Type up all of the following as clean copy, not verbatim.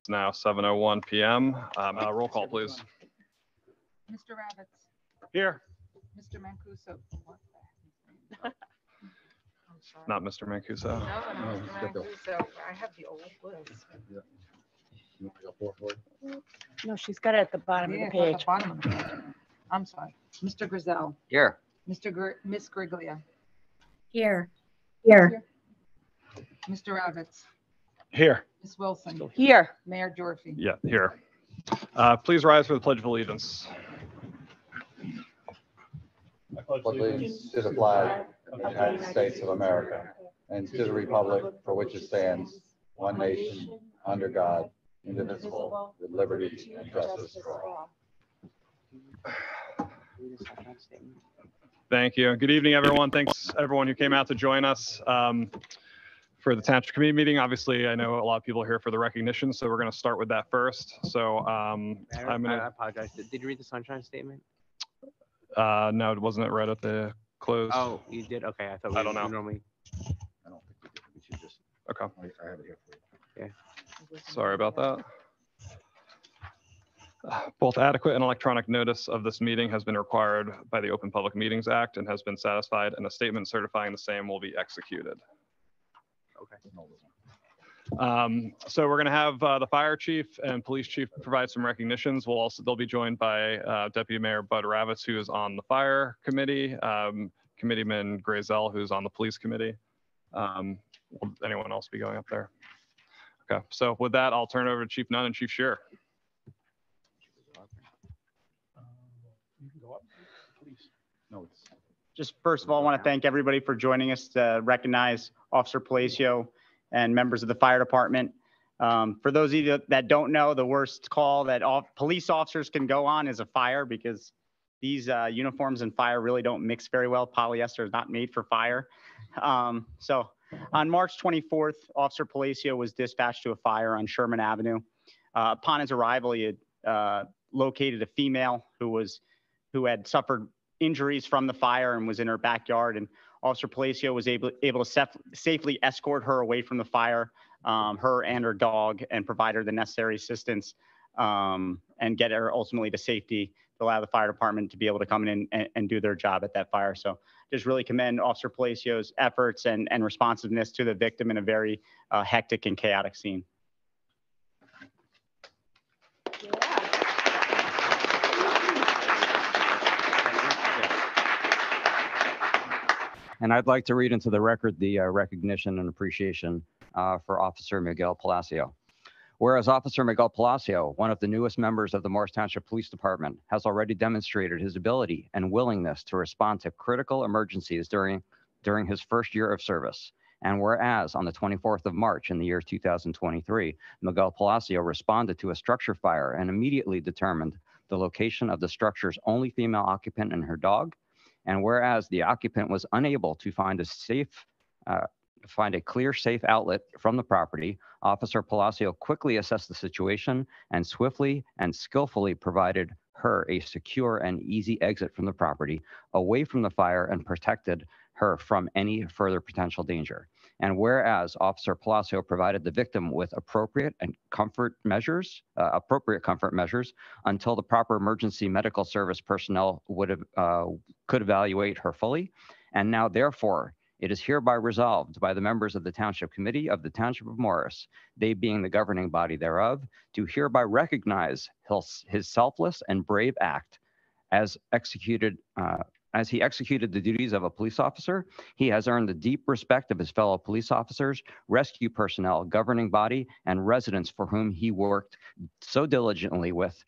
It's now 7:01 p.m. Roll call, please. Mr. Ravitz. Here. Mr. Mancuso. Not Mr. Mancuso. No, Mr. Mancuso. I have the old list. Yeah. You want to go forward? No, she's got it at the bottom of the page. Bottom of the page. I'm sorry. Mr. Grayzel. Here. Miss Guariglia. Here. Here. Mr. Ravitz. Here. Miss Wilson. Here. Mayor Gyorfy. Yeah, here. Please rise for the Pledge of Allegiance. I pledge allegiance to the flag of the United States of America and to the republic for which it stands, one nation, under God, indivisible, with liberty and justice for all. Thank you. Good evening, everyone. Thanks, everyone who came out to join us for the Township Committee meeting. Obviously, I know a lot of people are here for the recognition, so we're going to start with that first. So I apologize. Did you read the sunshine statement? No, it wasn't read at the close. Oh, you did? Okay. I thought I don't know. Normally. I don't think we did. We should just, Okay. I have it here for you. Sorry about that. Both adequate and electronic notice of this meeting has been required by the Open Public Meetings Act and has been satisfied, and a statement certifying the same will be executed. Okay. So we're going to have the fire chief and police chief provide some recognitions. They'll be joined by Deputy Mayor Bud Ravitz, who is on the fire committee, Committeeman Grayzel, who's on the police committee. Will anyone else be going up there? Okay, so with that, I'll turn it over to Chief Nunn and Chief Shearer. You can go up, please. No, it's. Just first of all, I want to thank everybody for joining us to recognize Officer Palacio and members of the fire department. For those of you that don't know, the worst call that all police officers can go on is a fire, because these uniforms and fire really don't mix very well. Polyester is not made for fire. So on March 24th, Officer Palacio was dispatched to a fire on Sherman Avenue. Upon his arrival, he had located a female who had suffered injuries from the fire and was in her backyard. And Officer Palacio was able to safely escort her away from the fire, her and her dog, and provide her the necessary assistance and get her ultimately to safety to allow the fire department to be able to come in and do their job at that fire. So just really commend Officer Palacio's efforts and responsiveness to the victim in a very hectic and chaotic scene. And I'd like to read into the record the recognition and appreciation for Officer Miguel Palacio. Whereas Officer Miguel Palacio, one of the newest members of the Morris Township Police Department, has already demonstrated his ability and willingness to respond to critical emergencies during his first year of service. And whereas on the 24th of March in the year 2023, Miguel Palacio responded to a structure fire and immediately determined the location of the structure's only female occupant and her dog. And whereas the occupant was unable to find a clear, safe outlet from the property, Officer Palacio quickly assessed the situation and swiftly and skillfully provided her a secure and easy exit from the property, away from the fire, and protected her from any further potential danger. And whereas Officer Palacio provided the victim with appropriate comfort measures until the proper emergency medical service personnel could evaluate her fully. And now, therefore, it is hereby resolved by the members of the Township Committee of the Township of Morris, they being the governing body thereof, to hereby recognize his selfless and brave act as he executed the duties of a police officer. He has earned the deep respect of his fellow police officers, rescue personnel, governing body, and residents for whom he worked so diligently with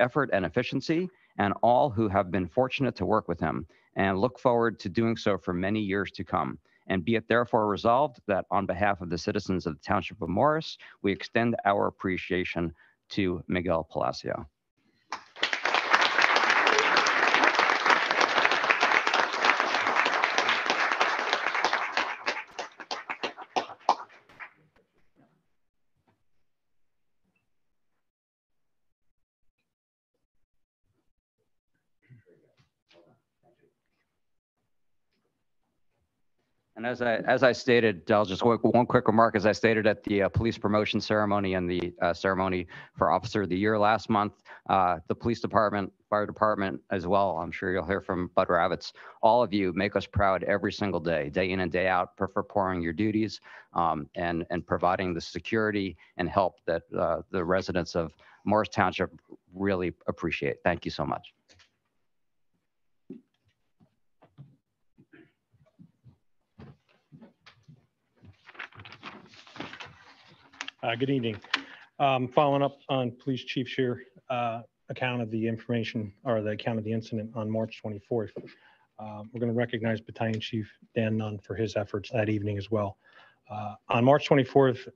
effort and efficiency, and all who have been fortunate to work with him, and look forward to doing so for many years to come. And be it therefore resolved that on behalf of the citizens of the Township of Morris, we extend our appreciation to Miguel Palacio. And as I stated, I'll just one quick remark. As I stated at the police promotion ceremony and the ceremony for Officer of the Year last month, the police department, fire department as well, I'm sure you'll hear from Bud Ravitz, all of you make us proud every single day in and day out, for performing your duties and providing the security and help that the residents of Morris Township really appreciate. Thank you so much. Good evening. Following up on Police Chief Shear account of the information or the account of the incident on March 24th. We're going to recognize Battalion Chief Dan Nunn for his efforts that evening as well. On March 24th,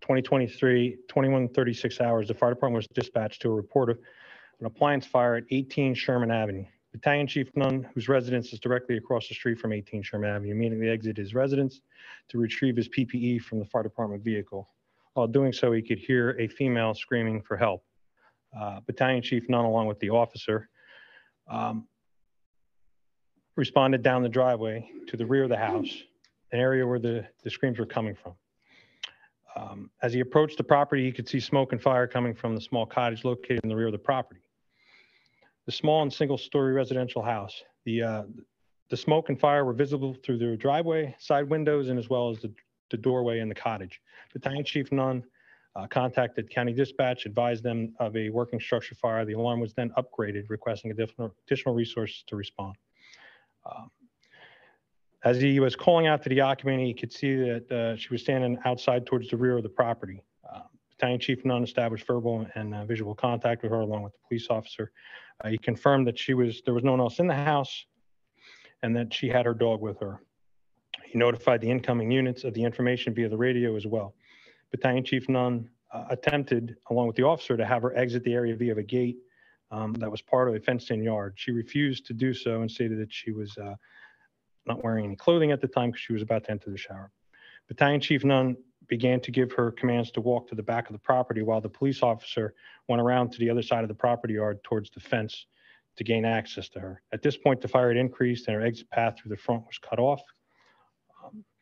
2023, 21:36 hours, the fire department was dispatched to a report of an appliance fire at 18 Sherman Avenue. Battalion Chief Nunn, whose residence is directly across the street from 18 Sherman Avenue, immediately exited his residence to retrieve his PPE from the fire department vehicle. While doing so, he could hear a female screaming for help. Battalion Chief Nunn, along with the officer, responded down the driveway to the rear of the house, an area where the screams were coming from. As he approached the property, he could see smoke and fire coming from the small cottage located in the rear of the property. The small and single-story residential house. The smoke and fire were visible through the driveway, side windows, and as well as the doorway in the cottage. Battalion Chief Nunn contacted County Dispatch, advised them of a working structure fire. The alarm was then upgraded, requesting additional resources to respond. As he was calling out to the occupant, he could see that she was standing outside towards the rear of the property. Battalion Chief Nunn established verbal and visual contact with her along with the police officer. He confirmed that there was no one else in the house and that she had her dog with her. He notified the incoming units of the information via the radio as well. Battalion Chief Nunn attempted, along with the officer, to have her exit the area via a gate that was part of a fenced-in yard. She refused to do so and stated that she was not wearing any clothing at the time because she was about to enter the shower. Battalion Chief Nunn began to give her commands to walk to the back of the property while the police officer went around to the other side of the property yard towards the fence to gain access to her. At this point, the fire had increased and her exit path through the front was cut off.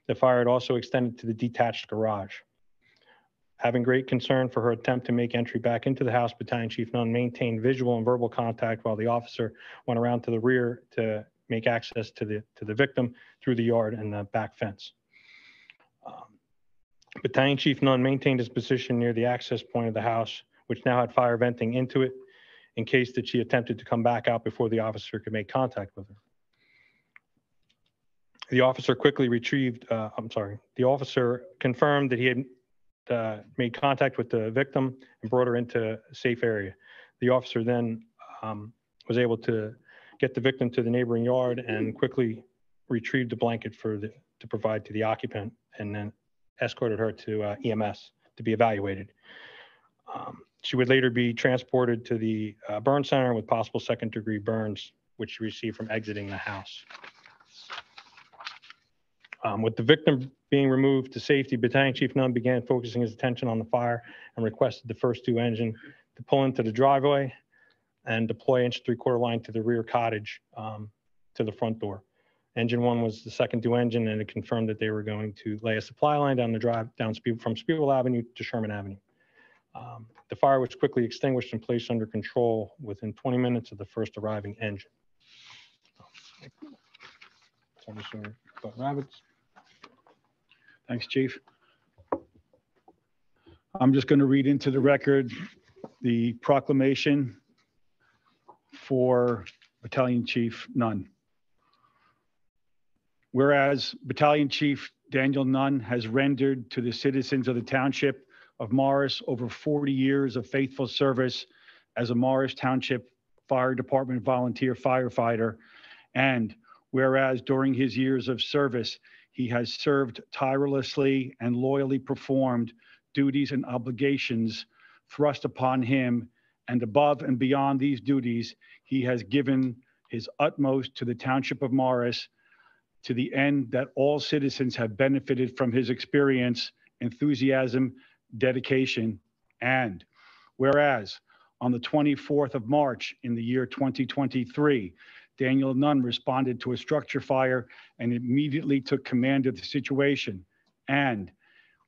The fire had also extended to the detached garage. Having great concern for her attempt to make entry back into the house, Battalion Chief Nunn maintained visual and verbal contact while the officer went around to the rear to make access to the victim through the yard and the back fence. Battalion Chief Nunn maintained his position near the access point of the house, which now had fire venting into it in case that she attempted to come back out before the officer could make contact with her. The officer quickly retrieved, the officer confirmed that he had made contact with the victim and brought her into a safe area. The officer then was able to get the victim to the neighboring yard and quickly retrieved the blanket to provide to the occupant, and then escorted her to EMS to be evaluated. She would later be transported to the burn center with possible second-degree burns, which she received from exiting the house. With the victim being removed to safety, Battalion Chief Nunn began focusing his attention on the fire and requested the first two engine to pull into the driveway and deploy inch 3/4 line to the rear cottage to the front door. Engine 1 was the second due engine, and it confirmed that they were going to lay a supply line down the drive from Spiegel Avenue to Sherman Avenue. The fire was quickly extinguished and placed under control within 20 minutes of the first arriving engine. Ravitz. Thanks, Chief. I'm just going to read into the record the proclamation for Battalion Chief Nunn. Whereas Battalion Chief Daniel Nunn has rendered to the citizens of the Township of Morris over 40 years of faithful service as a Morris Township Fire Department volunteer firefighter, and whereas during his years of service, he has served tirelessly and loyally performed duties and obligations thrust upon him, and above and beyond these duties, he has given his utmost to the Township of Morris to the end that all citizens have benefited from his experience, enthusiasm, dedication, and whereas on the 24th of March in the year 2023, Daniel Nunn responded to a structure fire and immediately took command of the situation. And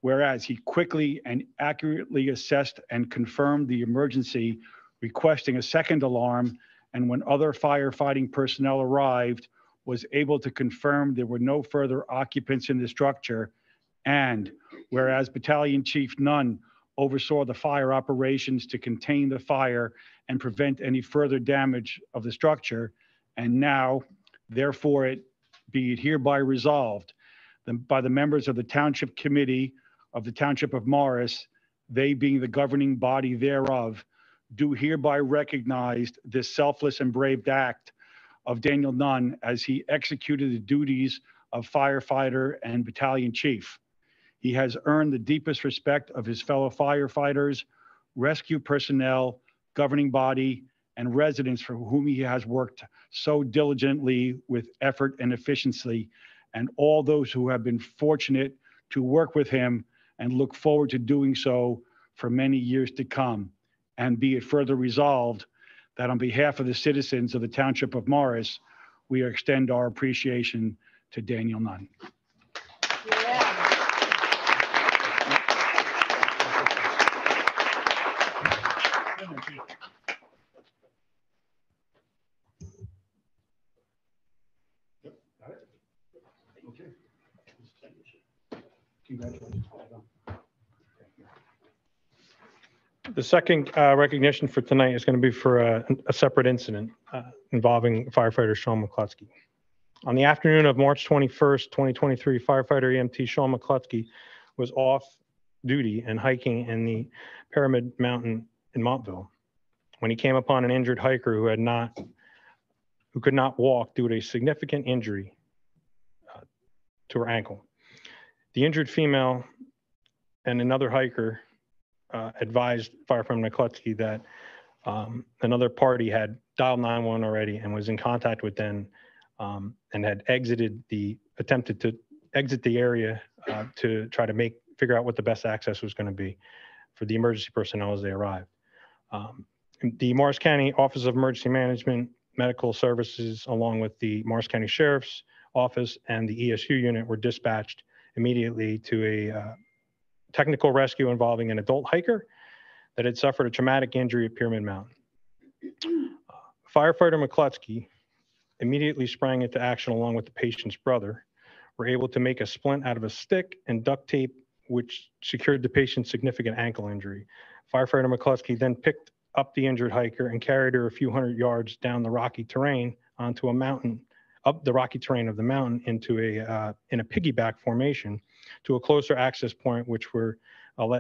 whereas he quickly and accurately assessed and confirmed the emergency, requesting a second alarm, and when other firefighting personnel arrived, was able to confirm there were no further occupants in the structure. And whereas Battalion Chief Nunn oversaw the fire operations to contain the fire and prevent any further damage of the structure, and now, therefore, it be it hereby resolved by the members of the Township Committee of the Township of Morris, they being the governing body thereof, do hereby recognize this selfless and brave act of Daniel Nunn as he executed the duties of firefighter and battalion chief. He has earned the deepest respect of his fellow firefighters, rescue personnel, governing body, and residents for whom he has worked so diligently with effort and efficiency, and all those who have been fortunate to work with him and look forward to doing so for many years to come. And be it further resolved that on behalf of the citizens of the Township of Morris, we extend our appreciation to Daniel Nunn. The second recognition for tonight is going to be for a separate incident involving firefighter Sean McCluskey. On the afternoon of March 21st, 2023, firefighter EMT Sean McCluskey was off duty and hiking in the Pyramid Mountain in Montville when he came upon an injured hiker who could not walk due to a significant injury to her ankle. The injured female and another hiker advised firefighter McCluskey that another party had dialed 911 already and was in contact with them and had attempted to exit the area to try to figure out what the best access was going to be for the emergency personnel as they arrived. The Morris County Office of Emergency Management, Medical Services, along with the Morris County Sheriff's Office and the ESU unit were dispatched immediately to a technical rescue involving an adult hiker that had suffered a traumatic injury at Pyramid Mountain. Firefighter McCluskey immediately sprang into action along with the patient's brother, were able to make a splint out of a stick and duct tape, which secured the patient's significant ankle injury. Firefighter McCluskey then picked up the injured hiker and carried her a few hundred yards down the rocky terrain onto a mountain, up the rocky terrain of the mountain into in a piggyback formation to a closer access point, which were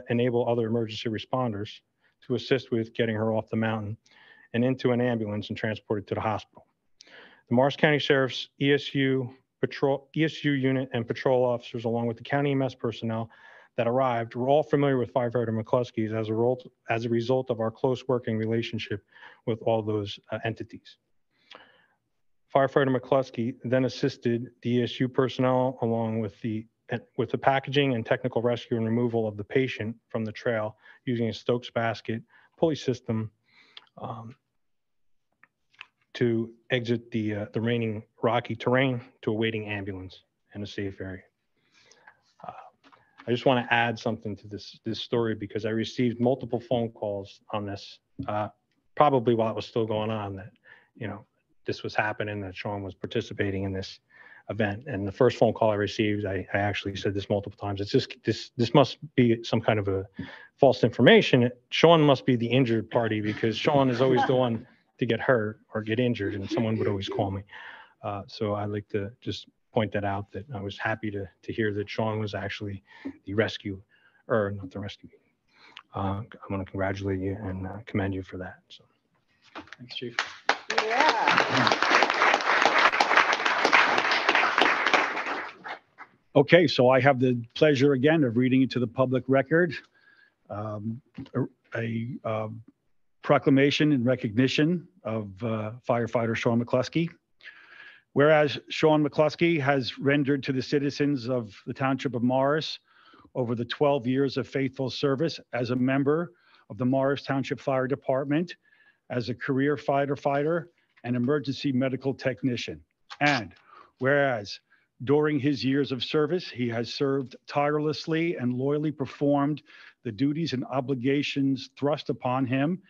enable other emergency responders to assist with getting her off the mountain and into an ambulance and transported to the hospital. The Morris County Sheriff's ESU unit and patrol officers, along with the county EMS personnel that arrived, were all familiar with firefighter McCluskey as a result of our close working relationship with all those entities. Firefighter McCluskey then assisted the ESU personnel along with the packaging and technical rescue and removal of the patient from the trail using a Stokes basket pulley system to exit the remaining rocky terrain to a waiting ambulance in a safe area. I just want to add something to this story because I received multiple phone calls on this, probably while it was still going on, that, you know, this was happening, that Sean was participating in this event. And the first phone call I received, I actually said this multiple times. It's just, this must be some kind of a false information. Sean must be the injured party because Sean is always the one to get hurt or get injured, and someone would always call me. So I'd like to just point that out, that I was happy to hear that Sean was actually the rescue, or not the rescue. I want to congratulate you and commend you for that. So thanks, Chief. Okay, so I have the pleasure again of reading into the public record a proclamation in recognition of firefighter Sean McCluskey. Whereas Sean McCluskey has rendered to the citizens of the Township of Morris over the 12 years of faithful service as a member of the Morris Township Fire Department, as a career fighter, and emergency medical technician. And whereas during his years of service, he has served tirelessly and loyally performed the duties and obligations thrust upon him,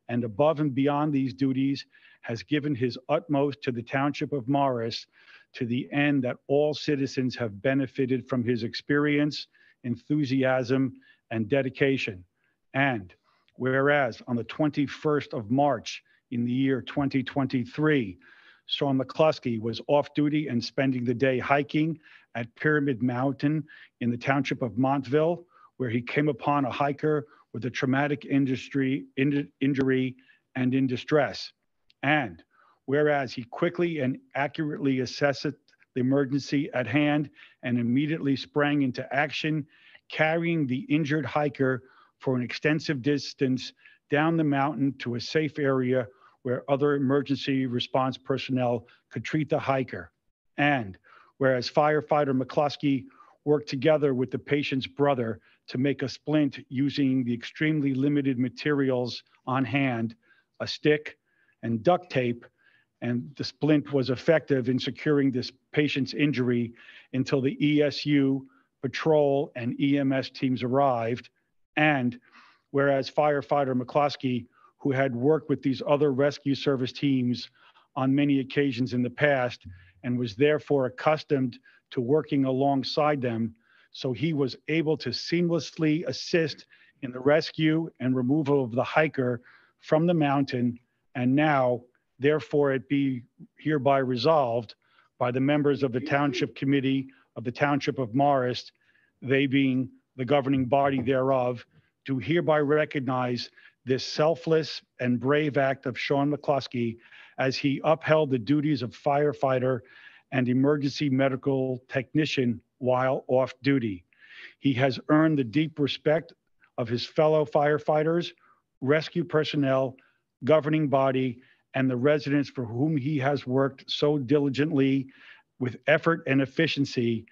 and above and beyond these duties has given his utmost to the Township of Morris to the end that all citizens have benefited from his experience, enthusiasm, and dedication. And whereas on the 21st of March in the year 2023, Sean McCluskey was off duty and spending the day hiking at Pyramid Mountain in the Township of Montville, where he came upon a hiker with a traumatic injury and in distress. And whereas he quickly and accurately assessed the emergency at hand and immediately sprang into action, carrying the injured hiker for an extensive distance down the mountain to a safe area where other emergency response personnel could treat the hiker. And whereas firefighter McCluskey worked together with the patient's brother to make a splint using the extremely limited materials on hand, a stick and duct tape, and the splint was effective in securing this patient's injury until the ESU, patrol, and EMS teams arrived. And whereas firefighter McCluskey, who had worked with these other rescue service teams on many occasions in the past and was therefore accustomed to working alongside them, so he was able to seamlessly assist in the rescue and removal of the hiker from the mountain. And now, therefore, it be hereby resolved by the members of the Township Committee of the Township of Morris, they being the governing body thereof, to hereby recognize this selfless and brave act of Sean McCluskey as he upheld the duties of firefighter and emergency medical technician while off duty. He has earned the deep respect of his fellow firefighters, rescue personnel, governing body, and the residents for whom he has worked so diligently with effort and efficiency,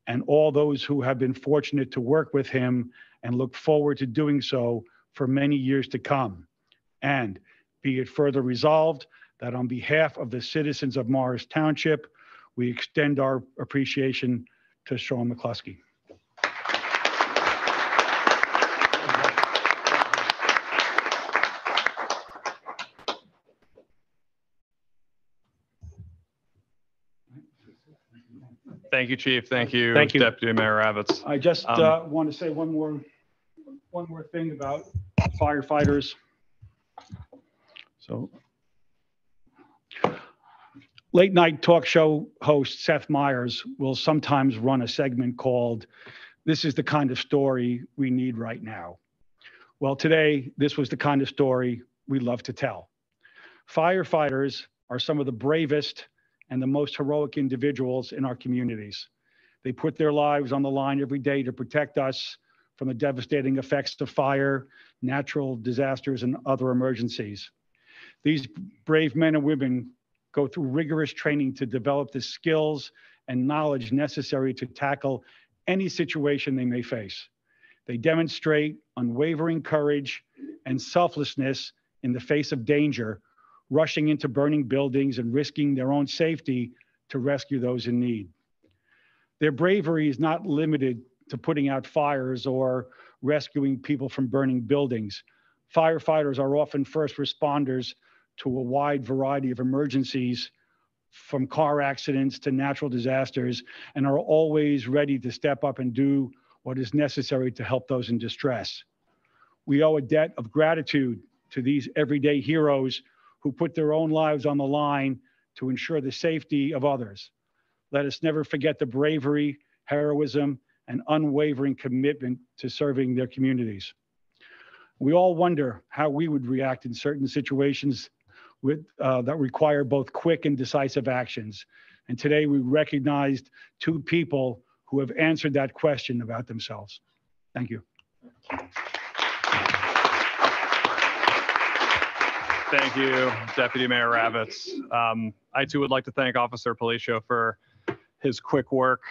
and all those who have been fortunate to work with him and look forward to doing so for many years to come. And be it further resolved that on behalf of the citizens of Morris Township, we extend our appreciation to Sean McCluskey. Thank you, Chief. Thank you, Thank you. Deputy Mayor Ravitz. I just want to say one more thing about firefighters. So, late night talk show host Seth Meyers will sometimes run a segment called "This is the kind of story we need right now." Well, today, this was the kind of story we love to tell. Firefighters are some of the bravest and the most heroic individuals in our communities. They put their lives on the line every day to protect us from the devastating effects of fire, natural disasters, and other emergencies. These brave men and women go through rigorous training to develop the skills and knowledge necessary to tackle any situation they may face. They demonstrate unwavering courage and selflessness in the face of danger, rushing into burning buildings and risking their own safety to rescue those in need. Their bravery is not limited to putting out fires or rescuing people from burning buildings. Firefighters are often first responders to a wide variety of emergencies, from car accidents to natural disasters, and are always ready to step up and do what is necessary to help those in distress. We owe a debt of gratitude to these everyday heroes who put their own lives on the line to ensure the safety of others. Let us never forget the bravery, heroism, and unwavering commitment to serving their communities. We all wonder how we would react in certain situations that require both quick and decisive actions. And today we recognized two people who have answered that question about themselves. Thank you. Thank you, Deputy Mayor Ravitz. I too would like to thank Officer Palacio for his quick work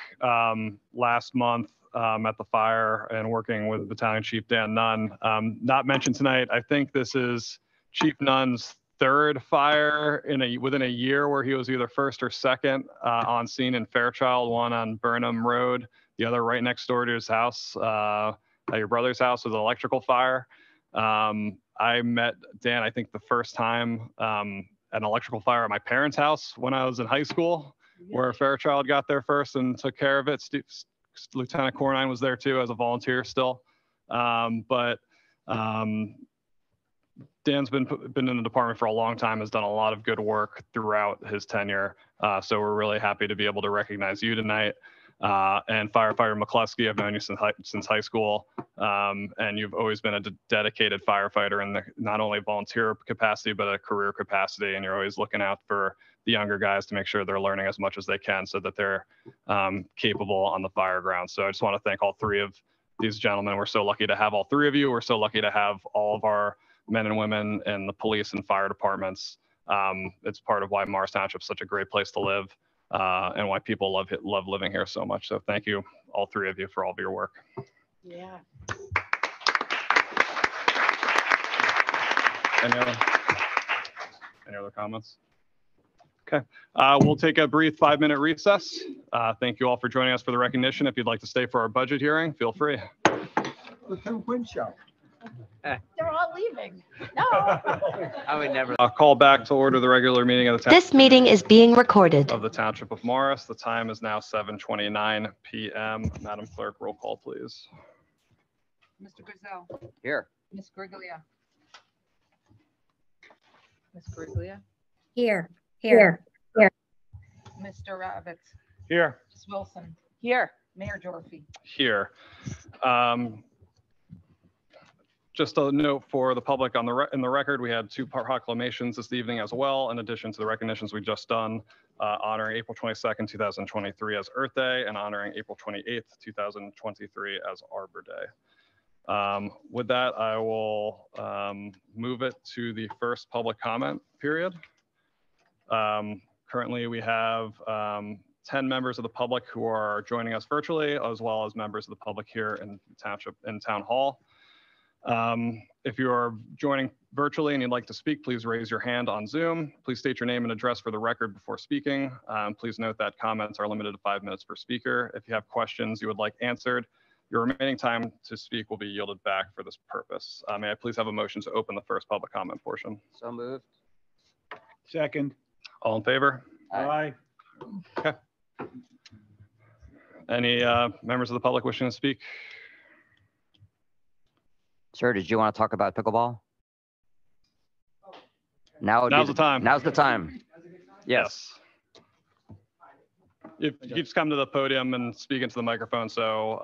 last month at the fire and working with Battalion Chief Dan Nunn. Not mentioned tonight, I think this is Chief Nunn's third fire within a year where he was either first or second on scene in Fairchild, one on Burnham Road, the other right next door to his house, at your brother's house, was an electrical fire. I met Dan, I think the first time, an electrical fire at my parents' house when I was in high school, where Fairchild got there first and took care of it. Lieutenant Cornine was there too as a volunteer still. Dan's been in the department for a long time, has done a lot of good work throughout his tenure. So we're really happy to be able to recognize you tonight. And Firefighter McCluskey, I've known you since high school. And you've always been a dedicated firefighter in the not only volunteer capacity, but a career capacity. And you're always looking out for the younger guys to make sure they're learning as much as they can so that they're capable on the fire ground. So I just want to thank all three of these gentlemen. We're so lucky to have all three of you. We're so lucky to have all of our men and women in the police and fire departments. It's part of why Morris Township is such a great place to live and why people love living here so much. So thank you, all three of you, for all of your work. Yeah. Any other comments? Okay, we'll take a brief 5-minute recess. Thank you all for joining us for the recognition. If you'd like to stay for our budget hearing, feel free. They're all leaving. No. I would never. I'll call back to order the regular meeting of the This meeting is being recorded. of the Township of Morris. The time is now 7:29 p.m. Madam Clerk, roll call, please. Mr. Grayzel. Here. Miss Guariglia. Miss Guariglia. Here. Mr. Ravitz. Here. Miss Wilson. Here. Mayor Gyorfy. Here. Just a note for the public in the record, we had 2 proclamations this evening as well, in addition to the recognitions we just done, honoring April 22nd, 2023 as Earth Day and honoring April 28th, 2023 as Arbor Day. With that, I will move it to the first public comment period. Currently, we have 10 members of the public who are joining us virtually, as well as members of the public here in Town Hall. If you are joining virtually and you'd like to speak, please raise your hand on Zoom. Please state your name and address for the record before speaking. Please note that comments are limited to 5 minutes per speaker. If you have questions you would like answered, your remaining time to speak will be yielded back for this purpose. May I please have a motion to open the first public comment portion? So moved. Second. All in favor? Aye. Okay. Any members of the public wishing to speak? Sir, did you want to talk about pickleball? Now's the time. Now's the time. Yes. If you could just come to the podium and speak into the microphone so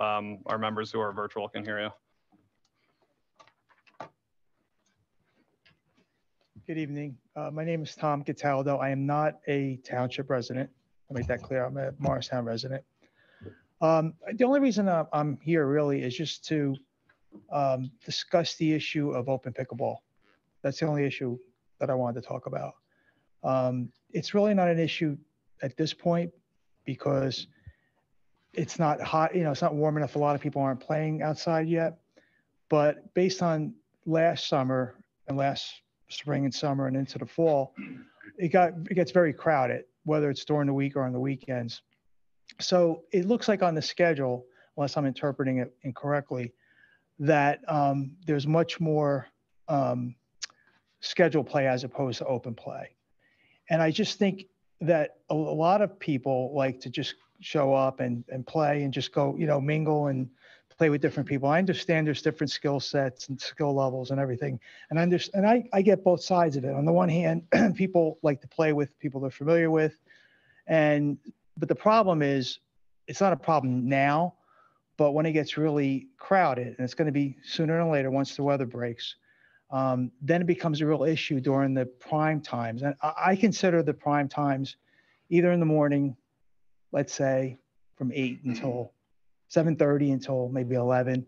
our members who are virtual can hear you. Good evening. My name is Tom Cataldo. I am not a township resident. I'll make that clear. I'm a Morristown resident. The only reason I'm here really is just to discuss the issue of open pickleball. That's the only issue that I wanted to talk about. It's really not an issue at this point because it's not hot, it's not warm enough. A lot of people aren't playing outside yet, but based on last summer and last spring and summer and into the fall, it gets very crowded, whether it's during the week or on the weekends. So it looks like on the schedule, unless I'm interpreting it incorrectly, that there's much more scheduled play as opposed to open play. And I just think that a lot of people like to just show up and play and just go, mingle and play with different people. I understand there's different skill sets and skill levels and everything. And I get both sides of it. On the one hand, people like to play with people they're familiar with. But the problem is, it's not a problem now, but when it gets really crowded, and it's going to be sooner than later once the weather breaks, then it becomes a real issue during the prime times. And I consider the prime times either in the morning, let's say from 8 until 7:30 until maybe 11.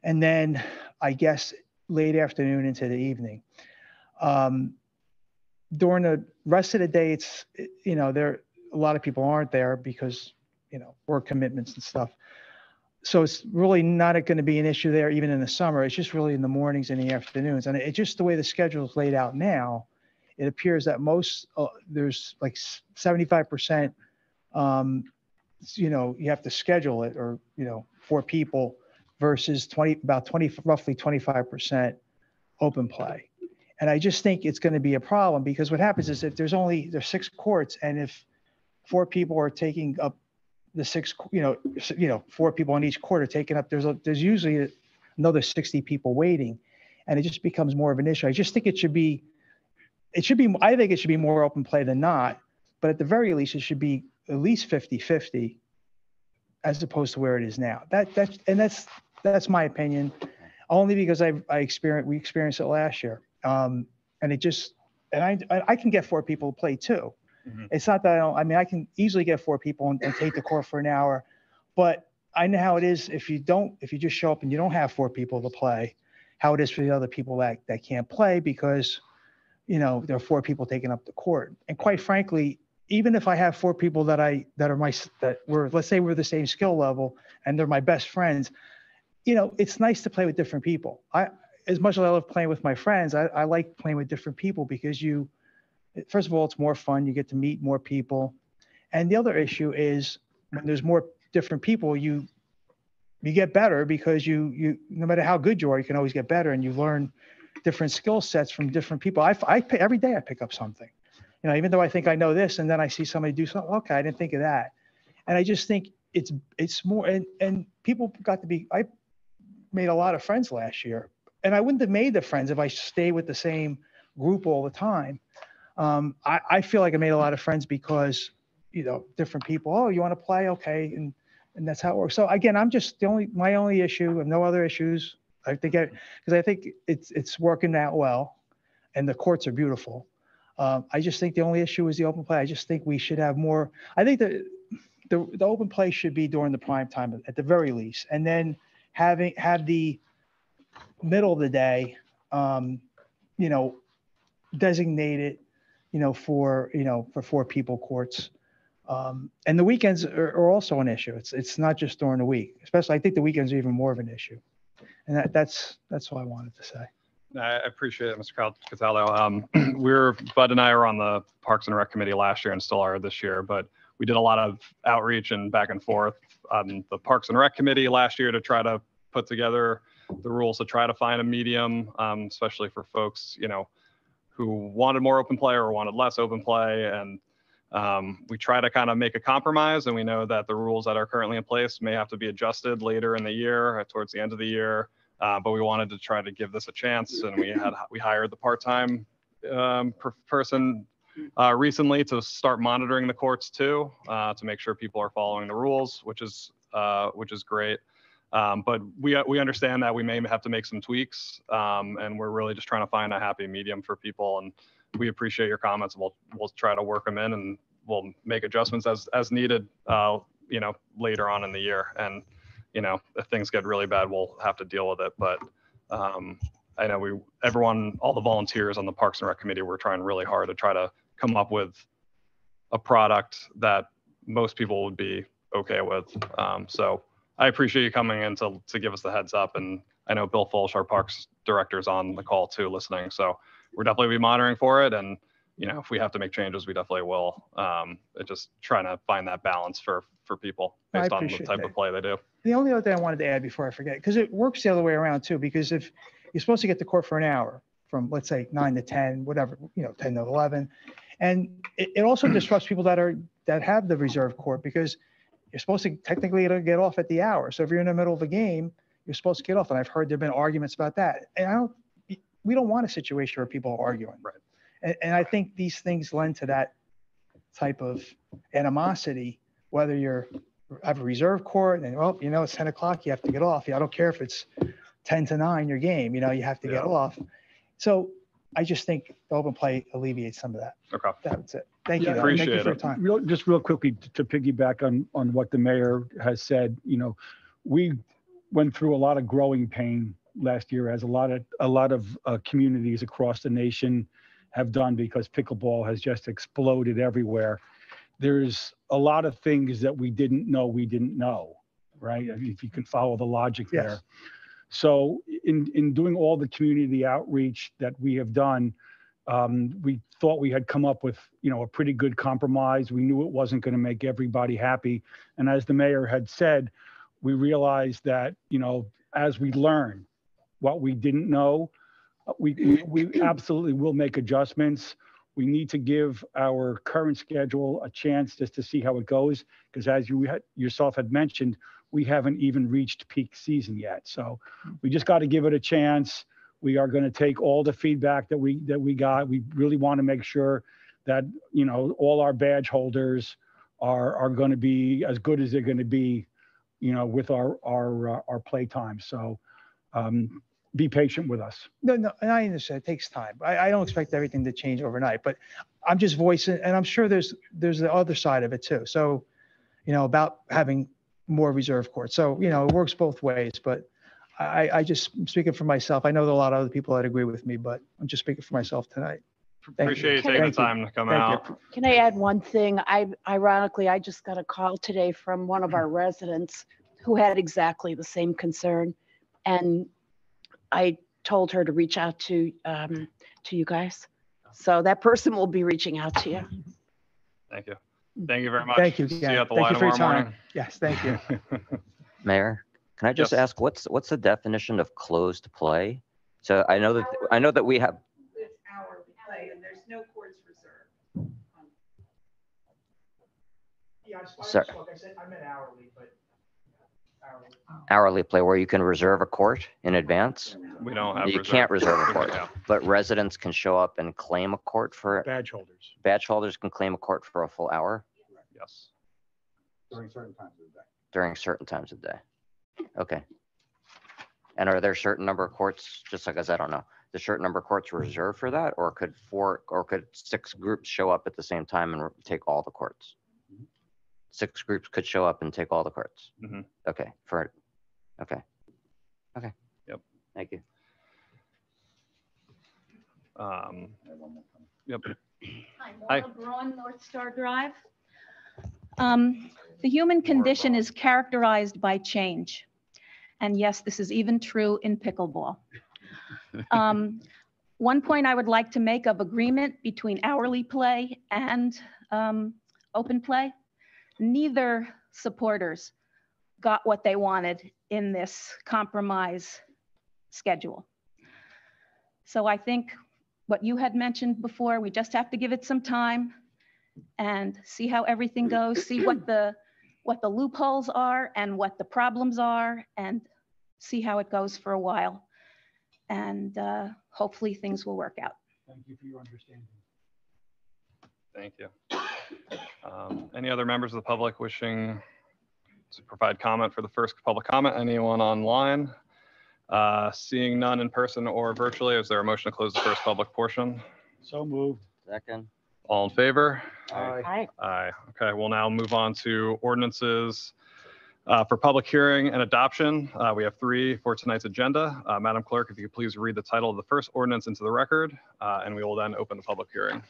And then I guess late afternoon into the evening. During the rest of the day, it's, a lot of people aren't there because, work commitments and stuff. So it's really not going to be an issue there even in the summer. It's just really in the mornings and the afternoons. And it's just the way the schedule is laid out now it appears that there's like 75%, you have to schedule it, or, 4 people versus roughly 25% open play. And I just think it's going to be a problem, because what happens is if there's 6 courts, and if 4 people are taking up the 6, 4 people on each court are taking up, there's usually another 60 people waiting, and it just becomes more of an issue. I just think I think it should be more open play than not, but at the very least, it should be at least 50-50 as opposed to where it is now. That's my opinion, only because we experienced it last year. And I can get 4 people to play too. Mhm. It's not that I can easily get 4 people and take the court for an hour, but I know how it is if you just show up and you don't have 4 people to play, how it is for the other people that can't play because, there are 4 people taking up the court. And quite frankly, even if I have 4 people let's say we're the same skill level and they're my best friends, it's nice to play with different people. As much as I love playing with my friends, I like playing with different people because first of all, it's more fun. You get to meet more people. And the other issue is when there's more different people, you get better because you no matter how good you are, you can always get better, and you learn different skill sets from different people. Every day I pick up something, even though I think I know this, and then I see somebody do something. Okay, I didn't think of that. And I just think it's more, and people I made a lot of friends last year, and I wouldn't have made the friends if I stayed with the same group all the time. I feel like I made a lot of friends because, different people, oh, you want to play? Okay. And that's how it works. So again, I'm just my only issue, and no other issues. I think it's working out well, and the courts are beautiful. I just think the only issue is the open play. I just think we should have more. I think that the open play should be during the prime time at the very least, and then have the middle of the day, designated, for 4 people courts. And the weekends are also an issue. It's not just during the week, especially I think the weekends are even more of an issue. And that's all I wanted to say. I appreciate it, Mr. Cataldo. Bud and I were on the Parks and Rec Committee last year and still are this year, but we did a lot of outreach and back and forth on the Parks and Rec Committee last year to try to put together the rules to try to find a medium, especially for folks, who wanted more open play or wanted less open play. And we try to kind of make a compromise, and we know that the rules that are currently in place may have to be adjusted later in the year, towards the end of the year. But we wanted to try to give this a chance, and we hired the part-time person recently to start monitoring the courts too, to make sure people are following the rules, which is great. But we understand that we may have to make some tweaks, and we're really just trying to find a happy medium for people. And we appreciate your comments. We'll try to work them in, and we'll make adjustments as needed, later on in the year. And if things get really bad, we'll have to deal with it. But I know all the volunteers on the Parks and Rec Committee, we're trying really hard to try to come up with a product that most people would be okay with. So I appreciate you coming in to give us the heads up. And I know Bill Fulch, our Parks Director, is on the call too, listening. So we're definitely be monitoring for it. And, if we have to make changes, we definitely will. Just trying to find that balance for people based on the type of play they do. The only other thing I wanted to add before I forget, because it works the other way around too, because if you're supposed to get the court for an hour from, let's say, 9 to 10, whatever, 10 to 11. And it also disrupts people that have the reserve court, because you're supposed to technically get off at the hour. So if you're in the middle of a game, you're supposed to get off. And I've heard there've been arguments about that. And we don't want a situation where people are arguing. Right. And I think these things lend to that type of animosity, whether you have a reserve court and, it's 10 o'clock, you have to get off. I don't care if it's 10 to 9, your game, you have to get off. So I just think the open play alleviates some of that. Okay. That's it. Thank you. Appreciate Thank you for your it. time. Just real quickly to piggyback on what the mayor has said, we went through a lot of growing pain last year, as a lot of communities across the nation have done, because pickleball has just exploded everywhere. There's a lot of things that we didn't know, right? I mean, if you can follow the logic there. So in doing all the community outreach that we have done, We thought we had come up with, a pretty good compromise. We knew it wasn't going to make everybody happy. And as the mayor had said, we realized that, as we learn what we didn't know, we absolutely will make adjustments. We need to give our current schedule a chance just to see how it goes, because as you yourself had mentioned, we haven't even reached peak season yet. So we just got to give it a chance. We are going to take all the feedback that we got. We really want to make sure that, all our badge holders are going to be as good as they're going to be, with our play time. So be patient with us. No, and I understand it takes time. I don't expect everything to change overnight, but I'm just voicing, and I'm sure there's the other side of it too. So, about having more reserve courts. So, it works both ways, but I just speaking for myself. I know there are a lot of other people that agree with me, but I'm just speaking for myself tonight. Appreciate you taking the time to come out. Can I add one thing? Ironically, I just got a call today from one of our residents who had exactly the same concern. And I told her to reach out to you guys. So that person will be reaching out to you. Thank you. Thank you very much. Thank you. See you at the Thank Y you for your tomorrow time. morning. Yes, thank you. Mayor, can I just Yes. ask, what's the definition of closed play? So I know that we have, It's hourly play and there's no courts reserved. Yeah, Sorry. I said I meant hourly, but hourly. hourly play where you can reserve a court in advance. We don't have. You can't reserve a court, Yeah. but residents can show up and claim a court for, Badge holders. badge holders can claim a court for a full hour Yes. During certain times of the day. during certain times of the day. Okay. And are there certain number of courts, just like, as I don't know, the certain number of courts reserved for that, or could 6 groups show up at the same time and take all the courts? 6 groups could show up and take all the courts. Mhm. Okay. Okay. Yep. Thank you. Yep. Hi, Hi. Maura Braun, North Star Drive. The human condition is characterized by change. And yes, this is even true in pickleball. One point I would like to make of agreement between hourly play and open play, neither supporters got what they wanted in this compromise schedule. So I think what you had mentioned before, we just have to give it some time and see how everything goes, see what the loopholes are and what the problems are, and see how it goes for a while. And hopefully things will work out. Thank you for your understanding. Thank you. Any other members of the public wishing to provide comment for the first public comment? Anyone online? Seeing none in person or virtually, is there a motion to close the first public portion? So moved. Second. All in favor? Aye. Aye. Okay, we'll now move on to ordinances for public hearing and adoption. We have 3 for tonight's agenda. Madam Clerk, if you could please read the title of the first ordinance into the record, and we will then open the public hearing.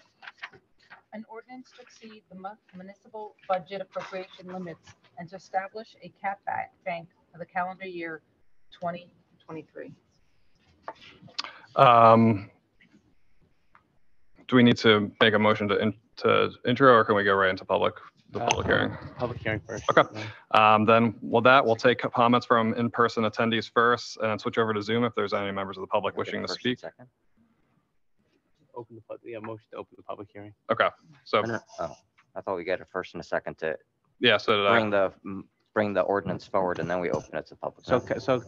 An ordinance to exceed the municipal budget appropriation limits and to establish a cap bank for the calendar year 2023. Do we need to make a motion to intro, or can we go right into the public hearing? Public hearing first. Okay. Then we'll take comments from in-person attendees first and then switch over to Zoom if there's any members of the public wishing to speak. Second. Open the motion to open the public hearing. Okay, so Oh, I thought we got a first and a second to yeah, so did I. bring the ordinance forward, and then we open it to public. So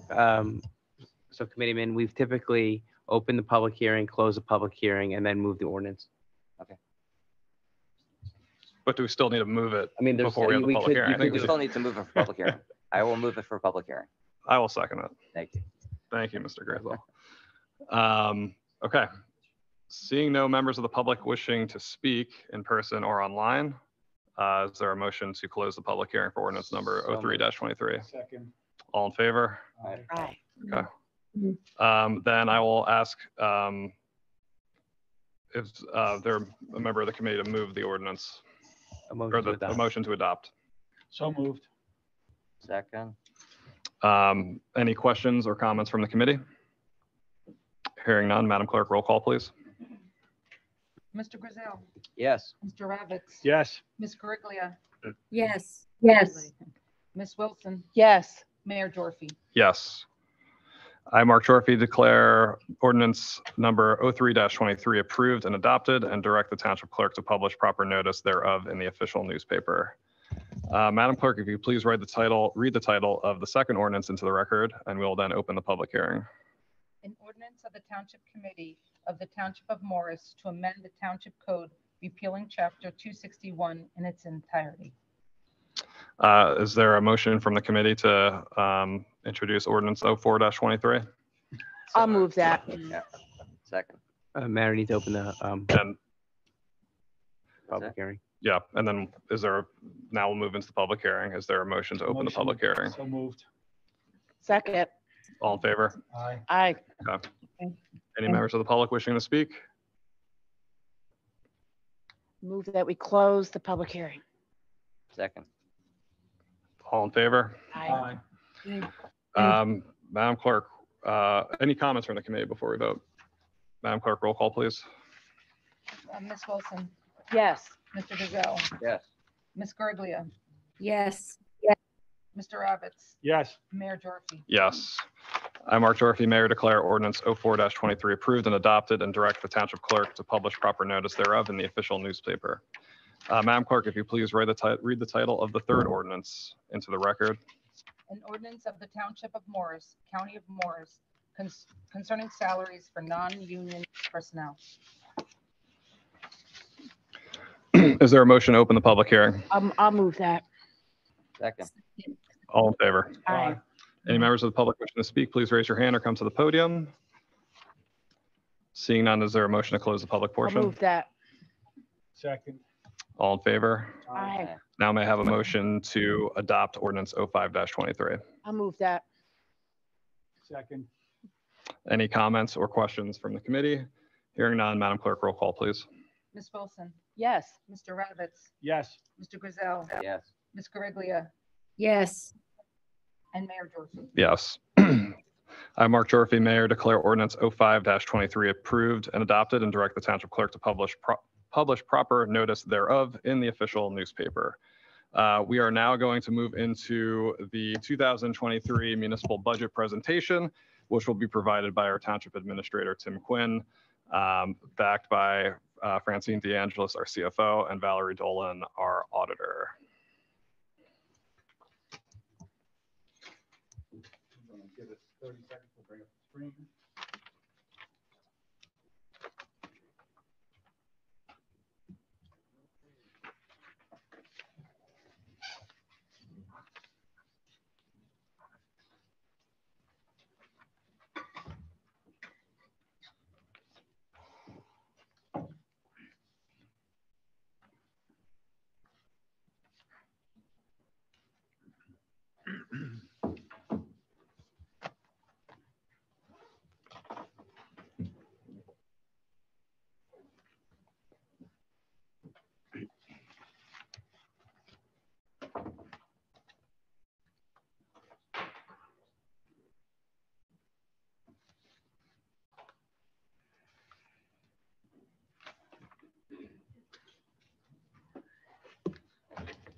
committeeman, we've typically opened the public hearing, closed the public hearing, and then move the ordinance. But do we still need to move it I mean, there's, before we have the we public could, hearing? you I think We could we still need to move it for public hearing. I will move it for public hearing. I will second it. Thank you. Thank you, Mr. Grayzel. Okay. Seeing no members of the public wishing to speak in person or online, is there a motion to close the public hearing for ordinance number So moved. 03-23? Second. All in favor? Aye. Okay. Then I will ask if there a member of the committee to move the ordinance a or motion to a adopt. motion to adopt. So moved. Second. Any questions or comments from the committee? Hearing none, Madam Clerk, roll call, please. Mr. Grayzel, Yes. Mr. Ravitz. Yes. Ms. Guariglia, Yes. Yes. Ms. Wilson, Yes. Mayor Gyorfy. Yes. I, Mark Gyorfy, declare ordinance number 03-23 approved and adopted and direct the township clerk to publish proper notice thereof in the official newspaper. Madam Clerk, if you please read the title of the second ordinance into the record, and we will then open the public hearing. An ordinance of the Township Committee of the Township of Morris to amend the Township Code repealing Chapter 261 in its entirety. Is there a motion from the committee to introduce ordinance 04-23? I'll move that. Yeah. Second. Mayor, I need to open the And public hearing. yeah, and then now we'll move into the public hearing. Is there a motion to open the public hearing? So moved. Second. All in favor? Aye. Aye. Okay. Any members of the public wishing to speak? Move that we close the public hearing. Second. All in favor? Aye. Madam Clerk, any comments from the committee before we vote? Madam Clerk, roll call, please. Ms. Wilson, Yes. Mr. Grayzel, Yes. Ms. Guariglia, Yes. Mr. Ravitz, Yes. Mayor Gyorfy. Yes. I, Mark Gyorfy, Mayor, declare ordinance 04-23 approved and adopted and direct the township clerk to publish proper notice thereof in the official newspaper. Madam Clerk, if you please read the title of the third ordinance into the record. An ordinance of the Township of Morris, County of Morris, concerning salaries for non-union personnel. Is there a motion to open the public hearing? I'll move that. Second. All in favor? Aye. Any members of the public wishing to speak, please raise your hand or come to the podium. Seeing none, is there a motion to close the public I'll portion? move that. Second. All in favor? Aye. Now may I have a motion to adopt ordinance 05-23? I'll move that. Second. Any comments or questions from the committee? Hearing none, Madam Clerk, roll call, please. Ms. Wilson, Yes. Mr. Ravitz, Yes. Mr. Grayzel, Yes. Ms. Guariglia, Yes. and Mayor Gyorfy. Yes. I, Mark Gyorfy, Mayor, declare ordinance 05-23 approved and adopted and direct the township clerk to publish proper notice thereof in the official newspaper. We are now going to move into the 2023 municipal budget presentation, which will be provided by our township administrator, Tim Quinn, backed by Francine DeAngelis, our CFO, and Valerie Dolan, our auditor. Give us 30 seconds to bring up the screen.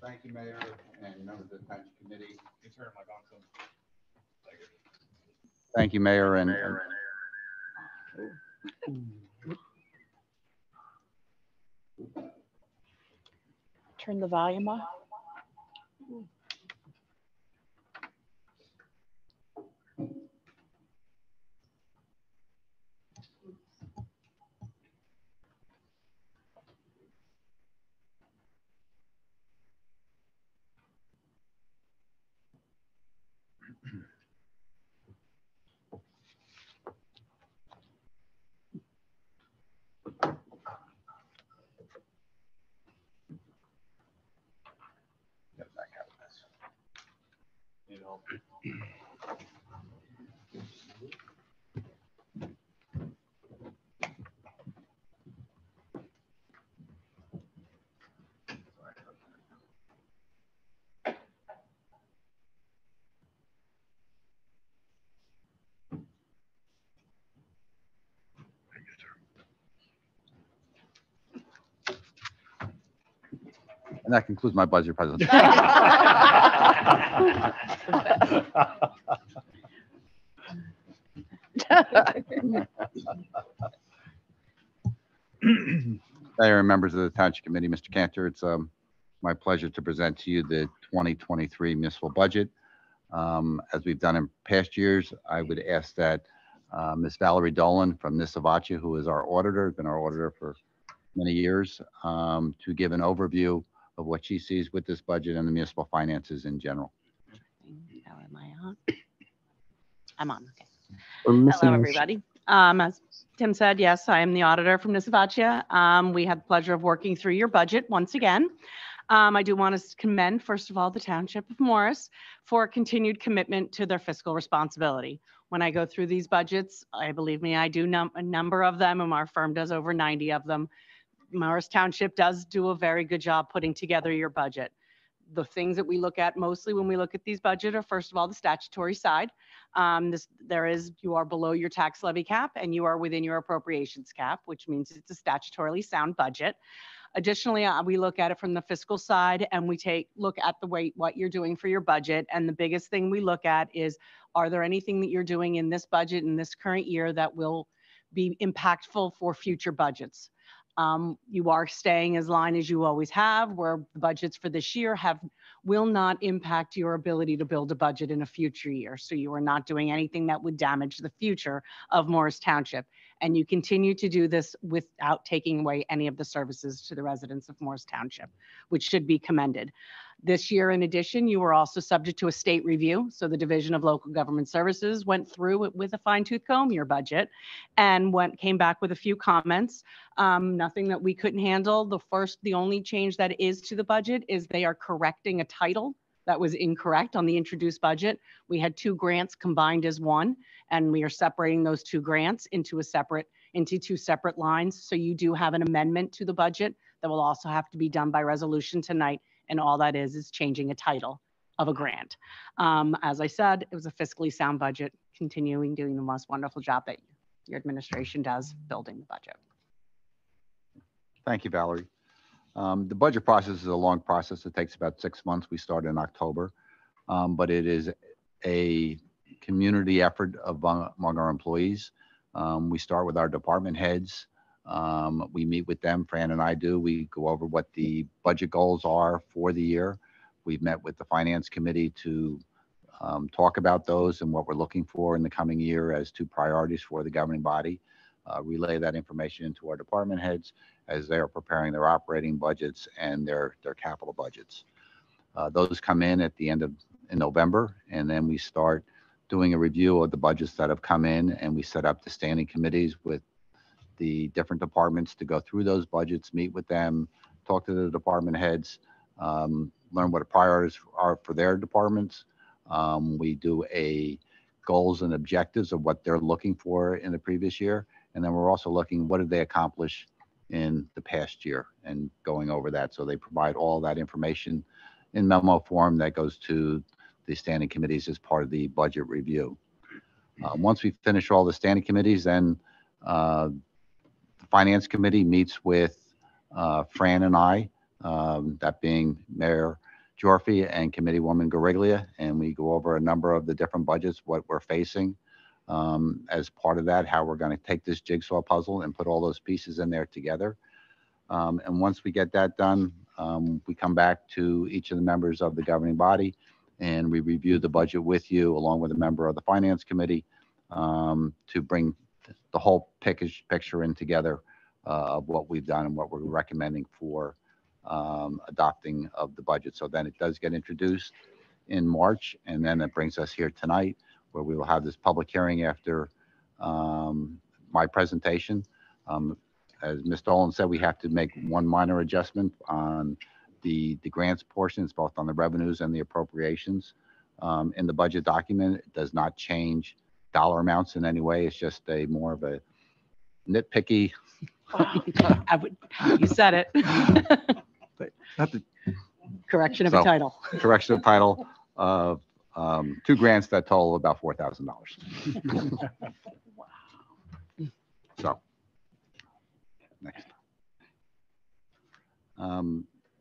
Thank you, Mayor, and members of the Township Committee. Thank you, Mayor, and Turn the volume off. get back out of this. And that concludes my budget presentation. Mayor and members of the Township Committee, Mr. Cantor, it's my pleasure to present to you the 2023 municipal budget. As we've done in past years, I would ask that Ms. Valerie Dolan from NISA-VOUCHER, who is our auditor, been our auditor for many years, to give an overview of what she sees with this budget and the municipal finances in general. How am I on? I'm on, okay. We're missing Hello, a- everybody. As Tim said, yes, I am the auditor from NISA-VOUCHER. We had the pleasure of working through your budget once again. I do want to commend, first of all, the Township of Morris for a continued commitment to their fiscal responsibility. When I go through these budgets, believe me, I do a number of them, and our firm does over 90 of them. Morris Township does do a very good job putting together your budget. The things that we look at mostly when we look at these budgets are, first of all, the statutory side. You are below your tax levy cap and you are within your appropriations cap, which means it's a statutorily sound budget. Additionally, we look at it from the fiscal side and we look at what you're doing for your budget. And the biggest thing we look at is, are there anything that you're doing in this budget in this current year that will be impactful for future budgets? You are staying as line as you always have, where the budgets for this year will not impact your ability to build a budget in a future year. So you are not doing anything that would damage the future of Morris Township. And you continue to do this without taking away any of the services to the residents of Morris Township, which should be commended. This year, in addition, you were also subject to a state review. So the Division of Local Government Services went through it with a fine-tooth comb, your budget, and came back with a few comments. Nothing that we couldn't handle. The only change that is to the budget is they are correcting a title that was incorrect on the introduced budget. We had 2 grants combined as one, and we are separating those 2 grants into 2 separate lines. So you do have an amendment to the budget that will also have to be done by resolution tonight. And all that is changing a title of a grant. As I said, it was a fiscally sound budget, continuing doing the most wonderful job that your administration does building the budget. Thank you, Valerie. The budget process is a long process. It takes about 6 months. We start in October, but it is a community effort among our employees. We start with our department heads. We meet with them, Fran and I do. We go over what the budget goals are for the year. We've met with the Finance Committee to talk about those and what we're looking for in the coming year as 2 priorities for the governing body. Relay that information into our department heads as they are preparing their operating budgets and their capital budgets. Those come in at the end of November, and then we start doing a review of the budgets that have come in, and we set up the standing committees with the different departments to go through those budgets, meet with them, talk to the department heads, learn what the priorities are for their departments. We do a goals and objectives of what they're looking for in the previous year. And then we're also looking, what did they accomplish in the past year, and going over that. So they provide all that information in memo form that goes to the standing committees as part of the budget review. Once we finish all the standing committees, then the Finance Committee meets with Fran and I, that being Mayor Gyorfy and Committeewoman Guariglia, and we go over a number of the different budgets, what we're facing. As part of that, how we're going to take this jigsaw puzzle and put all those pieces in there together. And once we get that done, we come back to each of the members of the governing body and we review the budget with you along with a member of the Finance Committee to bring the whole picture in together of what we've done and what we're recommending for adopting of the budget. So then it does get introduced in March, and then it brings us here tonight, where we will have this public hearing after my presentation. As Ms. Dolan said, we have to make one minor adjustment on the grants portions, both on the revenues and the appropriations. In the budget document, it does not change dollar amounts in any way. It's just more of a nitpicky. You said it. But not the, Correction of a title. Correction of title of 2 grants that total about $4,000. So, next.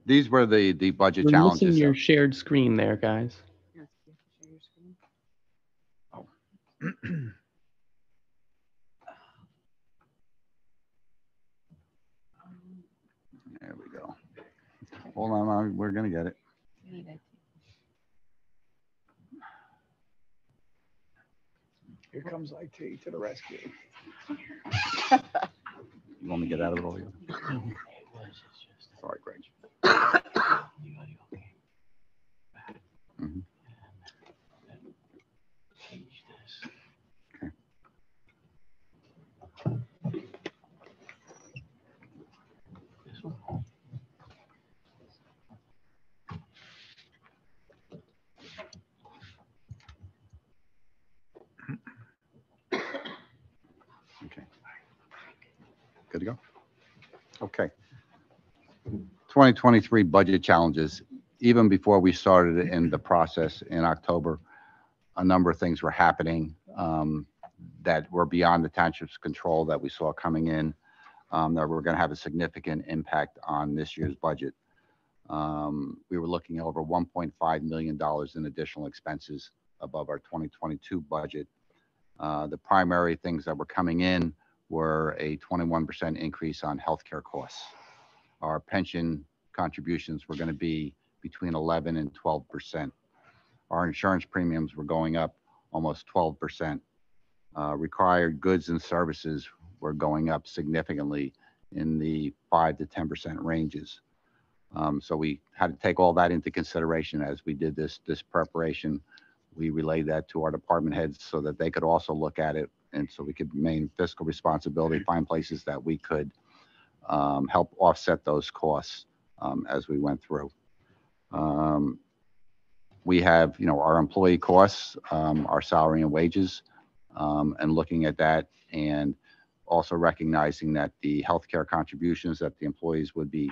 these were the budget We're missing challenges. your shared screen there, guys. There we go. Hold on, we're gonna get it. Here comes IT to the rescue. You want me to get out of it all? Sorry, Greg. Mhm. Okay. Okay. Good to go? Okay. 2023 budget challenges. Even before we started in the process in October, a number of things were happening that were beyond the township's control that we saw coming in that were going to have a significant impact on this year's budget. We were looking at over $1.5 million in additional expenses above our 2022 budget. The primary things that were coming in were a 21% increase on healthcare costs. Our pension contributions were going to be between 11 and 12%. Our insurance premiums were going up almost 12%. Required goods and services were going up significantly in the 5 to 10% ranges. So we had to take all that into consideration as we did this preparation. We relayed that to our department heads so that they could also look at it, and so we could maintain fiscal responsibility, find places that we could help offset those costs as we went through. We have, our employee costs, our salary and wages, and looking at that, and also recognizing that the healthcare contributions that the employees would be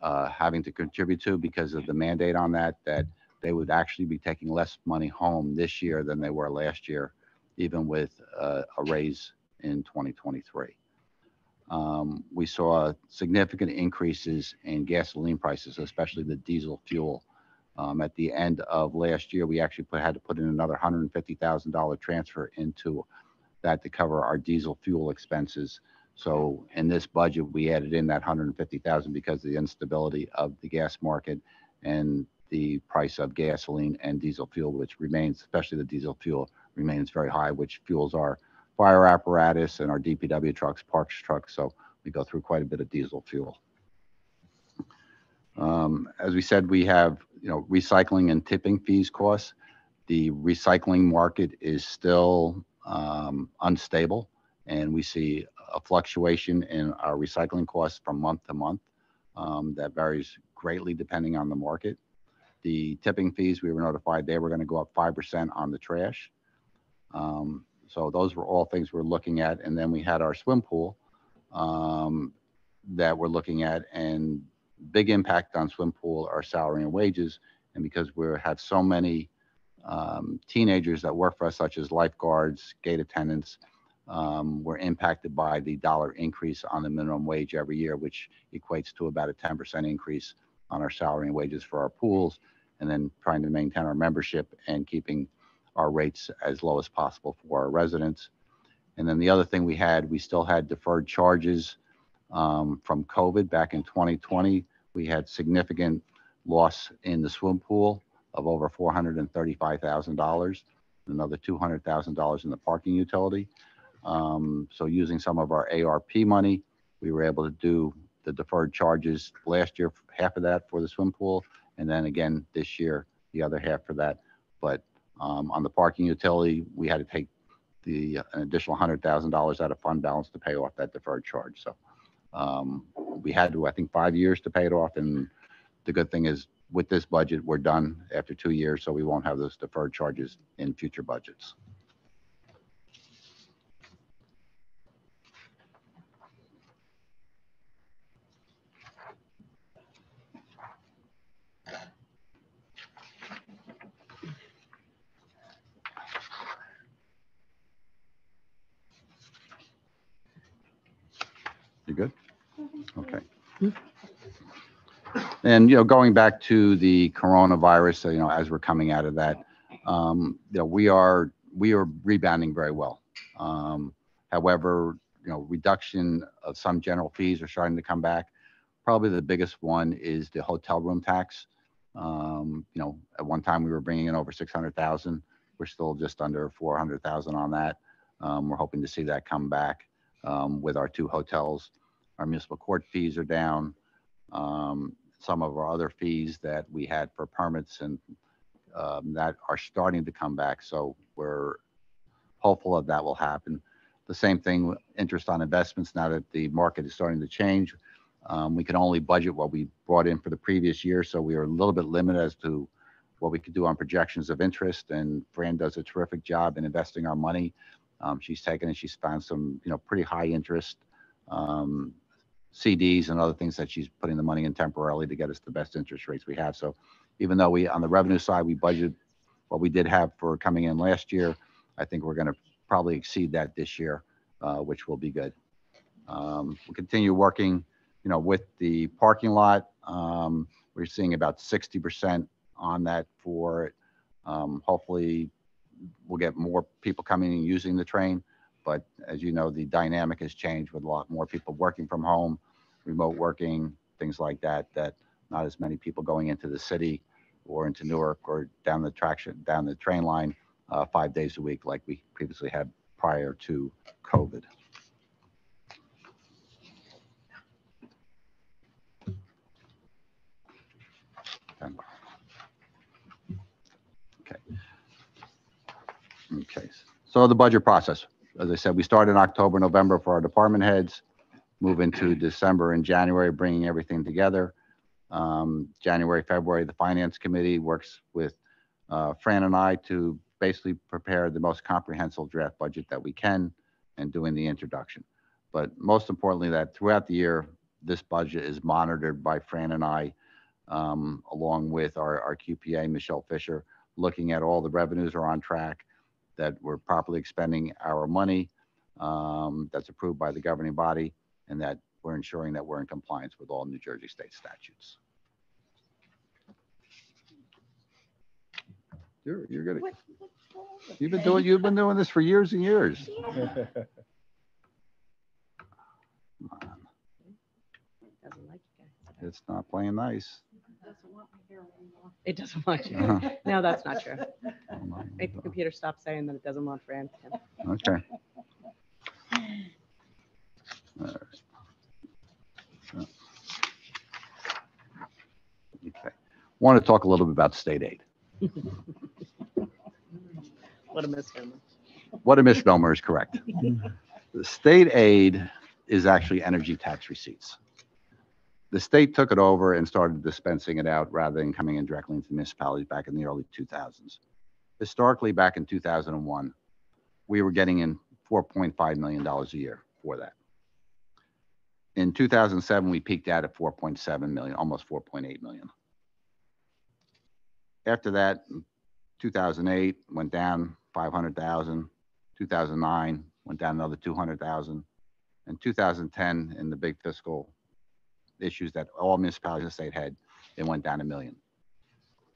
having to contribute to because of the mandate on that they would actually be taking less money home this year than they were last year, even with a raise in 2023. We saw significant increases in gasoline prices, especially the diesel fuel. At the end of last year, we actually had to put in another $150,000 transfer into that to cover our diesel fuel expenses. So in this budget, we added in that $150,000 because of the instability of the gas market and the price of gasoline and diesel fuel, which remains, especially the diesel fuel, remains very high, which fuels our fire apparatus and our DPW trucks, parks trucks. So we go through quite a bit of diesel fuel. As we said, we have, recycling and tipping fees costs. The recycling market is still unstable, and we see a fluctuation in our recycling costs from month to month that varies greatly depending on the market. The tipping fees, we were notified they were going to go up 5% on the trash. So those were all things we're looking at. And then we had our swim pool that we're looking at, and big impact on swim pool are salary and wages. And because we have so many teenagers that work for us, such as lifeguards, gate attendants, we're impacted by the dollar increase on the minimum wage every year, which equates to about a 10% increase on our salary and wages for our pools, and then trying to maintain our membership and keeping our rates as low as possible for our residents. And then the other thing we still had deferred charges from COVID back in 2020. We had significant loss in the swim pool of over $435,000, another $200,000 in the parking utility. So using some of our ARP money, we were able to do the deferred charges last year, half of that for the swim pool, and then again this year, the other half for that. But on the parking utility, we had to take an additional $100,000 out of fund balance to pay off that deferred charge. So we had to, I think, 5 years to pay it off. And the good thing is with this budget, we're done after 2 years, so we won't have those deferred charges in future budgets. You good? Okay. And, going back to the coronavirus, as we're coming out of that, we are rebounding very well. However, reduction of some general fees are starting to come back. Probably the biggest one is the hotel room tax. At one time we were bringing in over 600,000. We're still just under 400,000 on that. We're hoping to see that come back with our 2 hotels. Our municipal court fees are down. Some of our other fees that we had for permits and that are starting to come back. So we're hopeful that will happen. The same thing, interest on investments, now that the market is starting to change. We can only budget what we brought in for the previous year. So we are a little bit limited as to what we could do on projections of interest. And Fran does a terrific job in investing our money. She's taken and she's found some, pretty high interest CDs and other things that she's putting the money in temporarily to get us the best interest rates we have. So even though on the revenue side, we budgeted what we did have for coming in last year, I think we're going to probably exceed that this year, which will be good. We'll continue working, with the parking lot. We're seeing about 60% on that for it. Hopefully we'll get more people coming and using the train. But as you know, the dynamic has changed with a lot more people working from home, remote working, things like that, that not as many people going into the city or into Newark or down the train line 5 days a week like we previously had prior to COVID. Okay. So the budget process, as I said, we start in October, November for our department heads, move into December and January, bringing everything together. January, February, the finance committee works with Fran and I to basically prepare the most comprehensive draft budget that we can and doing the introduction. But most importantly, that throughout the year, this budget is monitored by Fran and I, along with our QPA, Michelle Fisher, looking at all the revenues are on track, that we're properly expending our money that's approved by the governing body, and that we're ensuring that we're in compliance with all New Jersey state statutes. You're good. You've been doing this for years and years. It's not playing nice. It doesn't want you. No, that's not true. Make the computer stop saying that it doesn't want Fran. Okay. All right. Okay. Want to talk a little bit about state aid. What a misnomer. What a misnomer is correct. The state aid is actually energy tax receipts. The state took it over and started dispensing it out rather than coming in directly into municipalities back in the early 2000s. Historically, back in 2001, we were getting in $4.5 million a year for that. In 2007, we peaked out at 4.7 million, almost 4.8 million. After that, 2008 went down 500,000. 2009 went down another 200,000. In 2010, in the big fiscal issues that all municipalities in the state had, it went down 1 million.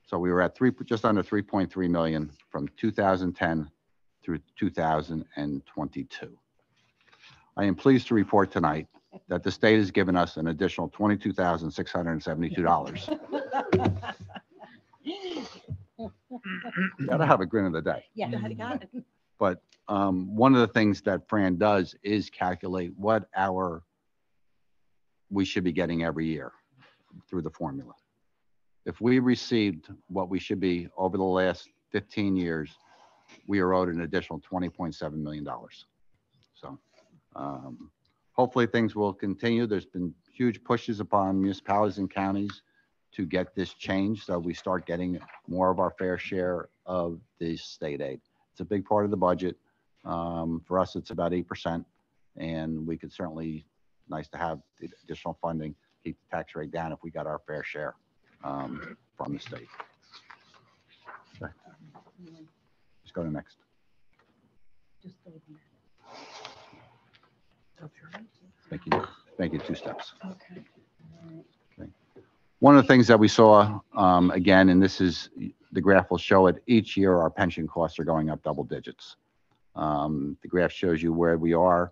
So we were at just under 3.3 million from 2010 through 2022. I am pleased to report tonight that the state has given us an additional $22,672. Gotta have a grin of the day. Yeah, I got it. But one of the things that Fran does is calculate what we should be getting every year through the formula. If we received what we should be over the last 15 years, we are owed an additional $20.7 million. So hopefully things will continue. There's been huge pushes upon municipalities and counties to get this changed, so we start getting more of our fair share of the state aid. It's a big part of the budget. For us, it's about 8%, and we could certainly, nice to have the additional funding, keep the tax rate down if we got our fair share from the state. Okay. Let's go to next. Thank you. Thank you. 2 steps. Okay. One of the things that we saw, again, and this is, the graph will show it, each year our pension costs are going up double digits. The graph shows you where we are.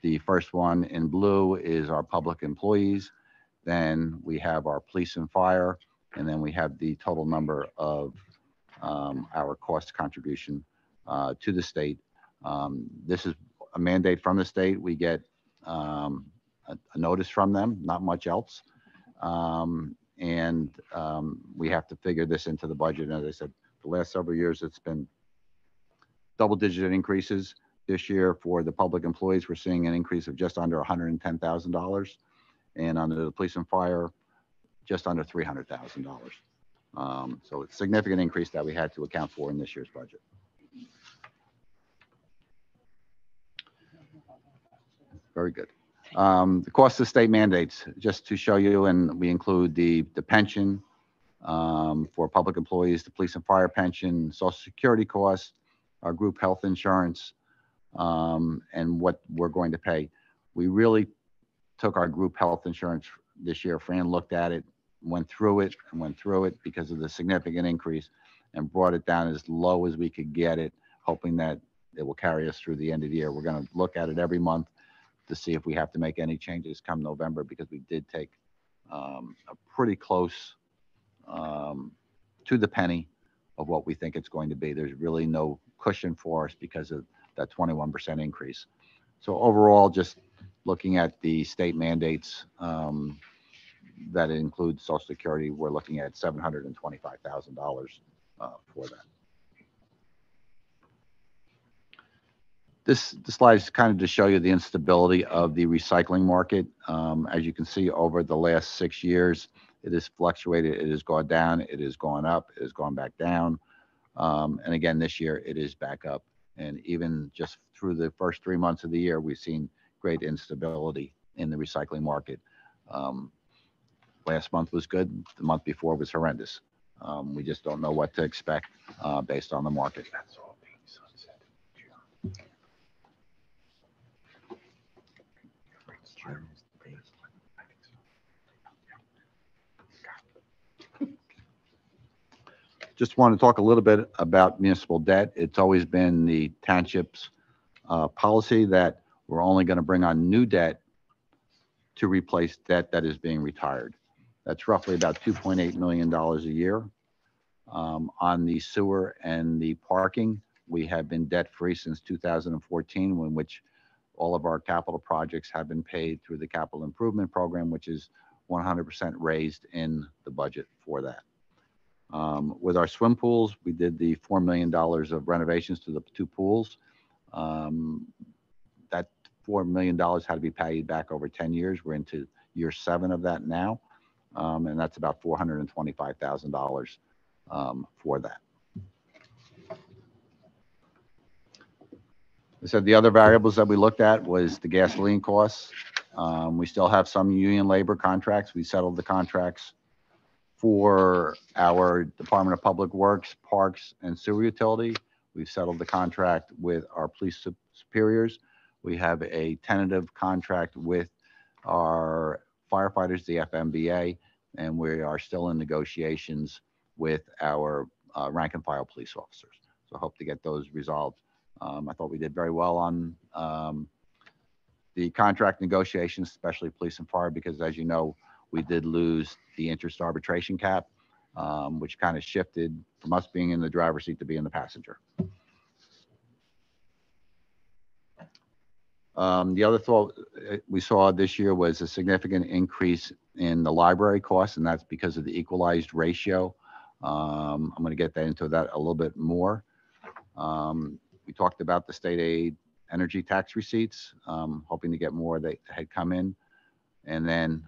The first one in blue is our public employees. Then we have our police and fire, and then we have the total number of our cost contribution to the state. This is a mandate from the state. We get a notice from them, not much else. We have to figure this into the budget. And as I said, the last several years, it's been double-digit increases. This year for the public employees, we're seeing an increase of just under $110,000. And under the police and fire, just under $300,000. So it's a significant increase that we had to account for in this year's budget. Very good. The cost of state mandates, just to show you, and we include the pension for public employees, the police and fire pension, Social Security costs, our group health insurance, and what we're going to pay. We really took our group health insurance this year. Fran looked at it, went through it because of the significant increase, and brought it down as low as we could get it, hoping that it will carry us through the end of the year. We're going to look at it every month to see if we have to make any changes come November, because we did take a pretty close to the penny of what we think it's going to be. There's really no cushion for us because of that 21% increase. So overall, just looking at the state mandates that include Social Security, we're looking at $725,000 for that. This slide is kind of to show you the instability of the recycling market. As you can see, over the last 6 years, it has fluctuated. It has gone down. It has gone up. It has gone back down. And again, this year, it is back up. And even just through the first 3 months of the year, we've seen great instability in the recycling market. Last month was good. The month before was horrendous. We just don't know what to expect based on the market. Just want to talk a little bit about municipal debt. It's always been the township's policy that we're only going to bring on new debt to replace debt that is being retired. That's roughly about $2.8 million a year. On the sewer and the parking, we have been debt-free since 2014, in which all of our capital projects have been paid through the capital improvement program, which is 100% raised in the budget for that. With our swim pools, we did the $4 million of renovations to the 2 pools. That $4 million had to be paid back over 10 years. We're into year 7 of that now. And that's about $425,000 for that. I said the other variables that we looked at was the gasoline costs. We still have some union labor contracts. We settled the contracts for our Department of Public Works, Parks, and Sewer Utility. We've settled the contract with our police superiors. We have a tentative contract with our firefighters, the FMBA, and we are still in negotiations with our rank and file police officers. So I hope to get those resolved. I thought we did very well on the contract negotiations, especially police and fire, because as you know, we did lose the interest arbitration cap, which kind of shifted from us being in the driver's seat to being the passenger. The other thought we saw this year was a significant increase in the library costs, and that's because of the equalized ratio. I'm going to get into that a little bit more. We talked about the state aid energy tax receipts, hoping to get more that had come in. And then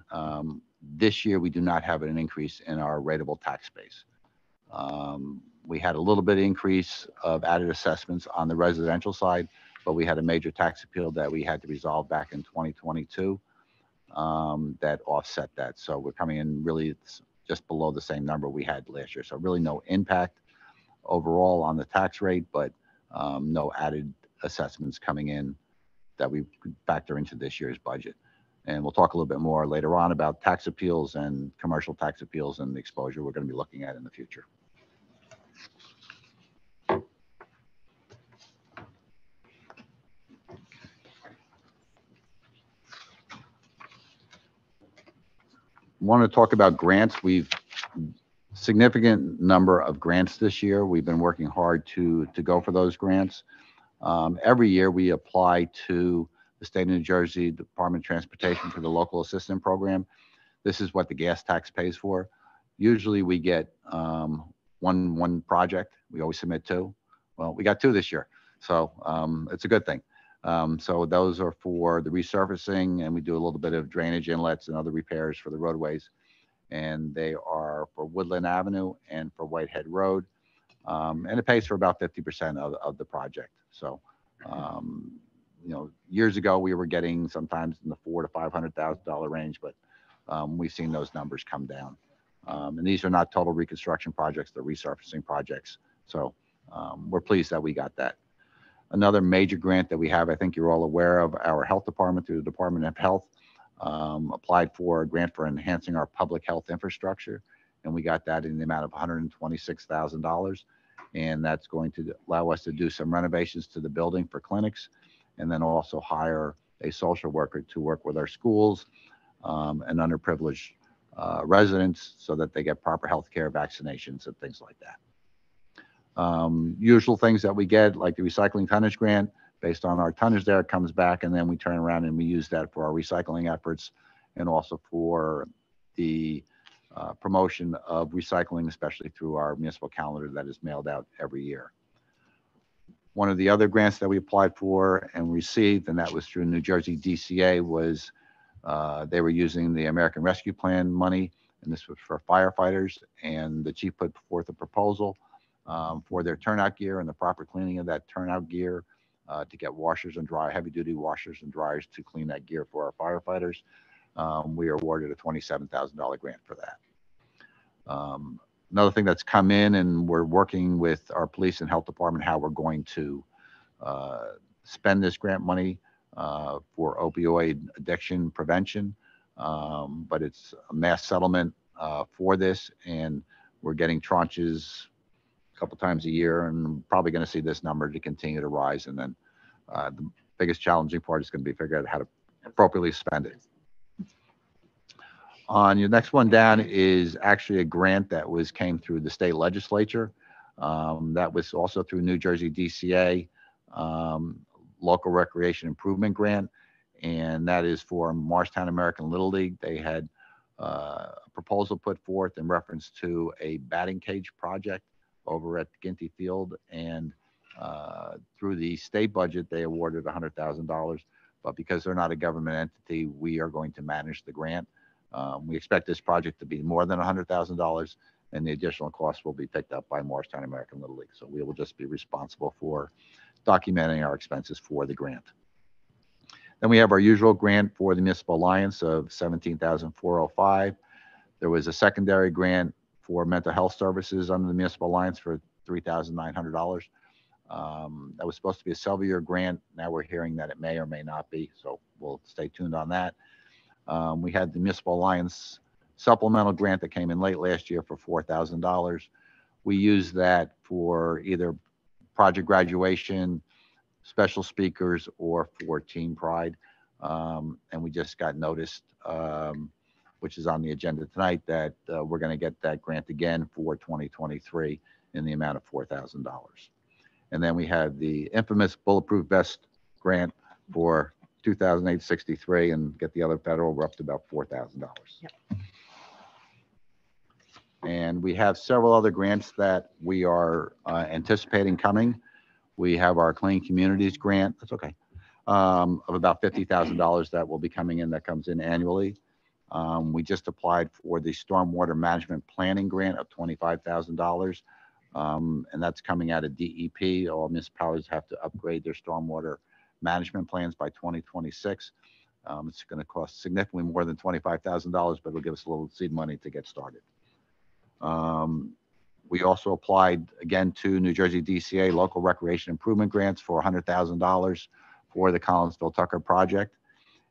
this year, we do not have an increase in our rateable tax base. We had a little bit of increase of added assessments on the residential side, but we had a major tax appeal that we had to resolve back in 2022 that offset that. So we're coming in really just below the same number we had last year. So really no impact overall on the tax rate, but no added assessments coming in that we could factor into this year's budget. And we'll talk a little bit more later on about tax appeals and commercial tax appeals and the exposure we're going to be looking at in the future. Want to talk about grants. We've significant number of grants this year. We've been working hard to go for those grants. Every year we apply to the state of New Jersey Department of Transportation for the local assistance program. This is what the gas tax pays for. Usually we get one project. We always submit two. Well, we got two this year, so it's a good thing. So those are for the resurfacing, and we do a little bit of drainage inlets and other repairs for the roadways. And they are for Woodland Avenue and for Whitehead Road. And it pays for about 50% of the project. So, you know, years ago we were getting sometimes in the $400,000 to $500,000 range, but we've seen those numbers come down. And these are not total reconstruction projects, they're resurfacing projects. So we're pleased that we got that. Another major grant that we have, I think you're all aware of, our health department through the Department of Health applied for a grant for enhancing our public health infrastructure. And we got that in the amount of $126,000. And that's going to allow us to do some renovations to the building for clinics, and then also hire a social worker to work with our schools and underprivileged residents so that they get proper health care, vaccinations, and things like that. Usual things that we get, like the recycling tonnage grant, based on our tonnage there, it comes back, and then we turn around and we use that for our recycling efforts and also for the promotion of recycling, especially through our municipal calendar that is mailed out every year. One of the other grants that we applied for and received, and that was through New Jersey DCA, was they were using the American Rescue Plan money, and this was for firefighters, and the chief put forth a proposal for their turnout gear and the proper cleaning of that turnout gear to get washers and heavy-duty washers and dryers to clean that gear for our firefighters. We are awarded a $27,000 grant for that. Another thing that's come in, and we're working with our police and health department how we're going to spend this grant money for opioid addiction prevention, but it's a mass settlement for this, and we're getting tranches a couple times a year, and probably going to see this number to continue to rise. And then the biggest challenging part is going to be figuring out how to appropriately spend it. On your next one down is actually a grant that came through the state legislature. That was also through New Jersey DCA, local recreation improvement grant, and that is for Morristown American Little League. They had a proposal put forth in reference to a batting cage project over at Ginty Field, and through the state budget they awarded $100,000, but because they're not a government entity, we are going to manage the grant. We expect this project to be more than $100,000, and the additional costs will be picked up by Morristown American Little League. So we will just be responsible for documenting our expenses for the grant. Then we have our usual grant for the Municipal Alliance of $17,405. There was a secondary grant for mental health services under the Municipal Alliance for $3,900. That was supposed to be a several year grant. Now we're hearing that it may or may not be, so we'll stay tuned on that. We had the Municipal Alliance supplemental grant that came in late last year for $4,000. We used that for either project graduation, special speakers, or for Team Pride. And we just got noticed, which is on the agenda tonight, that we're going to get that grant again for 2023 in the amount of $4,000. And then we have the infamous Bulletproof Vest grant for $2,863, and get the other federal, we're up to about $4,000. Yep. And we have several other grants that we are anticipating coming. We have our Clean Communities grant, that's okay, of about $50,000 that will be coming in, that comes in annually. We just applied for the Stormwater Management Planning grant of $25,000, and that's coming out of DEP. All municipalities have to upgrade their stormwater management plans by 2026. It's going to cost significantly more than $25,000, but it'll give us a little seed money to get started. We also applied again to New Jersey DCA local recreation improvement grants for $100,000 for the Collinsville Tucker project.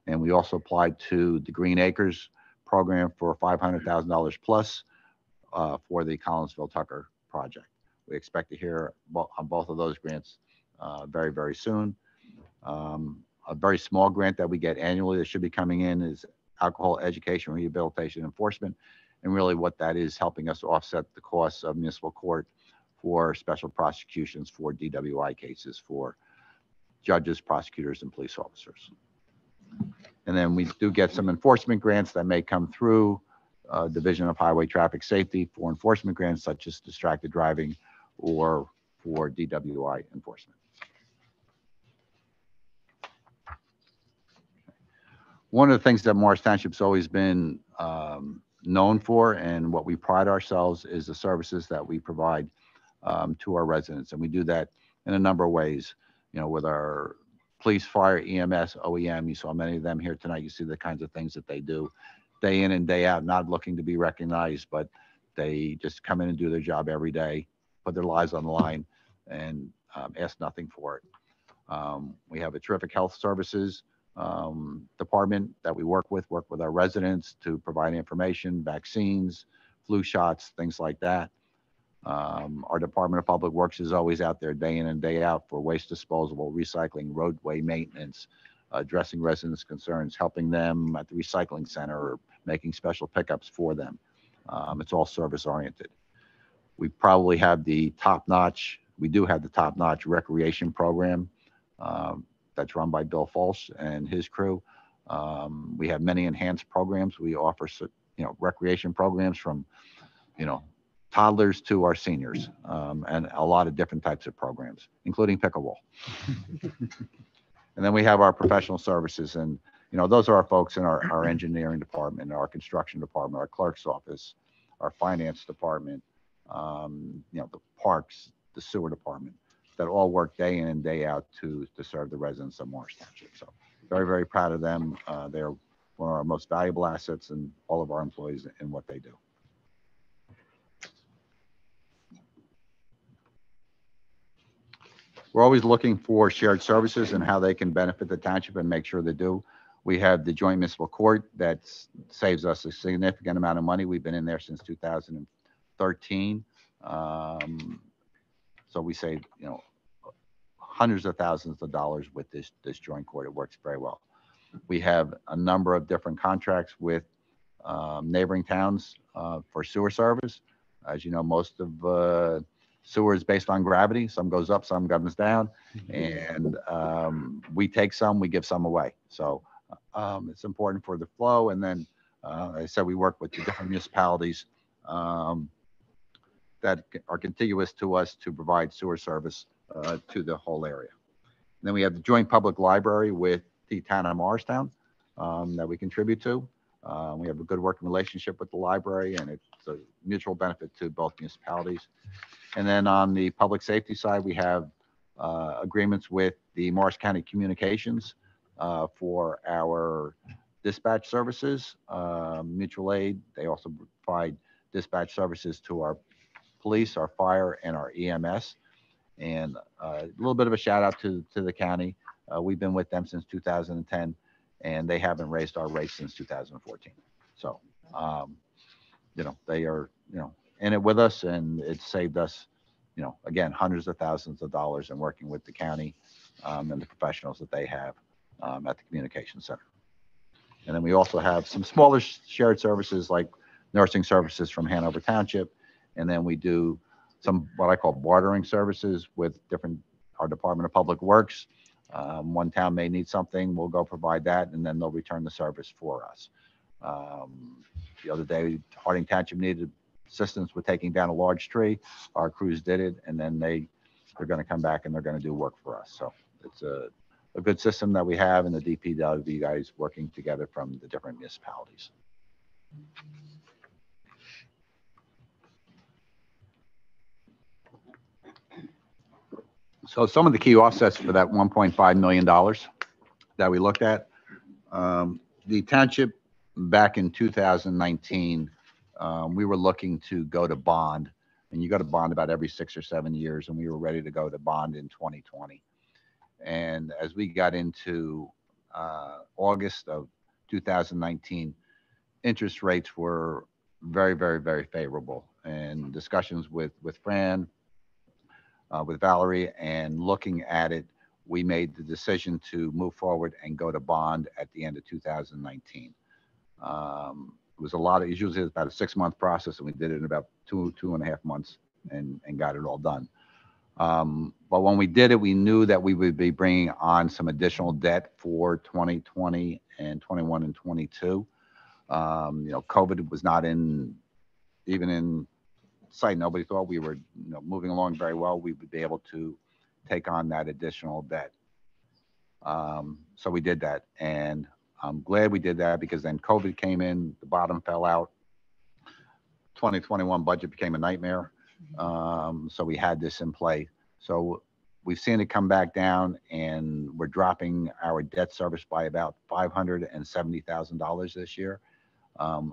And we also applied to the Green Acres program for $500,000 plus for the Collinsville Tucker project. We expect to hear on both of those grants very, very soon. A very small grant that we get annually that should be coming in is alcohol education, rehabilitation, enforcement. And really what that is helping us offset the costs of municipal court for special prosecutions for DWI cases for judges, prosecutors, and police officers. And then we do get some enforcement grants that may come through Division of Highway Traffic Safety for enforcement grants such as distracted driving or for DWI enforcement. One of the things that Morris Township's always been known for, and what we pride ourselves, is the services that we provide to our residents. And we do that in a number of ways, you know, with our police, fire, EMS, OEM. You saw many of them here tonight. You see the kinds of things that they do day in and day out, not looking to be recognized, but they just come in and do their job every day, put their lives on the line, and ask nothing for it. We have a terrific health services department that we work with our residents to provide information, vaccines, flu shots, things like that. Our Department of Public Works is always out there day in and day out for waste disposal, recycling, roadway maintenance, addressing residents' concerns, helping them at the recycling center, or making special pickups for them. It's all service oriented. We probably have the top-notch, we do have the top-notch recreation program that's run by Bill Falsh and his crew. We have many enhanced programs. We offer, you know, recreation programs from, you know, toddlers to our seniors, and a lot of different types of programs, including pickleball. And then we have our professional services, and, you know, those are our folks in our engineering department, our construction department, our clerk's office, our finance department, you know, the parks, the sewer department, that all work day in and day out to serve the residents of Morris Township. So very, very proud of them. They're one of our most valuable assets, and all of our employees in what they do. We're always looking for shared services and how they can benefit the township and make sure they do. We have the joint municipal court that saves us a significant amount of money. We've been in there since 2013. So we save, you know, hundreds of thousands of dollars with this joint court. It works very well. We have a number of different contracts with neighboring towns for sewer service. As you know, most of sewer is based on gravity. Some goes up, some comes down, and we take some, we give some away. So it's important for the flow. And then, as I said, we work with the different municipalities that are contiguous to us to provide sewer service to the whole area. And then we have the joint public library with the town of Morristown that we contribute to. We have a good working relationship with the library, and it's a mutual benefit to both municipalities. And then on the public safety side, we have agreements with the Morris County Communications for our dispatch services, mutual aid. They also provide dispatch services to our police, our fire, and our EMS. And a little bit of a shout out to the county. We've been with them since 2010, and they haven't raised our rates since 2014. So, you know, they are, you know, in it with us, and it's saved us, you know, again, hundreds of thousands of dollars in working with the county and the professionals that they have at the communication center. And then we also have some smaller shared services like nursing services from Hanover Township. And then we do some what I call bartering services with our Department of Public Works. One town may need something, we'll go provide that, and then they'll return the service for us. The other day, Harding Township needed assistance with taking down a large tree. Our crews did it, and then they're going to come back and they're going to do work for us. So it's a good system that we have, and the DPW guys working together from the different municipalities. So some of the key offsets for that $1.5 million that we looked at, the township back in 2019, we were looking to go to bond, and you go to bond about every 6 or 7 years, and we were ready to go to bond in 2020. And as we got into August of 2019, interest rates were very, very, very favorable. And discussions with Fran, with Valerie, and looking at it, we made the decision to move forward and go to bond at the end of 2019. It was a lot of, usually it's about a 6-month process, and we did it in about two and a half months and got it all done. But when we did it, we knew that we would be bringing on some additional debt for 2020 and 21 and 22. You know, COVID was not even in sight. Nobody thought we were, moving along very well. We would be able to take on that additional debt. So we did that, and I'm glad we did that, because then COVID came in, the bottom fell out. 2021 budget became a nightmare. So we had this in play. So we've seen it come back down, and we're dropping our debt service by about $570,000 this year.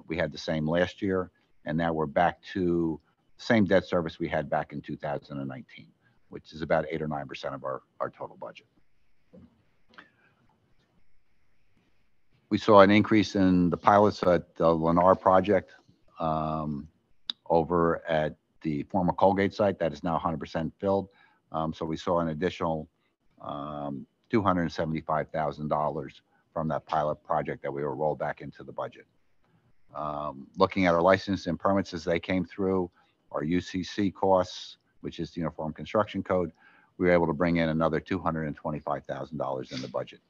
We had the same last year, and now we're back to the same debt service we had back in 2019, which is about 8 or 9% of our total budget. We saw an increase in the pilots at the Lennar project over at the former Colgate site that is now 100% filled. So we saw an additional $275,000 from that pilot project that we were rolled back into the budget. Looking at our license and permits as they came through, our UCC costs, which is the Uniform Construction Code, we were able to bring in another $225,000 in the budget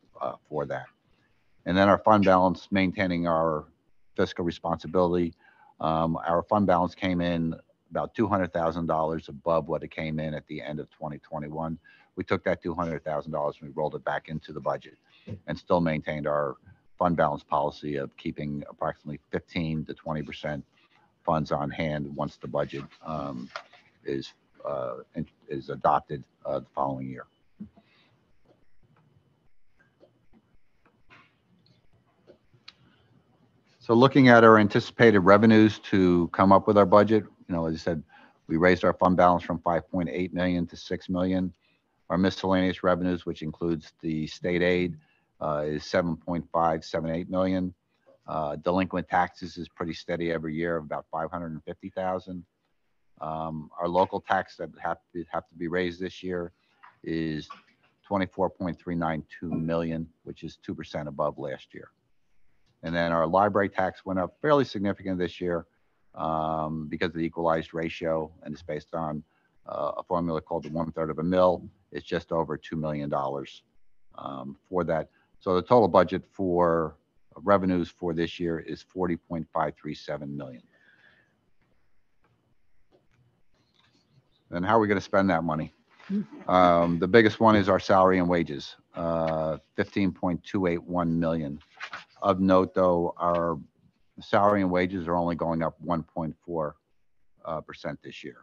for that. And then our fund balance, maintaining our fiscal responsibility, our fund balance came in about $200,000 above what it came in at the end of 2021. We took that $200,000 and we rolled it back into the budget, and still maintained our fund balance policy of keeping approximately 15 to 20% funds on hand once the budget is adopted the following year. So looking at our anticipated revenues to come up with our budget, as I said, we raised our fund balance from 5.8 million to 6 million. Our miscellaneous revenues, which includes the state aid, is 7.578 million. Delinquent taxes is pretty steady every year, of about 550,000. Our local tax that have to be raised this year is 24.392 million, which is 2% above last year. And then our library tax went up fairly significant this year because of the equalized ratio, and it's based on a formula called the 1/3 of a mil. It's just over $2 million for that. So the total budget for revenues for this year is 40.537 million. And how are we going to spend that money? The biggest one is our salary and wages, 15.281 million. Of note, though, our salary and wages are only going up 1.4% this year.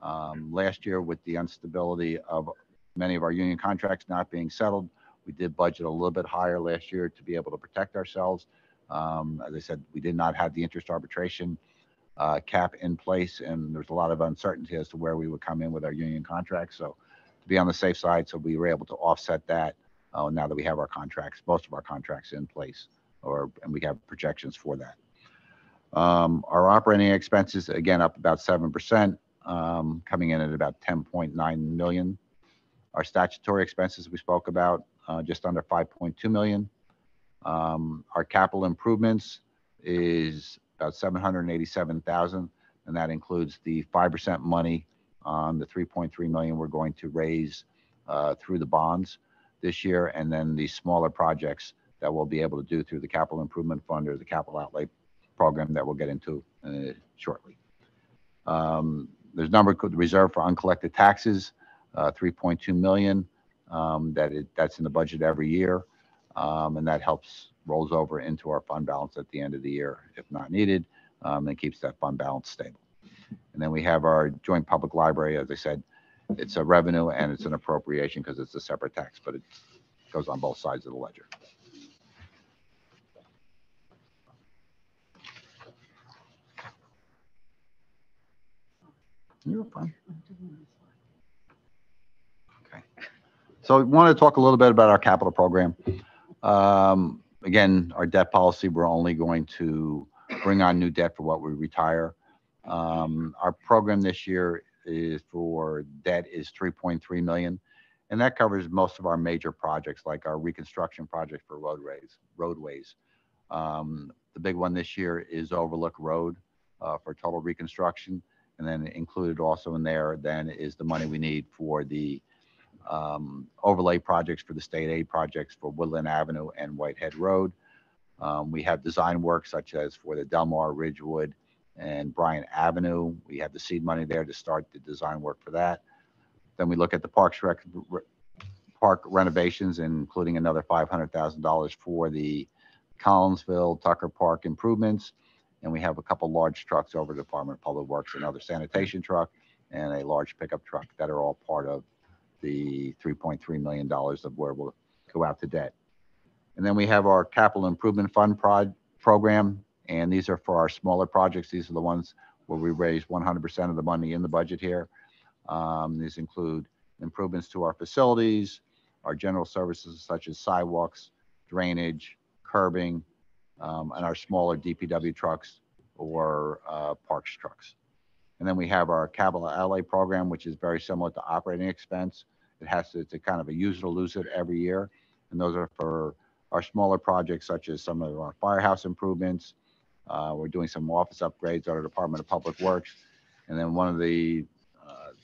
Last year, with the instability of many of our union contracts not being settled, we did budget a little bit higher last year to be able to protect ourselves. As I said, we did not have the interest arbitration cap in place, and there's a lot of uncertainty as to where we would come in with our union contracts. So to be on the safe side, so we were able to offset that now that we have our contracts, most of our contracts in place, and we have projections for that. Our operating expenses, again, up about 7%, coming in at about 10.9 million. Our statutory expenses we spoke about, just under 5.2 million. Our capital improvements is about 787,000, and that includes the 5% money on the 3.3 million we're going to raise through the bonds this year, and then the smaller projects that we'll be able to do through the capital improvement fund or the capital outlay program that we'll get into shortly. There's a number reserved for uncollected taxes, 3.2 million. That's in the budget every year, and that rolls over into our fund balance at the end of the year if not needed, and keeps that fund balance stable. And then we have our joint public library. As I said, it's a revenue and it's an appropriation because it's a separate tax, but it goes on both sides of the ledger. You're fine. Okay. So we want to talk a little bit about our capital program. Again, our debt policy, we're only going to bring on new debt for what we retire. Our program this year is for debt is 3.3 million. And that covers most of our major projects, like our reconstruction project for roadways. The big one this year is Overlook Road for total reconstruction. And then included also in there then is the money we need for the overlay projects for the state aid projects for Woodland Avenue and Whitehead Road. We have design work such as for the Delmar, Ridgewood, and Bryant Avenue. We have the seed money there to start the design work for that. Then we look at the park renovations, including another $500,000 for the Collinsville Tucker Park improvements. And we have a couple large trucks over the Department of Public Works, another sanitation truck and a large pickup truck that are all part of the $3.3 million of where we'll go out to debt. And then we have our capital improvement fund program. And these are for our smaller projects. These are the ones where we raise 100% of the money in the budget here. These include improvements to our facilities, our general services such as sidewalks, drainage, curbing, and our smaller DPW trucks or parks trucks. And then we have our capital outlay program, which is very similar to operating expense. It has to, it's a kind of a use it or lose it every year. And those are for our smaller projects, such as some of our firehouse improvements. We're doing some office upgrades at our Department of Public Works. And then one of the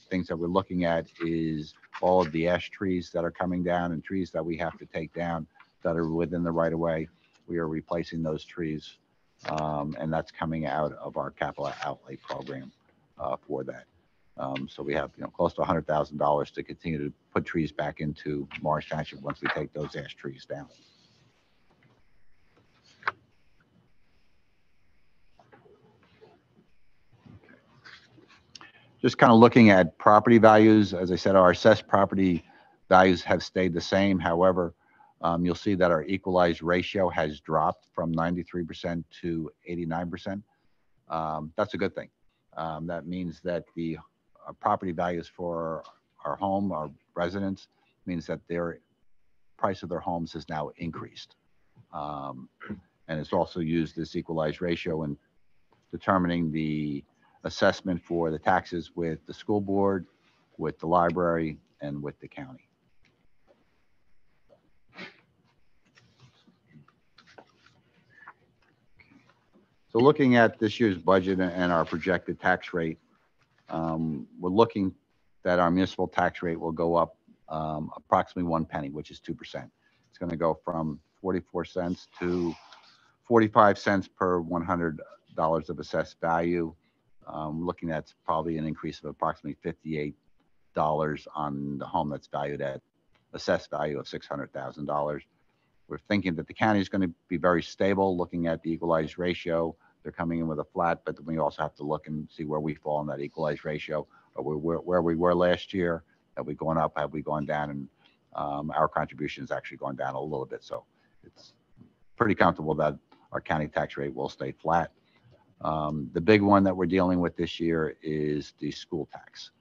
things that we're looking at is all of the ash trees that are coming down and trees that we have to take down that are within the right of way. We are replacing those trees, and that's coming out of our capital outlay program for that. So we have close to $100,000 to continue to put trees back into Morris Township once we take those ash trees down. Just kind of looking at property values, as I said, our assessed property values have stayed the same. However, you'll see that our equalized ratio has dropped from 93% to 89%. That's a good thing. That means that the property values for our home, our residents, means that their price of their homes has now increased. And it's also used this equalized ratio in determining the assessment for the taxes with the school board, with the library, and with the county. So looking at this year's budget and our projected tax rate, we're looking that our municipal tax rate will go up approximately 1 penny, which is 2%. It's going to go from 44 cents to 45 cents per $100 of assessed value. Looking at probably an increase of approximately $58 on the home that's valued at assessed value of $600,000. We're thinking that the county is going to be very stable. Looking at the equalized ratio, they're coming in with a flat, but we also have to look and see where we fall in that equalized ratio. Or where we were last year, have we gone up, have we gone down, and our contribution has actually gone down a little bit. So it's pretty comfortable that our county tax rate will stay flat. The big one that we're dealing with this year is the school tax.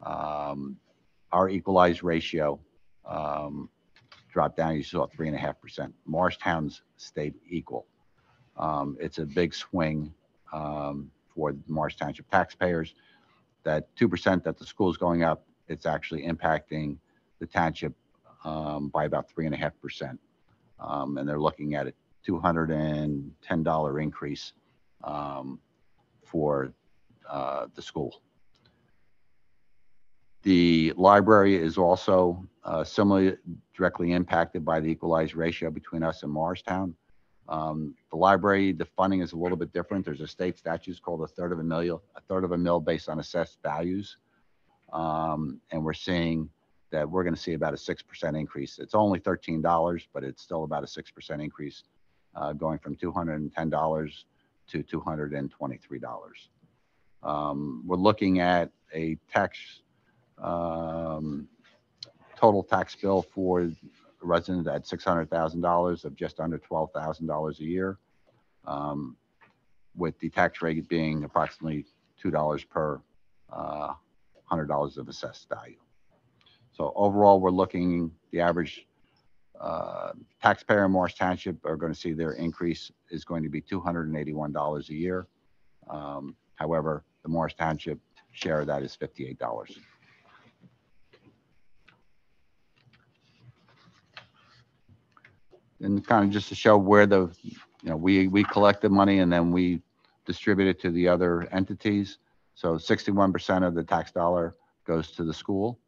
Our equalized ratio dropped down. You saw 3.5%. Morristown's stayed equal. It's a big swing for the Morris Township taxpayers. That 2% that the school is going up, it's actually impacting the township by about 3.5%. And they're looking at a $210 increase for the school. The library is also similarly directly impacted by the equalized ratio between us and Morristown. The library, the funding is a little bit different. There's a state statute called a third of a mil based on assessed values. And we're seeing that we're going to see about a 6% increase. It's only $13, but it's still about a 6% increase, going from $210 to $223. We're looking at a tax total tax bill for residents at $600,000 of just under $12,000 a year, with the tax rate being approximately $2 per $100 of assessed value. So overall, we're looking the average taxpayer in Morris Township are going to see their increase is going to be $281 a year. However, the Morris Township share of that is $58. And kind of just to show where we collect the money and then we distribute it to the other entities. So 61% of the tax dollar goes to the school,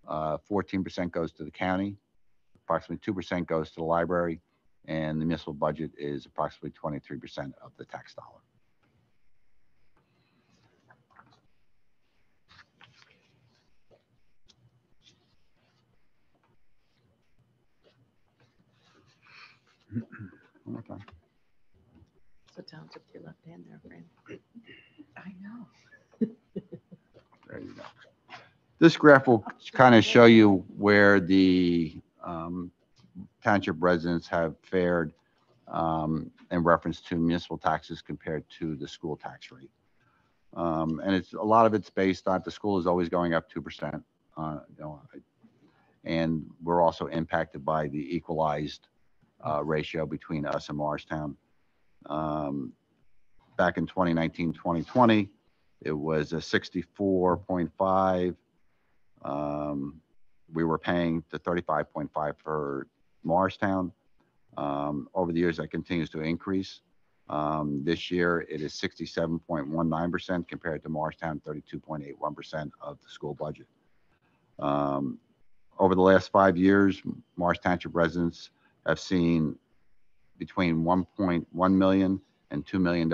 14% goes to the county, approximately 2% goes to the library, and the municipal budget is approximately 23% of the tax dollar. One more time. So township to your left hand there, Fran. I know. There you go. This graph will kind of show you where the township residents have fared in reference to municipal taxes compared to the school tax rate. And a lot of it's based on the school is always going up 2%. And we're also impacted by the equalized ratio between us and Morristown. Back in 2019, 2020, it was a 64.5. We were paying the 35.5 for Morristown. Over the years, that continues to increase. This year, it is 67.19% compared to Morristown, 32.81% of the school budget. Over the last 5 years, Morris Township residents have seen between $1.1 million and $2 million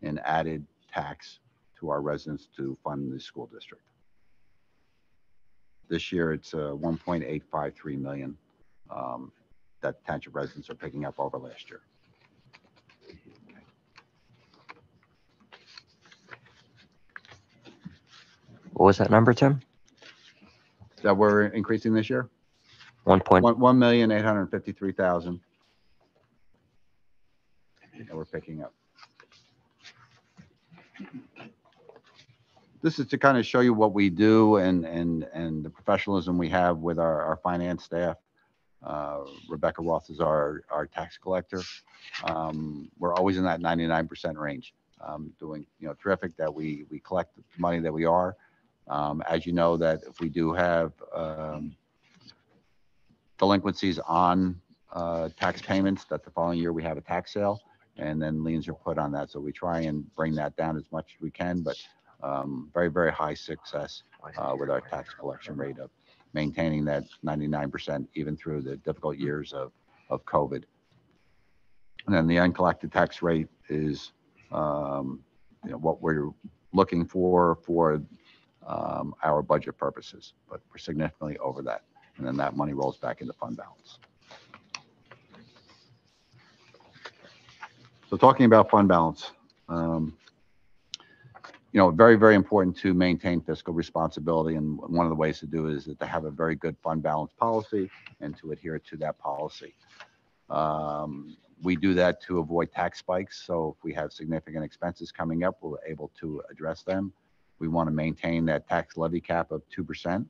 in added tax to our residents to fund the school district. This year, it's $1.853 million that township residents are picking up over last year. What was that number, Tim? That we're increasing this year? 1.853,000. That we're picking up. This is to kind of show you what we do and the professionalism we have with our finance staff. Rebecca Roth is our tax collector. We're always in that 99% range. Doing terrific that we collect the money that we are. As you know, that if we do have delinquencies on tax payments, that the following year we have a tax sale and then liens are put on that. So we try and bring that down as much as we can, but very, very high success with our tax collection rate of maintaining that 99% even through the difficult years of COVID. And then the uncollected tax rate is what we're looking for our budget purposes, but we're significantly over that. And then that money rolls back into fund balance. So talking about fund balance, very, very important to maintain fiscal responsibility. And one of the ways to do it is to have a very good fund balance policy and to adhere to that policy. We do that to avoid tax spikes. So if we have significant expenses coming up, we're able to address them. We want to maintain that tax levy cap of 2%.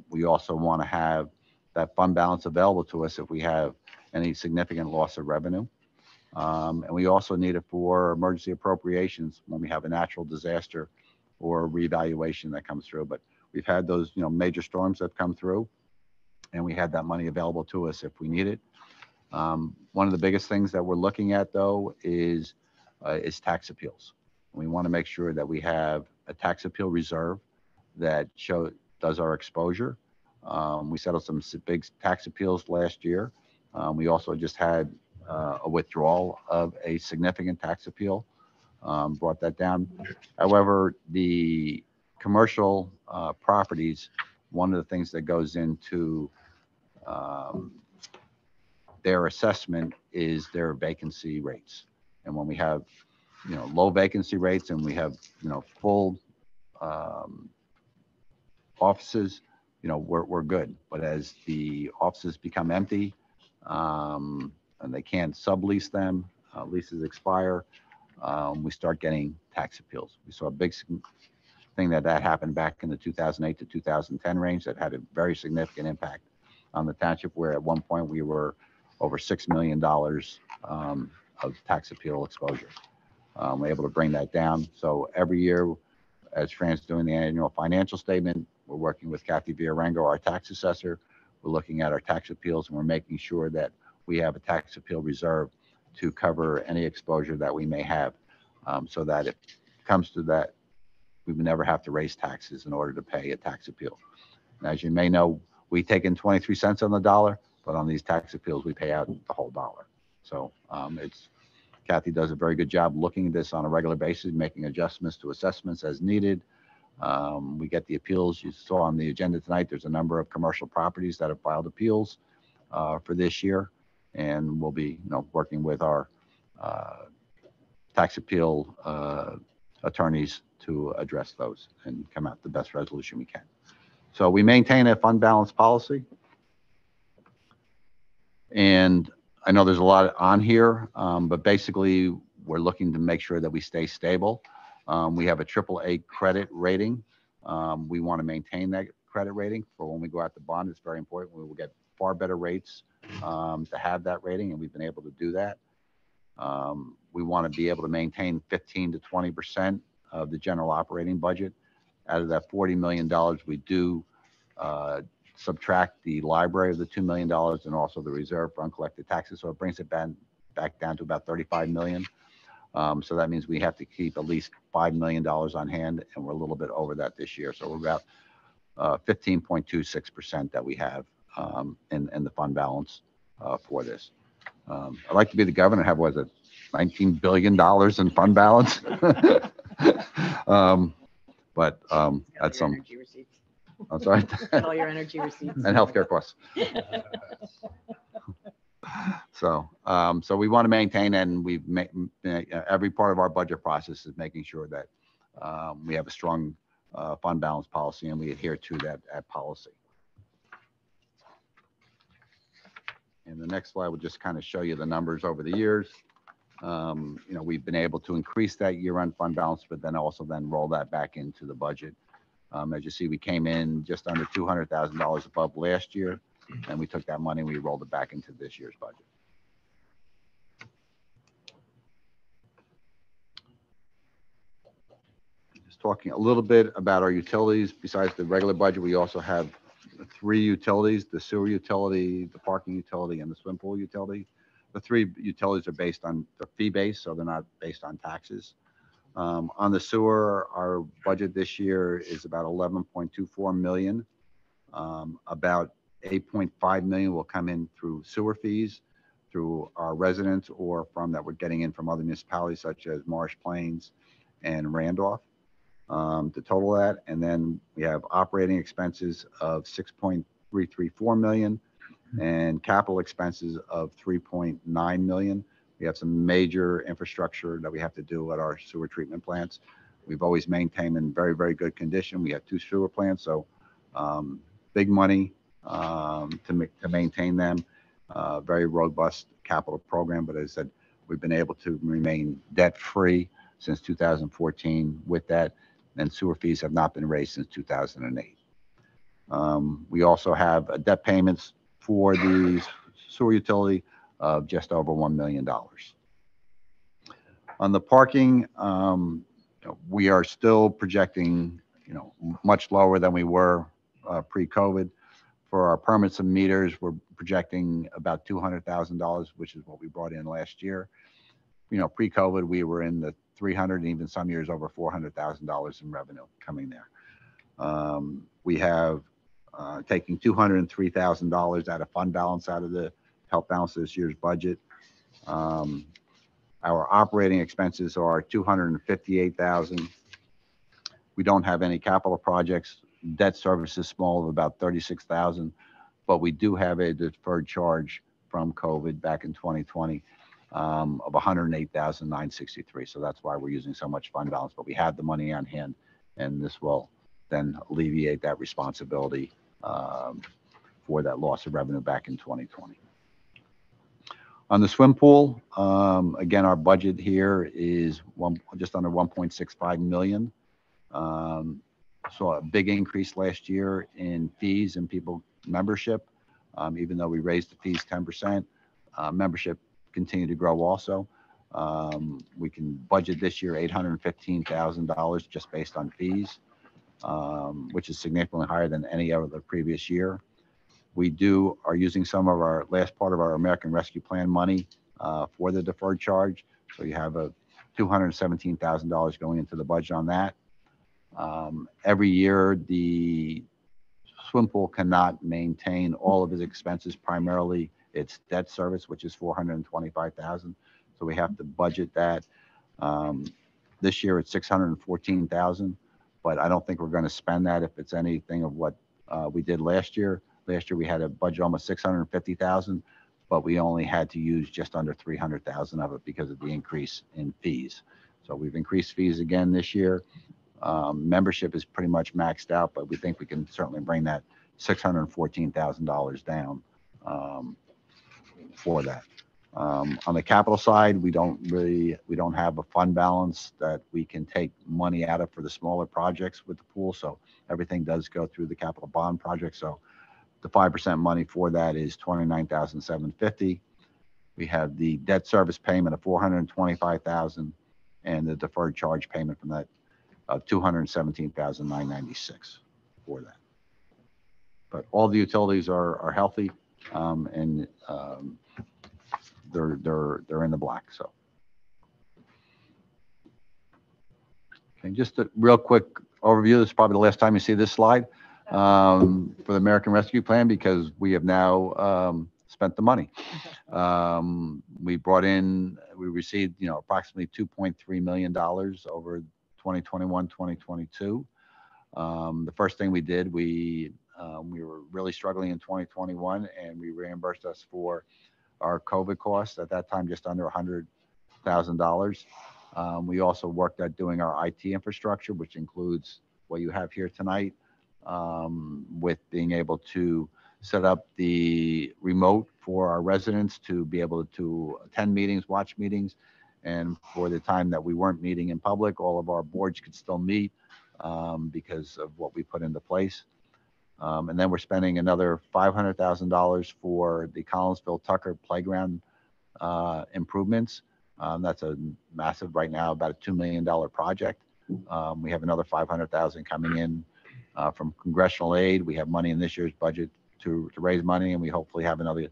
We also want to have that fund balance available to us if we have any significant loss of revenue. And we also need it for emergency appropriations when we have a natural disaster or reevaluation that comes through. But we've had those major storms that come through, and we had that money available to us if we need it. One of the biggest things that we're looking at, though, is tax appeals. We want to make sure that we have a tax appeal reserve that does our exposure. We settled some big tax appeals last year. We also just had a withdrawal of a significant tax appeal, brought that down. However, the commercial properties, one of the things that goes into their assessment is their vacancy rates. And when we have low vacancy rates and we have full offices, we're good. But as the offices become empty and they can't sublease them, leases expire, we start getting tax appeals. We saw a big thing that happened back in the 2008 to 2010 range that had a very significant impact on the township, where at one point we were over $6 million of tax appeal exposure. We're able to bring that down. So every year, as Fran's doing the annual financial statement, we're working with Kathy Villarengo, our tax assessor. We're looking at our tax appeals, and we're making sure that we have a tax appeal reserve to cover any exposure that we may have, so that if it comes to that, we would never have to raise taxes in order to pay a tax appeal. And as you may know, we take in 23 cents on the dollar, but on these tax appeals, we pay out the whole dollar. So Kathy does a very good job looking at this on a regular basis, making adjustments to assessments as needed. We get the appeals. You saw on the agenda tonight, there's a number of commercial properties that have filed appeals for this year, and we'll be working with our tax appeal attorneys to address those and come out the best resolution we can. So we maintain a fund balance policy, and I know there's a lot on here, but basically we're looking to make sure that we stay stable. We have a AAA credit rating. We want to maintain that credit rating for when we go out to bond. It's very important. We will get far better rates to have that rating, and we've been able to do that. We want to be able to maintain 15 to 20% of the general operating budget. Out of that $40 million, we do subtract the library of the $2 million and also the reserve for uncollected taxes. So it brings it back down to about $35 million. So that means we have to keep at least $5 million on hand, and we're a little bit over that this year. So we're about 15.26% that we have in the fund balance for this. I'd like to be the governor and have, what is it, $19 billion in fund balance. But that's some. I'm sorry. All your energy receipts. And healthcare costs. So we want to maintain, and we've made every part of our budget process is making sure that we have a strong fund balance policy, and we adhere to that policy. And the next slide will just kind of show you the numbers over the years. We've been able to increase that year-end fund balance, but then also roll that back into the budget. As you see, we came in just under $200,000 above last year, and we took that money and we rolled it back into this year's budget. Just talking a little bit about our utilities. Besides the regular budget, we also have 3 utilities: the sewer utility, the parking utility, and the swim pool utility. The 3 utilities are based on the fee base, so they're not based on taxes. On the sewer, our budget this year is about $11.24 million. About $8.5 million will come in through sewer fees, through our residents, or from that we're getting in from other municipalities such as Marsh Plains and Randolph, to total that. And then we have operating expenses of $6.334 million and capital expenses of $3.9 million. We have some major infrastructure that we have to do at our sewer treatment plants. We've always maintained them in very, very good condition. We have 2 sewer plants, so big money to maintain them. Very robust capital program, but as I said, we've been able to remain debt-free since 2014 with that, and sewer fees have not been raised since 2008. We also have debt payments for the sewer utility of just over $1 million. On the parking, we are still projecting, much lower than we were pre-COVID. For our permits and meters, we're projecting about $200,000, which is what we brought in last year. Pre-COVID, we were in the 300 and even some years over $400,000 in revenue coming there. We have taking $203,000 out of fund balance out of the help balance this year's budget. Our operating expenses are $258,000. We don't have any capital projects. Debt service is small of about $36,000, but we do have a deferred charge from COVID back in 2020 of $108,963. So that's why we're using so much fund balance, but we have the money on hand, and this will then alleviate that responsibility for that loss of revenue back in 2020. On the swim pool, again, our budget here is just under $1.65 million. Saw a big increase last year in fees and people membership. Even though we raised the fees 10%, membership continued to grow also. We can budget this year $815,000 just based on fees, which is significantly higher than any other previous year. We are using some of our last part of our American Rescue Plan money for the deferred charge. So you have a $217,000 going into the budget on that. Every year, the swim pool cannot maintain all of its expenses, primarily its debt service, which is $425,000. So we have to budget that. This year it's $614,000, but I don't think we're going to spend that if it's anything of what we did last year. Last year we had a budget almost $650,000, but we only had to use just under $300,000 of it because of the increase in fees. So we've increased fees again this year. Membership is pretty much maxed out, but we think we can certainly bring that $614,000 down for that. On the capital side, we don't have a fund balance that we can take money out of for the smaller projects with the pool. So everything does go through the capital bond project. So the 5% money for that is $29,750. We have the debt service payment of $425,000 and the deferred charge payment from that of $217,996 for that. But all the utilities are healthy, and they're in the black. So, okay, just a real quick overview. This is probably the last time you see this slide for the American Rescue Plan, because we have now spent the money. We received, approximately $2.3 million over 2021, 2022. The first thing we did, we were really struggling in 2021, and we reimbursed us for our COVID costs at that time, just under $100,000. We also worked at doing our IT infrastructure, which includes what you have here tonight, with being able to set up the remote for our residents to be able to attend meetings, watch meetings. And for the time that we weren't meeting in public, all of our boards could still meet because of what we put into place. And then we're spending another $500,000 for the Collinsville Tucker playground improvements. That's a massive, right now, about a $2 million project. We have another $500,000 coming in from congressional aid. We have money in this year's budget to raise money, and we hopefully have another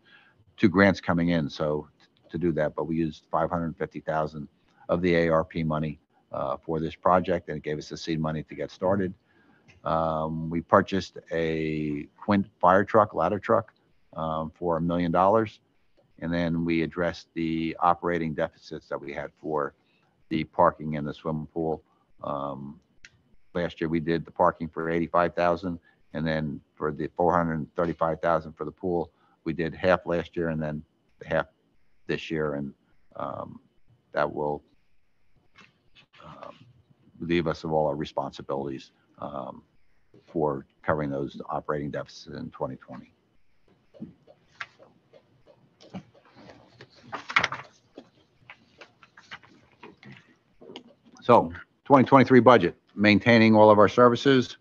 2 grants coming in. So to do that, but we used $550,000 of the ARP money for this project, and it gave us the seed money to get started. We purchased a Quint fire truck, ladder truck, for $1 million. And then we addressed the operating deficits that we had for the parking in the swimming pool. Last year we did the parking for $85,000, and then for the $435,000 for the pool, we did half last year and then half this year, and that will relieve us of all our responsibilities for covering those operating deficits in 2020. So 2023 budget, maintaining all of our services.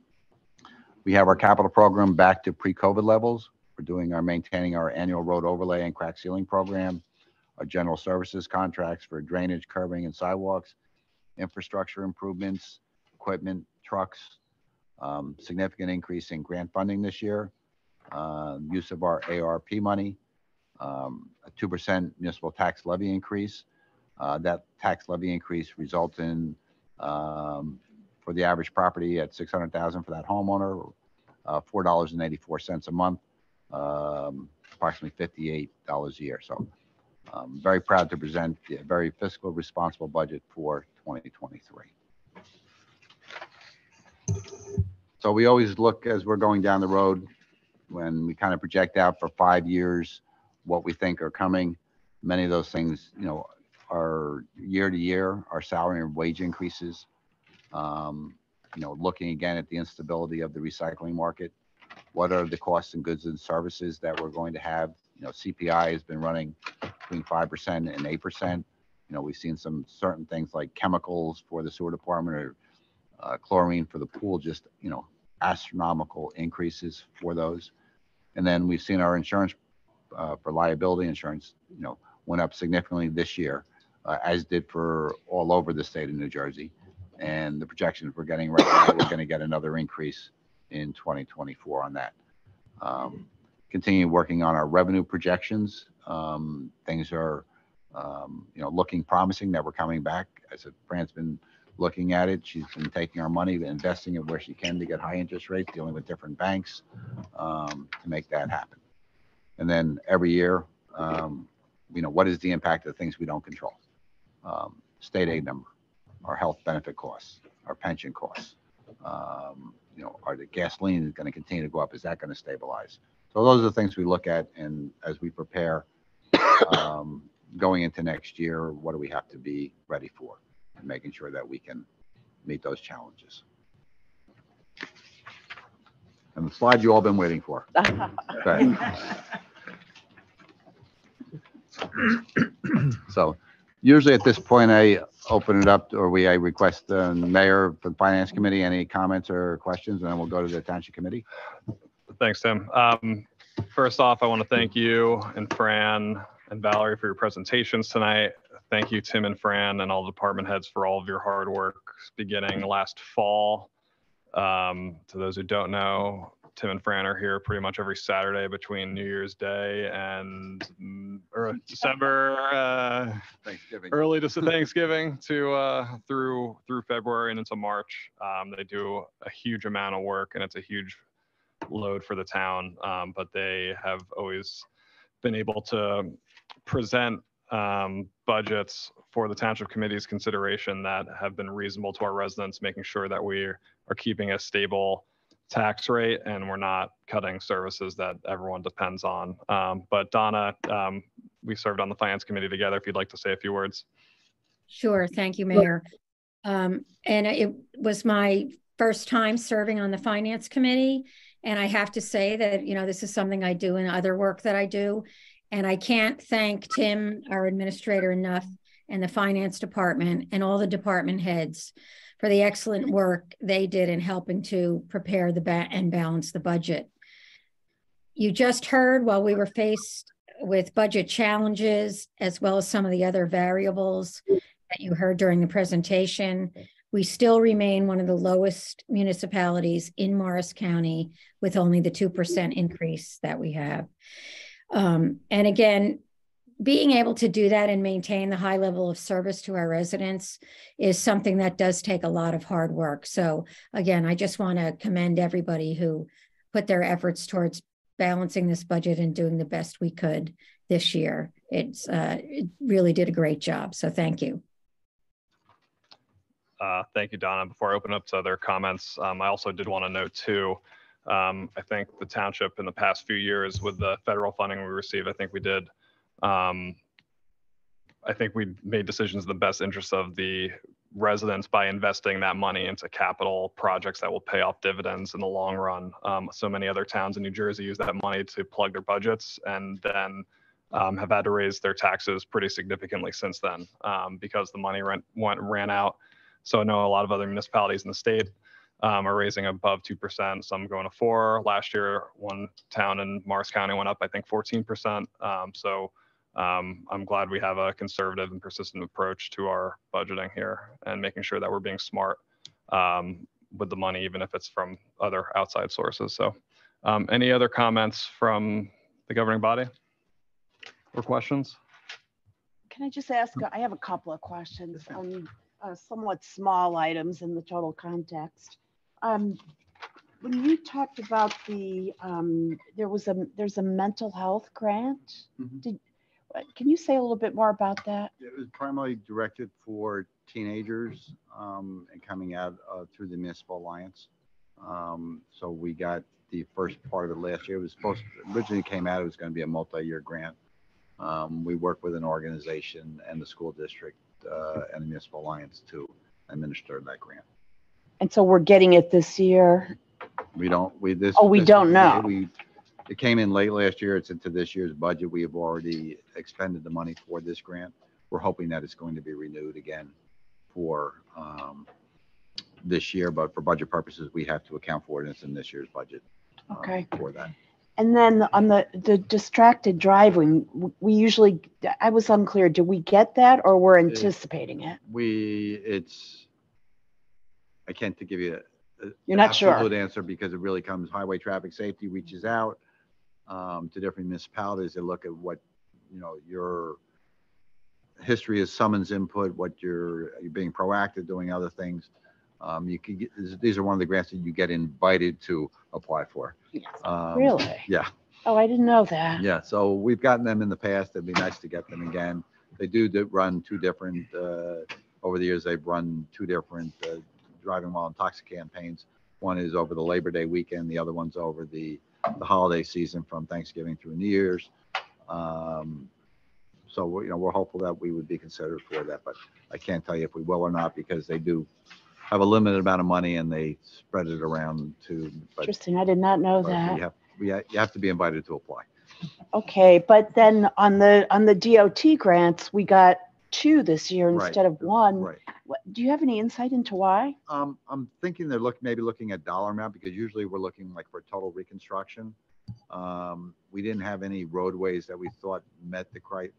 We have our capital program back to pre-COVID levels. We're maintaining our annual road overlay and crack sealing program, our general services contracts for drainage, curbing, and sidewalks, infrastructure improvements, equipment, trucks, significant increase in grant funding this year, use of our ARP money, a 2% municipal tax levy increase. That tax levy increase results in, for the average property at $600,000 for that homeowner, $4.84 a month, approximately $58 a year. So I'm very proud to present a very fiscal responsible budget for 2023. So we always look, as we're going down the road, when we kind of project out for 5 years what we think are coming. Many of those things, are year to year, our salary and wage increases. Looking again at the instability of the recycling market. What are the costs and goods and services that we're going to have? CPI has been running between 5% and 8%. We've seen some certain things like chemicals for the sewer department or chlorine for the pool, just, astronomical increases for those. And then we've seen our insurance for liability insurance, went up significantly this year, as did for all over the state of New Jersey. And the projections we're getting right now, we're going to get another increase in 2024 on that. Continue working on our revenue projections. Things are, looking promising that we're coming back. As Fran's been looking at it, she's been taking our money, investing it where she can to get high interest rates, dealing with different banks to make that happen. And then every year, what is the impact of things we don't control? State aid number, our health benefit costs, our pension costs. Are the gasoline going to continue to go up? Is that going to stabilize? So those are the things we look at, and as we prepare going into next year, what do we have to be ready for, and making sure that we can meet those challenges. And the slide you all been waiting for. Okay. So usually at this point, I open it up, or I request the mayor for the finance committee, any comments or questions, and then we'll go to the township committee. Thanks, Tim. First off, I want to thank you and Fran and Valerie for your presentations tonight. Thank you, Tim and Fran, and all department heads for all of your hard work beginning last fall. To those who don't know, Tim and Fran are here pretty much every Saturday between New Year's Day and December, Thanksgiving. early to Thanksgiving to through February and into March. They do a huge amount of work, and it's a huge load for the town, but they have always been able to present budgets for the township committee's consideration that have been reasonable to our residents, making sure that we are keeping a stable tax rate and we're not cutting services that everyone depends on. But Donna, we served on the finance committee together. If you'd like to say a few words. Sure. Thank you, Mayor. And it was my first time serving on the finance committee. And I have to say that, this is something I do in other work that I do. And I can't thank Tim, our administrator, enough, and the finance department and all the department heads for the excellent work they did in helping to prepare and balance the budget. You just heard, while we were faced with budget challenges, as well as some of the other variables that you heard during the presentation, we still remain one of the lowest municipalities in Morris County with only the 2% increase that we have. And again, being able to do that and maintain the high level of service to our residents is something that does take a lot of hard work. So again, I just want to commend everybody who put their efforts towards balancing this budget and doing the best we could this year. It really did a great job. So thank you. Thank you, Donna. Before I open up to other comments, I also did want to note too, I think the township in the past few years with the federal funding we received, I think we did, I think we made decisions in the best interest of the residents by investing that money into capital projects that will pay off dividends in the long run. So many other towns in New Jersey use that money to plug their budgets and then have had to raise their taxes pretty significantly since then because the money ran out. So I know a lot of other municipalities in the state are raising above 2%, some going to 4%. Last year, one town in Morris County went up, I think, 14%. So I'm glad we have a conservative and persistent approach to our budgeting here and making sure that we're being smart with the money, even if it's from other outside sources. So any other comments from the governing body or questions? Can I just ask, I have a couple of questions on somewhat small items in the total context. When you talked about there's a mental health grant. Mm-hmm. Can you say a little bit more about that? It was primarily directed for teenagers and coming out through the Municipal Alliance. So we got the first part of it last year. It was originally came out, it was going to be a multi-year grant. We worked with an organization and the school district and the Municipal Alliance to administer that grant. And so we're getting it this year? We don't know. It came in late last year. It's into this year's budget. We have already expended the money for this grant. We're hoping that it's going to be renewed again for this year, but for budget purposes, we have to account for it. It's in this year's budget okay. For that. And then on the distracted driving, we usually, I was unclear, do we get that or we're anticipating it? I can't give you You're not sure. absolute answer because it really comes, highway traffic safety reaches out to different municipalities. They look at what, your history is, summons input, what you're being proactive, doing other things. You can get, these are one of the grants that you get invited to apply for. Really? Yeah. Oh, I didn't know that. Yeah. So we've gotten them in the past. It'd be nice to get them again. They do run two different, over the years, they've run two different driving while intoxicated campaigns. One is over the Labor Day weekend. The other one's over the holiday season from Thanksgiving through New Year's. So we're hopeful that we would be considered for that, but I can't tell you if we will or not because they do have a limited amount of money and they spread it around to. Interesting. I did not know that. You have to be invited to apply. Okay, but then on the DOT grants, we got 2 this year instead of 1. Right. Do you have any insight into why? I'm thinking they're maybe looking at dollar amount because usually we're looking like for total reconstruction. We didn't have any roadways that we thought that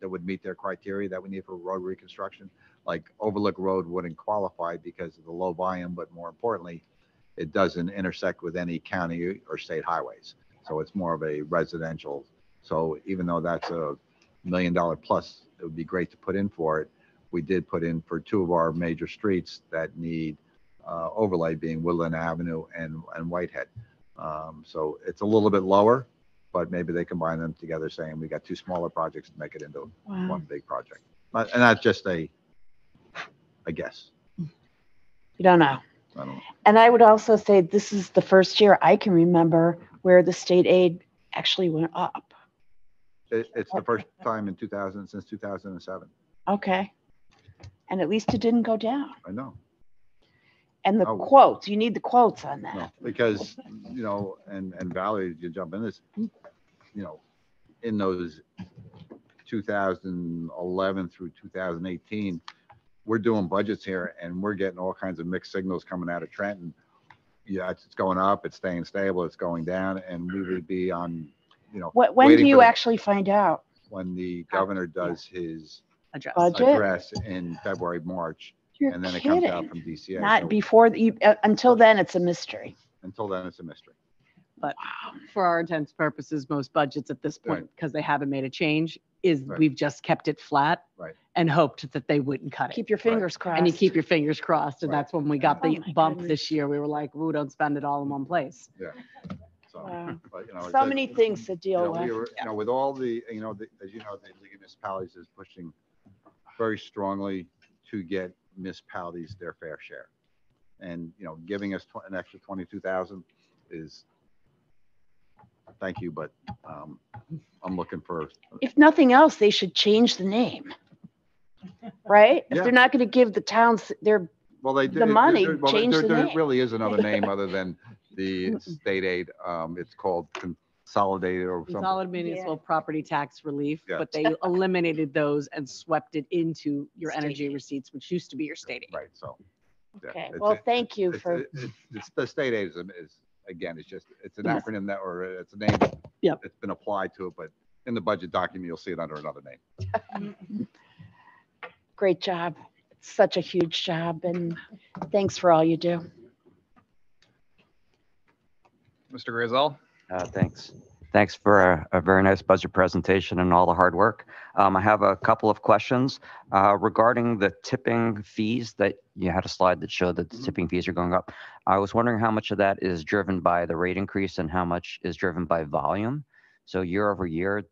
would meet their criteria that we need for road reconstruction. Like Overlook Road wouldn't qualify because of the low volume, but more importantly, it doesn't intersect with any county or state highways. So it's more of a residential. So even though that's $1 million plus, it would be great to put in for it. We did put in for 2 of our major streets that need overlay, being Woodland Avenue and Whitehead. So it's a little bit lower, but maybe they combine them together, saying we got 2 smaller projects to make it into one big project. And that's just a guess. You don't know. I don't know. And I would also say this is the first year I can remember where the state aid actually went up. It's the first time in since 2007. Okay. And at least it didn't go down. I know. And the quotes, you need the quotes on that. No, because, and Valerie, you jump in this, in those 2011 through 2018, we're doing budgets here and we're getting all kinds of mixed signals coming out of Trenton. Yeah, it's going up, it's staying stable, it's going down, and we would be on, When do you actually find out? When the governor does his budget address in February, March. You're and then kidding. It comes out from DCA. Not So before until then, it's a mystery. until then, it's a mystery. But for our intents and purposes, most budgets at this point, because they haven't made a change, we've just kept it flat and hoped that they wouldn't cut it. Keep your fingers crossed. And you keep your fingers crossed. And that's when we got the my bump goodness. this year. We were like, ooh, don't spend it all in one place. Yeah. So, Wow. but, So many things to deal we with. were, with all the, as you know, the League of Municipalities is pushing very strongly to get municipalities their fair share. And, giving us an extra 22,000 is, thank you, but I'm looking for. If nothing else, they should change the name. Right? If Yeah. they're not going to give the towns their Well, the money, change the there name. really is another name other than the state aid. It's called consolidated or something. Consolidated municipal property tax relief, Yeah. but they eliminated those and swept it into your State energy aid. receipts, which used to be your state aid. Right. So. yeah, Okay. it's- Well, thank you for. It's the state aid is again, it's an Yes. acronym that, or it's a name Yep. that's been applied to it, but in the budget document, you'll see it under another name. Great job. It's such a huge job, and thanks for all you do. Mr. Grayzel? Thanks. Thanks for a very nice budget presentation and all the hard work. I have a couple of questions regarding the tipping fees that you had a slide that showed that the tipping fees are going up. I was wondering how much of that is driven by the rate increase and how much is driven by volume. So year over year,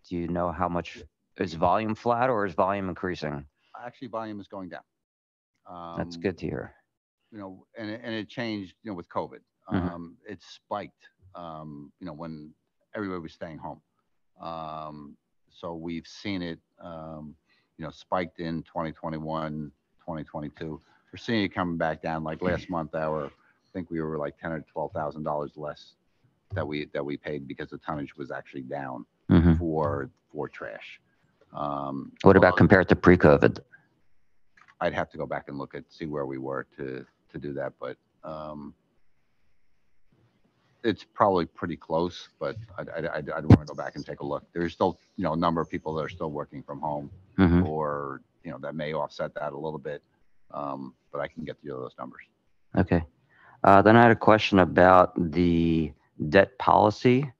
do you know how much is volume flat or is volume increasing? Actually, volume is going down. That's good to hear. And it changed, with COVID. Mhm. It spiked, when everybody was staying home. So we've seen it, spiked in 2021, 2022. We're seeing it coming back down. Like last month, I think we were like $10,000 or $12,000 less that we paid because the tonnage was actually down Mhm. for trash. What about compared to pre-COVID? I'd have to go back and see where we were to do that, but It's probably pretty close, but I'd want to go back and take a look. There's still, a number of people that are still working from home, or, that may offset that a little bit. But I can get you those numbers. Okay. Then I had a question about the debt policy,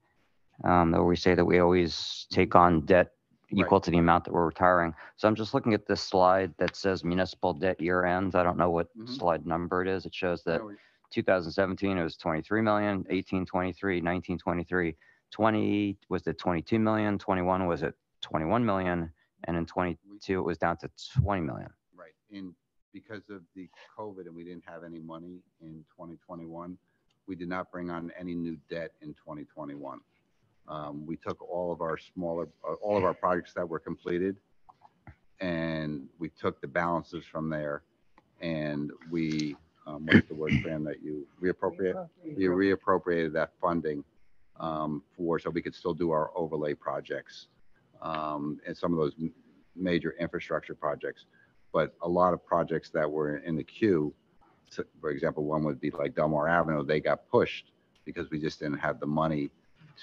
where we say that we always take on debt equal to the amount that we're retiring. So I'm just looking at this slide that says municipal debt year ends. I don't know what slide number it is. It shows that 2017 it was 23 million, 18, 23, 19, 23, 20 was at 22 million, 21 was at 21 million, and in 22 it was down to 20 million. Right. And because of the COVID and we didn't have any money in 2021, we did not bring on any new debt in 2021. We took all of our projects that were completed, and we took the balances from there, and we, what's the word, Fran, that you reappropriate? We reappropriated that funding so we could still do our overlay projects and some of those major infrastructure projects. But a lot of projects that were in the queue, for example, one would be like Delmar Avenue, they got pushed because we just didn't have the money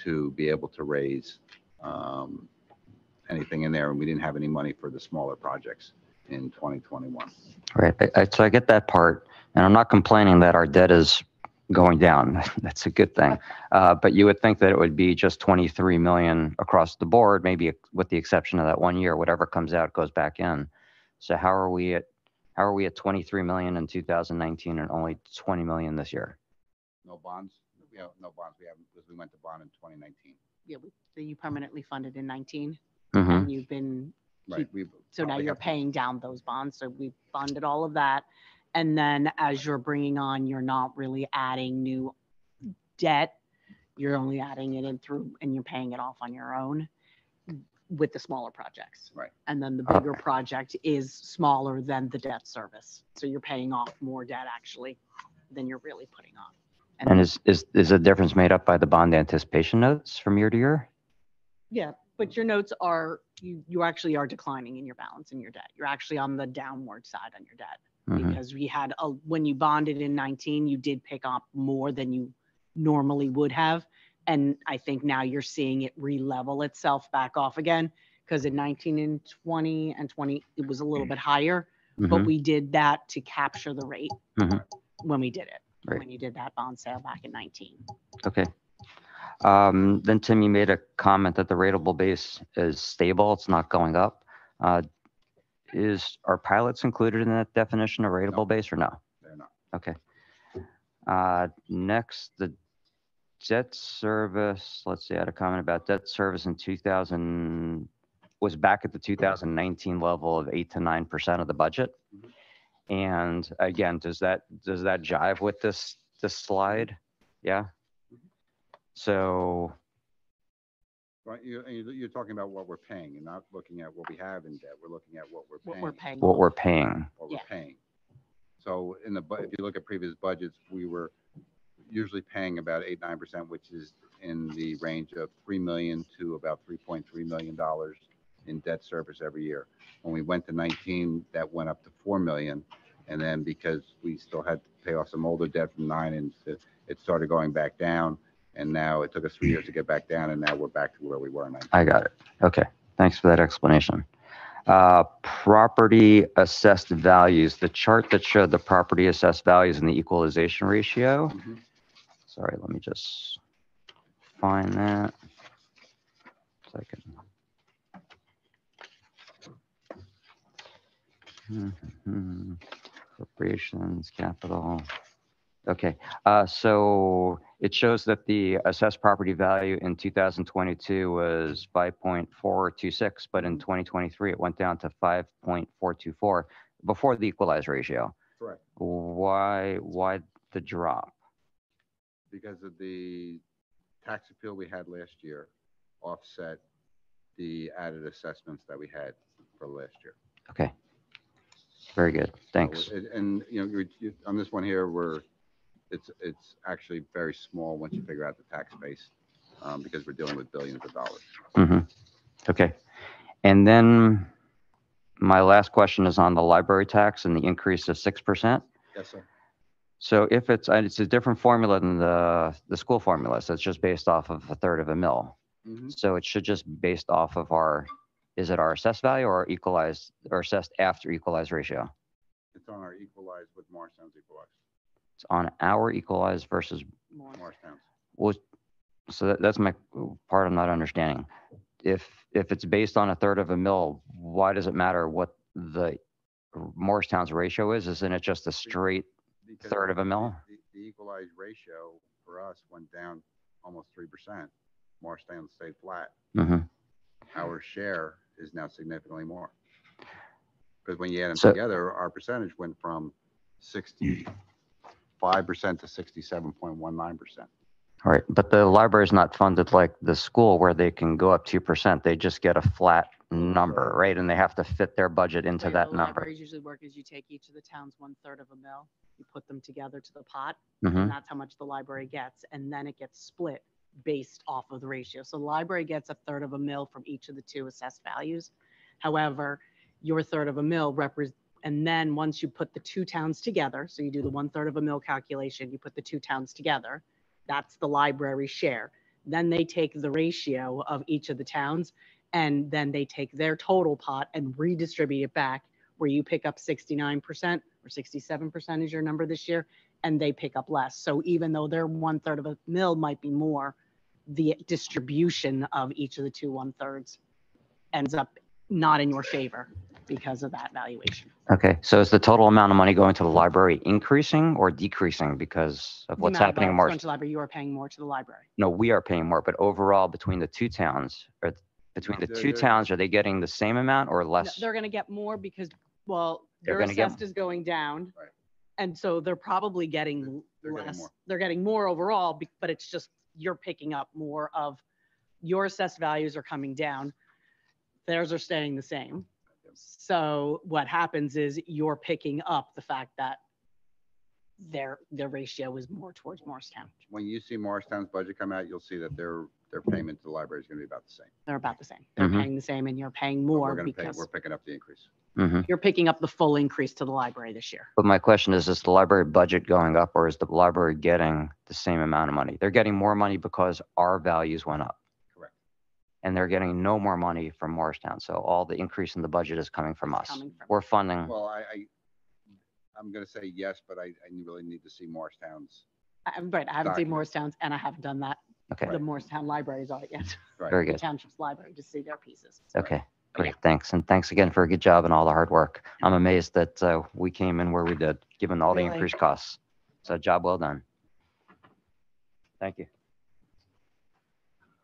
to be able to raise anything in there, and we didn't have any money for the smaller projects in 2021. Right. So I get that part, and I'm not complaining that our debt is going down. That's a good thing. But you would think that it would be just 23 million across the board, maybe with the exception of that 1 year. Whatever comes out goes back in. So how are we at 23 million in 2019 and only 20 million this year? No bonds. We have no bonds. We haven't, because we went to bond in 2019. Yeah, you permanently funded in 19, Mhm. and you've been, Right. so now you're paying down those bonds. So we funded all of that. And then as you're bringing on, you're not really adding new debt. You're only adding it in through, and you're paying it off on your own with the smaller projects. Right. And then the bigger project is smaller than the debt service. So you're paying off more debt actually than you're really putting on. And is the difference made up by the bond anticipation notes from year to year? Yeah, but your notes are, you actually are declining in your balance in your debt. You're actually on the downward side on your debt. Because we had, when you bonded in 19, you did pick up more than you normally would have. And I think now you're seeing it re-level itself back off again, because in 19 and 20 and 20, it was a little bit higher, but we did that to capture the rate when we did it. Right. When you did that bond sale back in 19. Okay. Then Tim, you made a comment that the rateable base is stable. It's not going up. Are pilots included in that definition of rateable base or no? They're not. Okay. Next, the debt service. Let's see, I had a comment about debt service in 2000 was back at the 2019 level of 8 to 9% of the budget. And again, does that jive with this slide? Yeah. So. Right, you're talking about what we're paying and not looking at what we have in debt. We're looking at what we're paying. What we're paying. What we're paying. So if you look at previous budgets, we were usually paying about 8-9%, which is in the range of $3 million to about $3.3 million in debt service every year. When we went to 19, that went up to $4 million. And then because we still had to pay off some older debt from 9, and it started going back down. And now it took us 3 years to get back down, and now we're back to where we were in 19. I got it. Okay. Thanks for that explanation. Property assessed values, the chart that showed the property assessed values and the equalization ratio. Sorry, let me just find that. Second. Appropriations, capital. Okay, so it shows that the assessed property value in 2022 was 5.426, but in 2023 it went down to 5.424 before the equalized ratio. Correct. Why the drop? Because of the tax appeal we had last year offset the added assessments that we had for last year. Okay. Very good. Thanks. So and you on this one here, it's actually very small once you figure out the tax base, because we're dealing with billions of dollars. Okay. And then my last question is on the library tax and the increase of 6%. Yes, sir. So if it's a different formula than the school formula, so it's just based off of 1/3 of a mil. So it should just be based off of is it our assessed value or equalized or assessed after equalized ratio? It's on our equalized with Morristown's equalized. It's on our equalized versus Morristown's. well, so that's my part I'm not understanding. If it's based on 1/3 of a mil, why does it matter what the Morristown's ratio is? Isn't it just a straight Because 1/3 of a mil? The equalized ratio for us went down almost 3%. Morristown stayed flat. Our share is now significantly more. Because when you add them together, our percentage went from 65% to 67.19%. All right, but the library is not funded like the school where they can go up 2%. They just get a flat number, right? And they have to fit their budget into that The number. libraries usually work is you take each of the towns 1/3 of a mil, you put them together to the pot, Mhm. and that's how much the library gets. And then it gets split based off of the ratio. So the library gets 1/3 of a mil from each of the two assessed values. However, your 1/3 of a mil and then once you put the two towns together, so you do the 1/3 of a mil calculation, you put the two towns together, that's the library share. Then they take the ratio of each of the towns and then they take their total pot and redistribute it back where you pick up 69% or 67% is your number this year, and they pick up less. So even though their 1/3 of a mil might be more, the distribution of each of the two 1/3 ends up not in your favor because of that valuation. Okay, so is the total amount of money going to the library increasing or decreasing because of what's happening in Going Morris? to the library, you are paying more to the library. No, we are paying more, but overall between the two towns, are they getting the same amount or less? They're going to get more because, well, They're their gonna get- assessed is going down. Right. And so they're probably getting They're getting less. more. They're getting more overall, but it's just you're picking up more of your assessed values are coming down. Theirs are staying the same. So what happens is you're picking up the fact that their ratio is more towards Morristown. When you see Morristown's budget come out, you'll see that their payment to the library is going to be about the same. They're about the same. They're Mhm. paying the same and you're paying But more We're going to pay, because we're picking up the increase. you're picking up the full increase to the library this year. But my question is the library budget going up or is the library getting the same amount of money? They're getting more money because our values went up. Correct. And they're getting no more money from Morristown. So all the increase in the budget is coming from us. coming from We're funding. Well, I'm going to say yes, but I really need to see Morristown's. Right, I haven't seen Document. Morristown's and I haven't done that. Okay, The Morristown library's audit yet. Right. very The good. Township's library to see their pieces. Okay, great, thanks. And thanks again for a good job and all the hard work. I'm amazed that we came in where we did, given all the Really? increased costs. So job well done. Thank you.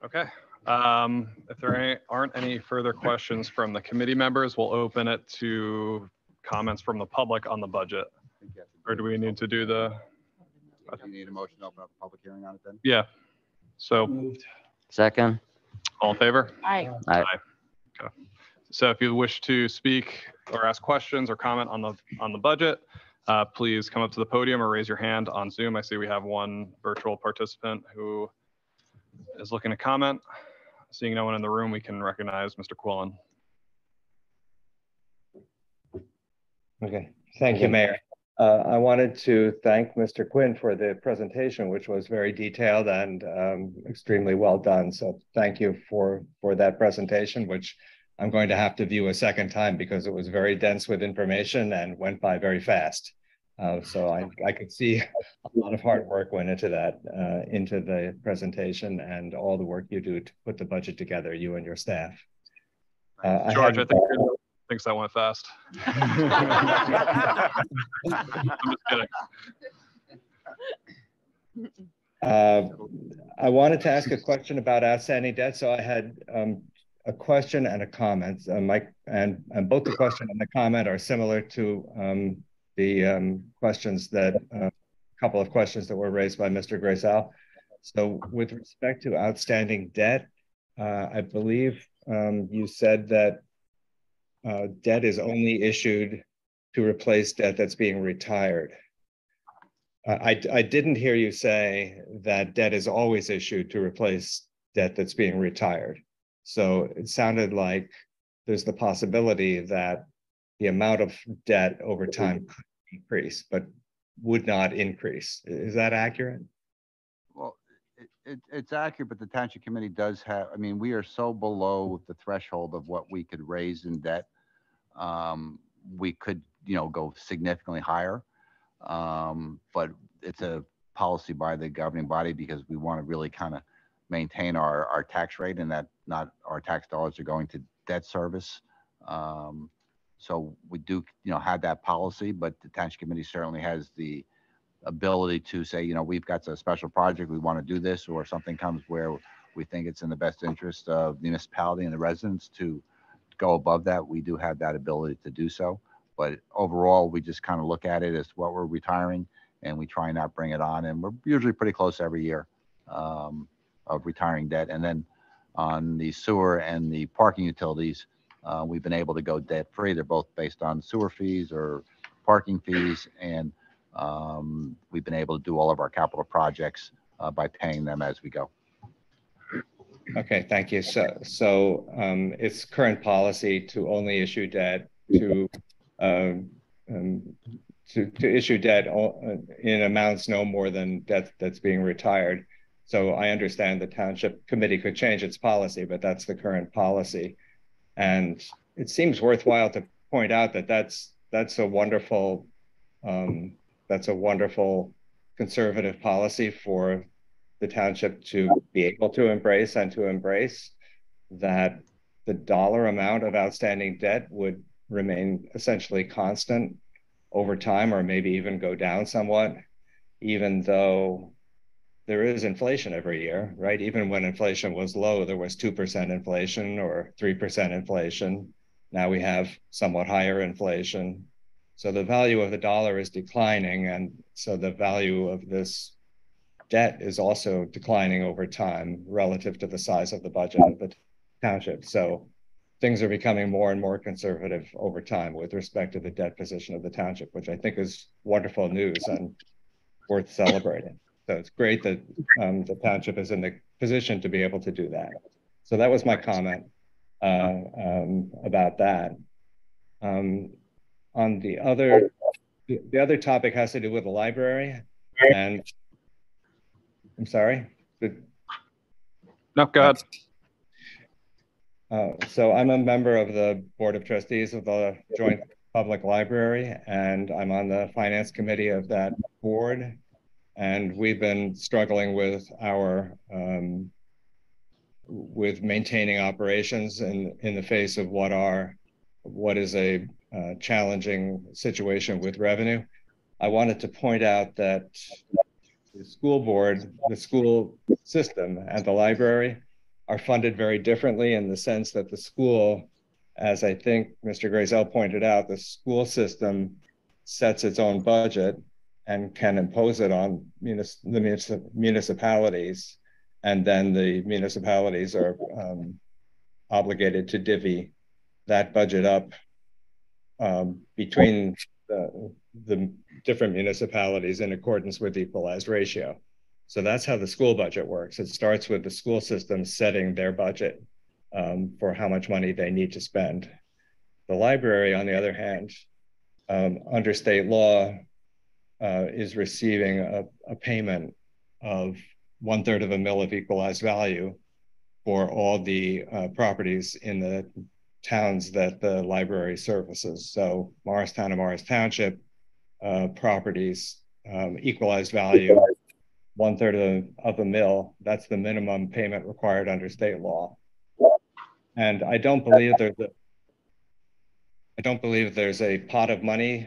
Okay. If there aren't any further questions from the committee members, we'll open it to comments from the public on the budget. Or do we need to do the, Do you need a motion to open up a public hearing on it then? yeah. So Second, all in favor? Aye. Aye. Okay. So if you wish to speak or ask questions or comment on the budget, please come up to the podium or raise your hand on Zoom. I see we have one virtual participant who is looking to comment. Seeing no one in the room, we can recognize Mr. Quillen. Okay, thank you, Mayor. I wanted to thank Mr. Quinn for the presentation, which was very detailed and extremely well done. So thank you for that presentation, which I'm going to have to view a second time because it was very dense with information and went by very fast. So I could see a lot of hard work went into that, into the presentation and all the work you do to put the budget together, you and your staff. George, I think thinks that went fast. I'm just kidding. I wanted to ask a question about outstanding debt. So I had a question and a comment. And both the question and the comment are similar to the questions that a couple of questions that were raised by Mr. Grayzel. So with respect to outstanding debt, I believe you said that debt is only issued to replace debt that's being retired. I didn't hear you say that debt is always issued to replace debt that's being retired. So it sounded like there's the possibility that the amount of debt over time could increase, but would not increase. Is that accurate? Well, it's accurate, but the township committee does have, I mean, we are so below the threshold of what we could raise in debt. We could, go significantly higher. But it's a policy by the governing body because we want to really kind of maintain our tax rate and that not our tax dollars are going to debt service. So we do, have that policy, but the township committee certainly has the ability to say, we've got a special project, we want to do this, or something comes where we think it's in the best interest of the municipality and the residents to go above that. We do have that ability to do so. But overall, we just kind of look at it as what we're retiring and we try not bring it on. And we're usually pretty close every year of retiring debt. And then on the sewer and the parking utilities, we've been able to go debt free. They're both based on sewer fees or parking fees. And we've been able to do all of our capital projects by paying them as we go. Okay, thank you. So it's current policy to only issue debt to issue debt in amounts no more than debt that's being retired. So I understand the township committee could change its policy, but that's the current policy. And it seems worthwhile to point out that that's a wonderful conservative policy for the township to be able to embrace, and to embrace that the dollar amount of outstanding debt would remain essentially constant over time, or maybe even go down somewhat, even though there is inflation every year, right? Even when inflation was low, there was 2% inflation or 3% inflation. Now we have somewhat higher inflation. So the value of the dollar is declining, and so the value of this debt is also declining over time relative to the size of the budget of the township. So things are becoming more and more conservative over time with respect to the debt position of the township, which I think is wonderful news and worth celebrating. So it's great that the township is in the position to be able to do that. So that was my comment about that. On the other topic has to do with the library, and I'm sorry. No, go ahead. So I'm a member of the Board of Trustees of the Joint Public Library, and I'm on the Finance Committee of that board. And we've been struggling with with maintaining operations in the face of what is a challenging situation with revenue. I wanted to point out that the school board, the school system, and the library are funded very differently, in the sense that the school, as I think Mr. Grayzel pointed out, the school system sets its own budget and can impose it on the municipalities, and then the municipalities are obligated to divvy that budget up between the different municipalities in accordance with the equalized ratio. So that's how the school budget works. It starts with the school system setting their budget for how much money they need to spend. The library, on the other hand, under state law, is receiving a payment of 1/3 of a mil of equalized value for all the properties in the towns that the library services. So Morristown and Morris Township properties, equalized value, 1/3 of a mil. That's the minimum payment required under state law. And I don't believe there's a pot of money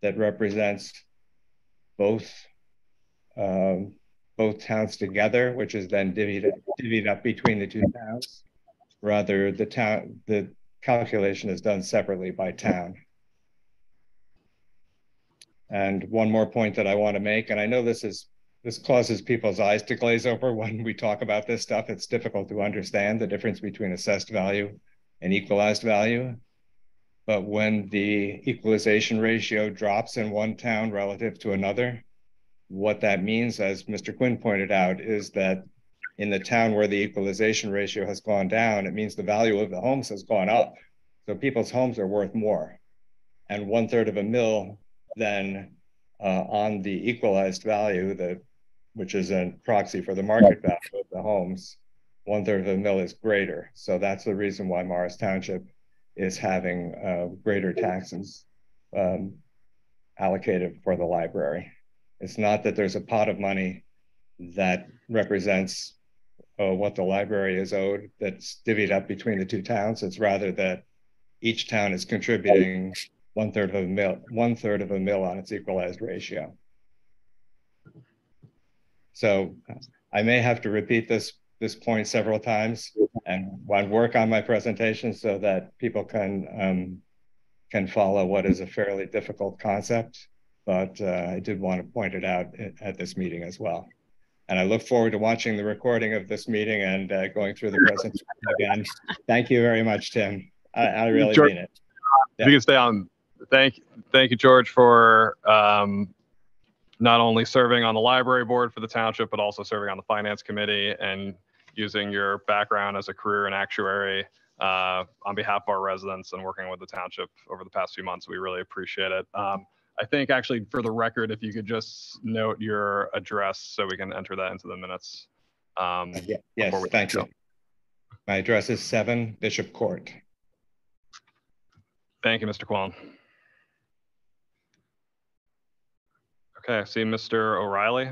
that represents both towns together, which is then divvied up between the two towns. Rather, the calculation is done separately by town. And one more point that I want to make, and I know this causes people's eyes to glaze over when we talk about this stuff. It's difficult to understand the difference between assessed value and equalized value. But when the equalization ratio drops in one town relative to another, what that means, as Mr. Quinn pointed out, is that in the town where the equalization ratio has gone down, it means the value of the homes has gone up. So people's homes are worth more. And 1/3 of a mil then on the equalized value, which is a proxy for the market value of the homes, 1/3 of a mil is greater. So that's the reason why Morris Township is having greater taxes allocated for the library. It's not that there's a pot of money that represents what the library is owed that's divvied up between the two towns. It's rather that each town is contributing 1/3 of a mil on its equalized ratio. So I may have to repeat this point several times and work on my presentation so that people can follow what is a fairly difficult concept. But I did want to point it out at this meeting as well. And I look forward to watching the recording of this meeting and going through the presentation again. Thank you very much, Tim. I really George, mean it. If you can stay on. Thank you, George, for not only serving on the library board for the township, but also serving on the finance committee and using your background as a career and actuary on behalf of our residents and working with the township over the past few months. We really appreciate it. I think actually for the record, if you could just note your address so we can enter that into the minutes. Yes, thank you. My address is 7 Bishop Court. Thank you, Mr. Kwon. Okay, I see Mr. O'Reilly.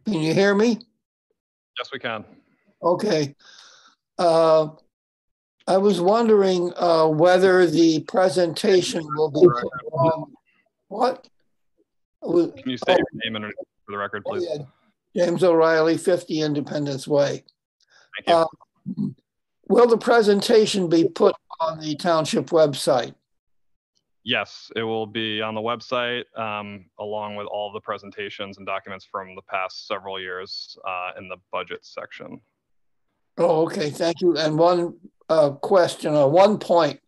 Can you hear me? Yes, we can. Okay. I was wondering whether the presentation will be put on what? Can you say your name and for the record, please? Yeah. James O'Reilly, 50 Independence Way. Thank you. Will the presentation be put on the township website? Yes, it will be on the website along with all of the presentations and documents from the past several years in the budget section. Oh, okay, thank you. And one question on one point,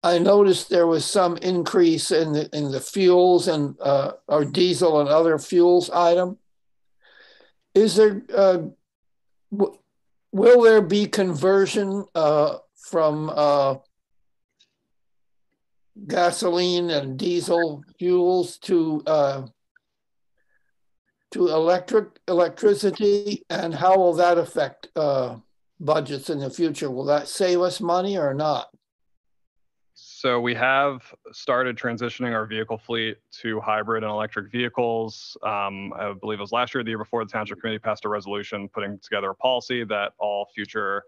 I noticed there was some increase in the fuels and or diesel and other fuels item. Is there will there be conversion from gasoline and diesel fuels to electricity, and how will that affect budgets in the future? Will that save us money or not? So we have started transitioning our vehicle fleet to hybrid and electric vehicles. I believe it was last year, the year before, the Township Committee passed a resolution putting together a policy that all future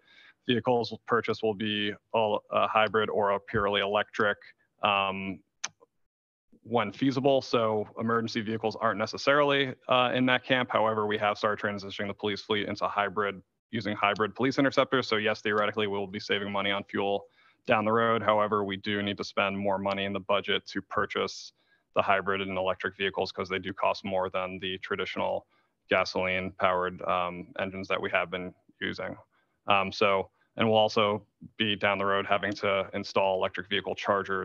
vehicles purchased will be all hybrid or a purely electric when feasible. So emergency vehicles aren't necessarily in that camp. However, we have started transitioning the police fleet into hybrid, using hybrid police interceptors. So yes, theoretically, we will be saving money on fuel down the road. However, we do need to spend more money in the budget to purchase the hybrid and electric vehicles because they do cost more than the traditional gasoline powered engines that we have been using. And we'll also be down the road having to install electric vehicle charging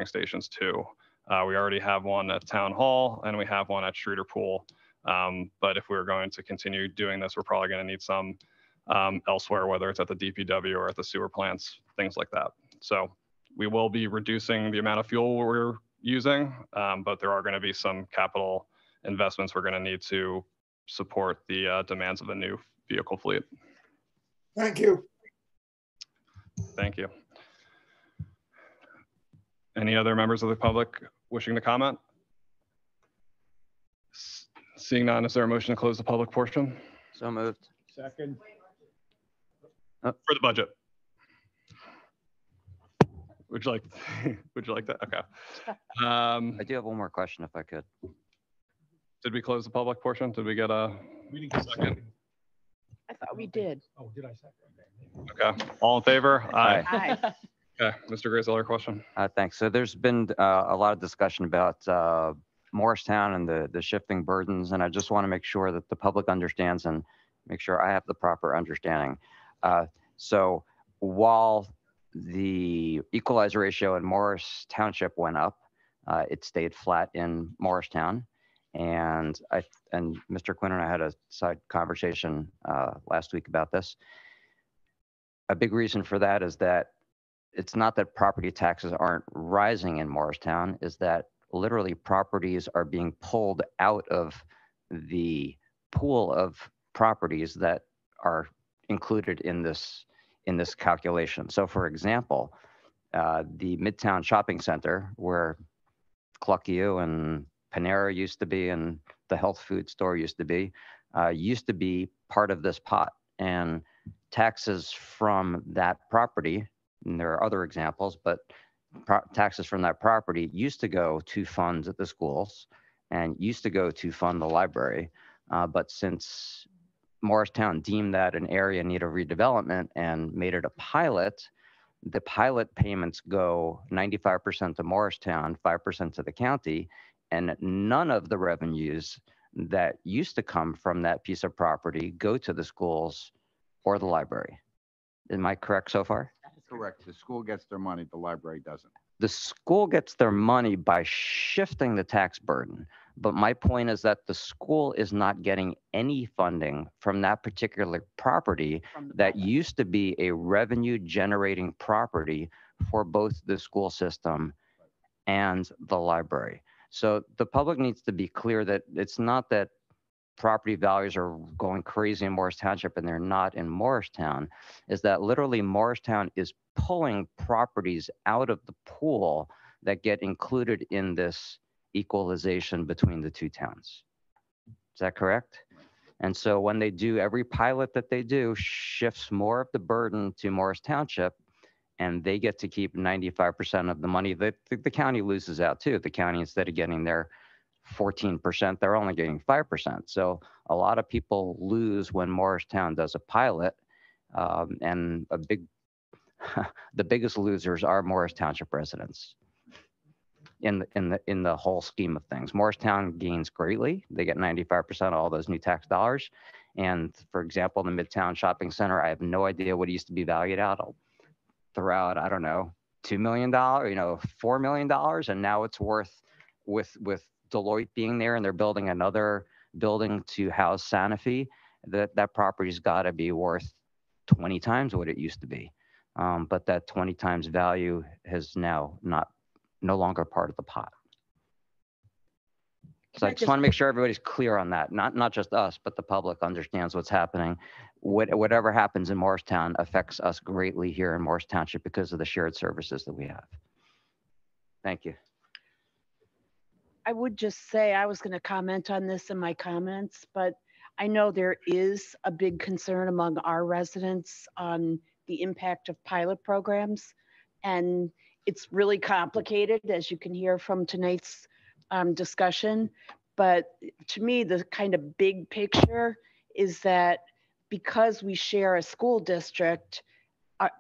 stations too. We already have one at Town Hall and we have one at Streeter Pool. But if we're going to continue doing this, we're probably going to need some elsewhere, whether it's at the DPW or at the sewer plants, things like that. So we will be reducing the amount of fuel we're using, but there are going to be some capital investments we're going to need to support the demands of the new vehicle fleet. Thank you. Thank you. Any other members of the public wishing to comment? Seeing none, is there a motion to close the public portion? So moved. Second. For the budget. Would you like that? Okay. I do have one more question if I could. Did we close the public portion? Did we get a second? I thought we did. Oh, did I second? Okay. All in favor? Aye. Aye. Okay. Mr. Grayzel, your question. Thanks. So there's been a lot of discussion about Morristown and the shifting burdens, and I just want to make sure that the public understands and make sure I have the proper understanding. So while the equalizer ratio in Morris Township went up, it stayed flat in Morristown. And Mr. Quinn and I had a side conversation last week about this. A big reason for that is that it's not that property taxes aren't rising in Morristown, is that literally properties are being pulled out of the pool of properties that are included in this calculation. So for example, the Midtown Shopping Center, where Cluckio and Panera used to be and the health food store used to be part of this pot. And taxes from that property, and there are other examples, but taxes from that property used to go to funds at the schools and used to go to fund the library. But since Morristown deemed that an area in need of redevelopment and made it a pilot, the pilot payments go 95% to Morristown, 5% to the county, and none of the revenues that used to come from that piece of property go to the schools or the library. Am I correct so far? Correct. The school gets their money, the library doesn't. The school gets their money by shifting the tax burden. But my point is that the school is not getting any funding from that particular property that used to be a revenue generating property for both the school system and the library. So the public needs to be clear that it's not that property values are going crazy in Morris Township and they're not in Morristown, is that literally Morristown is pulling properties out of the pool that get included in this equalization between the two towns. Is that correct? And so when they do, every pilot that they do shifts more of the burden to Morris Township, and they get to keep 95% of the money. The county loses out too. The county, instead of getting their 14%, they're only getting 5%. So a lot of people lose when Morristown does a pilot, and the biggest losers are Morris Township residents in the whole scheme of things. Morristown gains greatly. They get 95% of all those new tax dollars. And for example, the Midtown Shopping Center, I have no idea what it used to be valued at. I'll throw out, I don't know, $2 million, $4 million, and now it's worth, with Deloitte being there and they're building another building to house Sanofi, that property's got to be worth 20 times what it used to be. But that 20 times value has now no longer part of the pot. So I just want to make sure everybody's clear on that. Not just us, but the public understands what's happening. Whatever happens in Morristown affects us greatly here in Morris Township because of the shared services that we have. Thank you. I would just say, I was going to comment on this in my comments, but I know there is a big concern among our residents on the impact of pilot programs. And it's really complicated, as you can hear from tonight's discussion. But to me, the kind of big picture is that because we share a school district,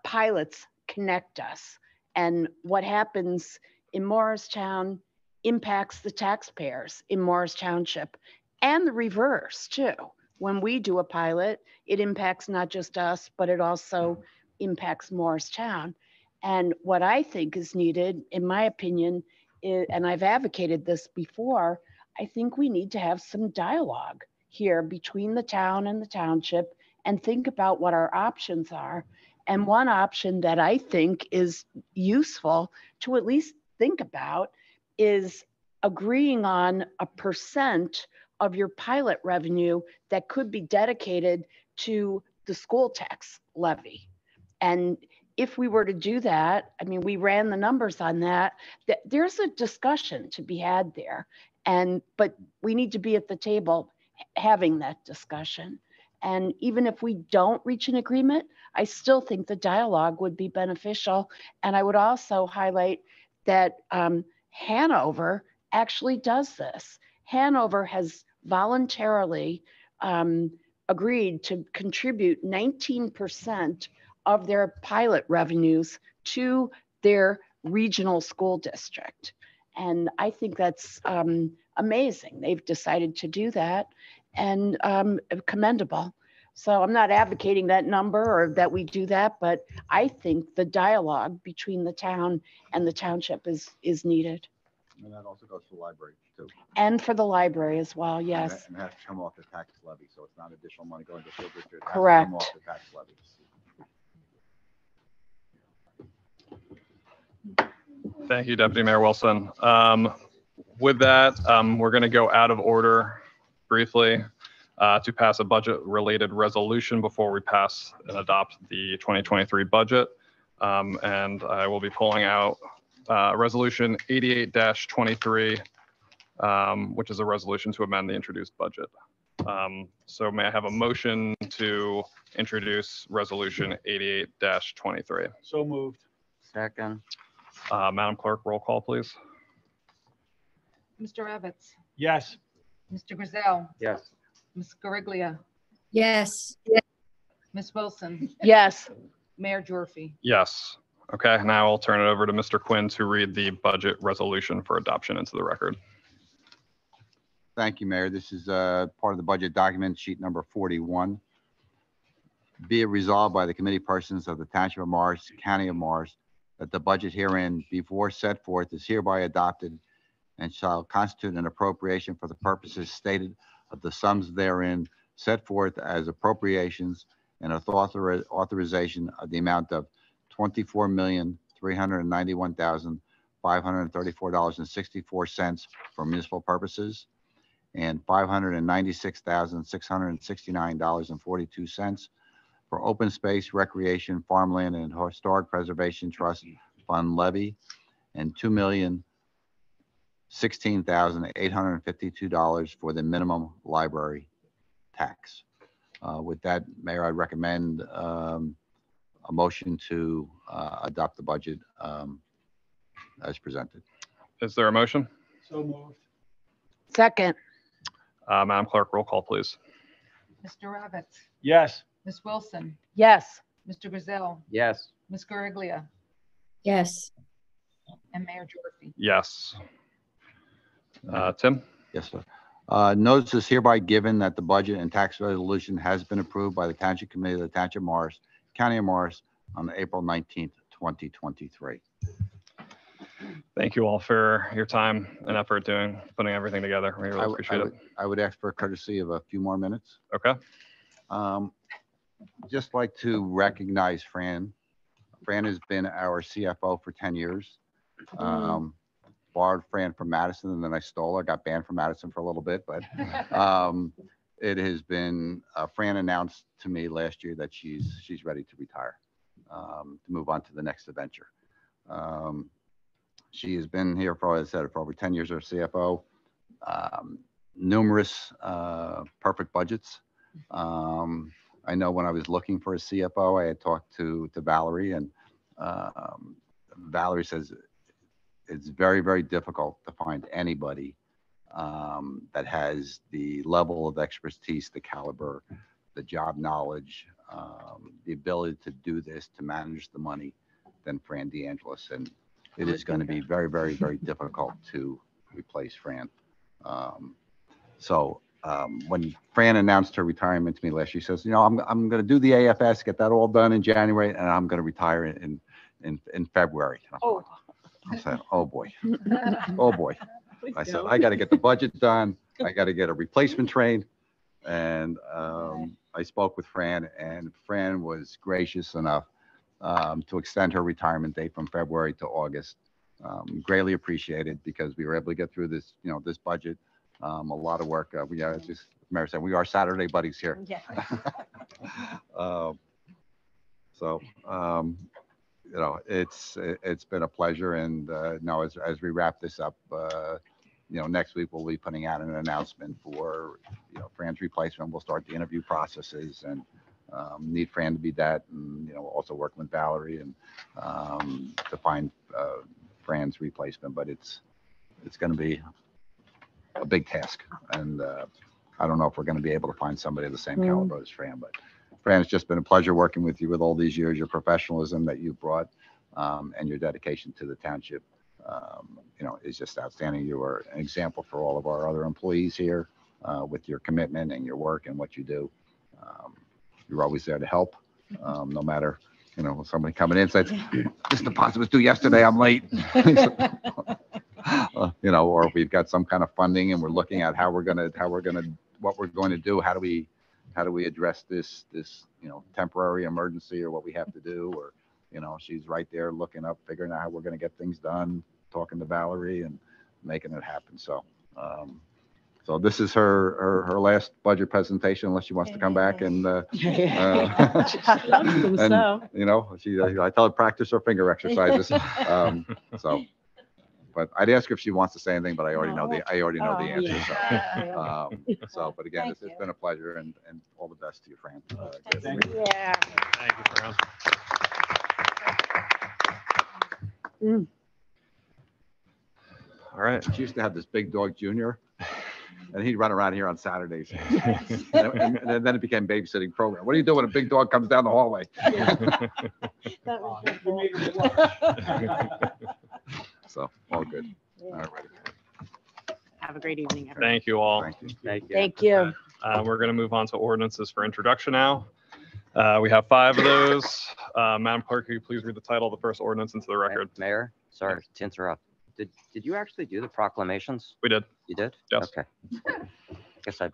pilots connect us. And what happens in Morristown impacts the taxpayers in Morris Township, and the reverse too. When we do a pilot, it impacts not just us, but it also impacts Morristown. And what I think is needed, in my opinion, and I've advocated this before, I think we need to have some dialogue here between the town and the township and think about what our options are. And one option that I think is useful to at least think about is agreeing on a percent of your pilot revenue that could be dedicated to the school tax levy. And if we were to do that, I mean, we ran the numbers on that, there's a discussion to be had there. But we need to be at the table having that discussion. And even if we don't reach an agreement, I still think the dialogue would be beneficial. And I would also highlight that Hanover actually does this. Hanover has voluntarily agreed to contribute 19% of their pilot revenues to their regional school district. And I think that's amazing. They've decided to do that, and commendable. So I'm not advocating that number or that we do that, but I think the dialogue between the town and the township is needed. And that also goes to the library too. And for the library as well, yes. And it has to come off the tax levy, so it's not additional money going to the school district. It has to Correct. come off the tax levy. Thank you, Deputy Mayor Wilson. With that, we're going to go out of order briefly to pass a budget-related resolution before we pass and adopt the 2023 budget. And I will be pulling out Resolution 88-23, which is a resolution to amend the introduced budget. So may I have a motion to introduce Resolution 88-23? So moved. Second. Madam Clerk, roll call, please. Mr. Ravitz, Yes. Mr. Grayzel, Yes. Ms. Guariglia, Yes. Ms. Wilson, Yes. Mayor Gyorfy. Yes. Okay, now I'll turn it over to Mr. Quinn to read the budget resolution for adoption into the record. Thank you, Mayor. This is part of the budget document, sheet number 41. Be it resolved by the committee persons of the Township of Morris, County of Morris, that the budget herein before set forth is hereby adopted and shall constitute an appropriation for the purposes stated of the sums therein set forth as appropriations and authorization of the amount of $24,391,534.64 for municipal purposes and $596,669.42 for open space, recreation, farmland, and historic preservation trust fund levy, and $2,016,852 for the minimum library tax. With that, Mayor, I recommend a motion to adopt the budget as presented. Is there a motion? So moved. Second. Madam Clerk, roll call, please. Mr. Ravitz, Yes. Ms. Wilson, Yes. Mr. Grayzel, Yes. Ms. Guariglia, Yes. and Mayor Gyorfy. Yes. Tim? Yes, sir. Notice is hereby given that the budget and tax resolution has been approved by the Township Committee of the Township of Morris, County of Morris on April 19th, 2023. Thank you all for your time and effort putting everything together. We really appreciate it. I would ask for a courtesy of a few more minutes. Okay. Just like to recognize Fran. Fran has been our CFO for 10 years. Borrowed Fran from Madison and then I stole her, got banned from Madison for a little bit, but it has been, Fran announced to me last year that she's ready to retire, to move on to the next adventure. She has been here for, as I said, for over 10 years as CFO, numerous perfect budgets. I know when I was looking for a CFO, I had talked to Valerie, and Valerie says it's very, very difficult to find anybody that has the level of expertise, the caliber, the job knowledge, the ability to do this, to manage the money than Fran DeAngelis. And it is going to be very, very, very difficult to replace Fran. When Fran announced her retirement to me last year, she says, you know, I'm going to do the AFS, get that all done in January, and I'm going to retire in February. Oh. I said, oh boy, oh boy. I said, I got to get the budget done. I got to get a replacement trained. And I spoke with Fran, and Fran was gracious enough to extend her retirement date from February to August. Greatly appreciated, because we were able to get through this, this budget. A lot of work. Just Mayor said, we are Saturday buddies here. Yeah. It's been a pleasure. And now as we wrap this up, next week we'll be putting out an announcement for Fran's replacement. We'll start the interview processes and need Fran to be that, and also working with Valerie and to find Fran's replacement. But it's going to be a big task, and I don't know if we're going to be able to find somebody of the same caliber as Fran. But Fran, it's just been a pleasure working with you with all these years. Your professionalism that you've brought and your dedication to the township, is just outstanding. You are an example for all of our other employees here with your commitment and your work and what you do. You're always there to help, no matter, somebody coming in says, this deposit was due yesterday, I'm late. you know, or if we've got some kind of funding and we're looking at what we're going to do. How do we address this, you know, temporary emergency or what we have to do? Or, you know, she's right there looking up, figuring out how we're going to get things done, talking to Valerie and making it happen. So, so this is her last budget presentation, unless she wants to come back and, and you know, I tell her practice her finger exercises. So, but I'd ask her if she wants to say anything, but I already know the answer. So, so, but again, it's been a pleasure and all the best to you, Fran. Thank you. Yeah. Thank you, Fran. All right. She used to have this big dog, Junior, and he'd run around here on Saturdays. and then it became babysitting program. What do you do when a big dog comes down the hallway? So all good. All right. Have a great evening, everyone. Thank you all. Thank you. Thank you. We're going to move on to ordinances for introduction now. We have 5 of those. Madam Clerk, can you please read the title of the first ordinance into the record? Mayor, sorry to interrupt. Did you actually do the proclamations? We did. You did? Yes. Okay. I guess I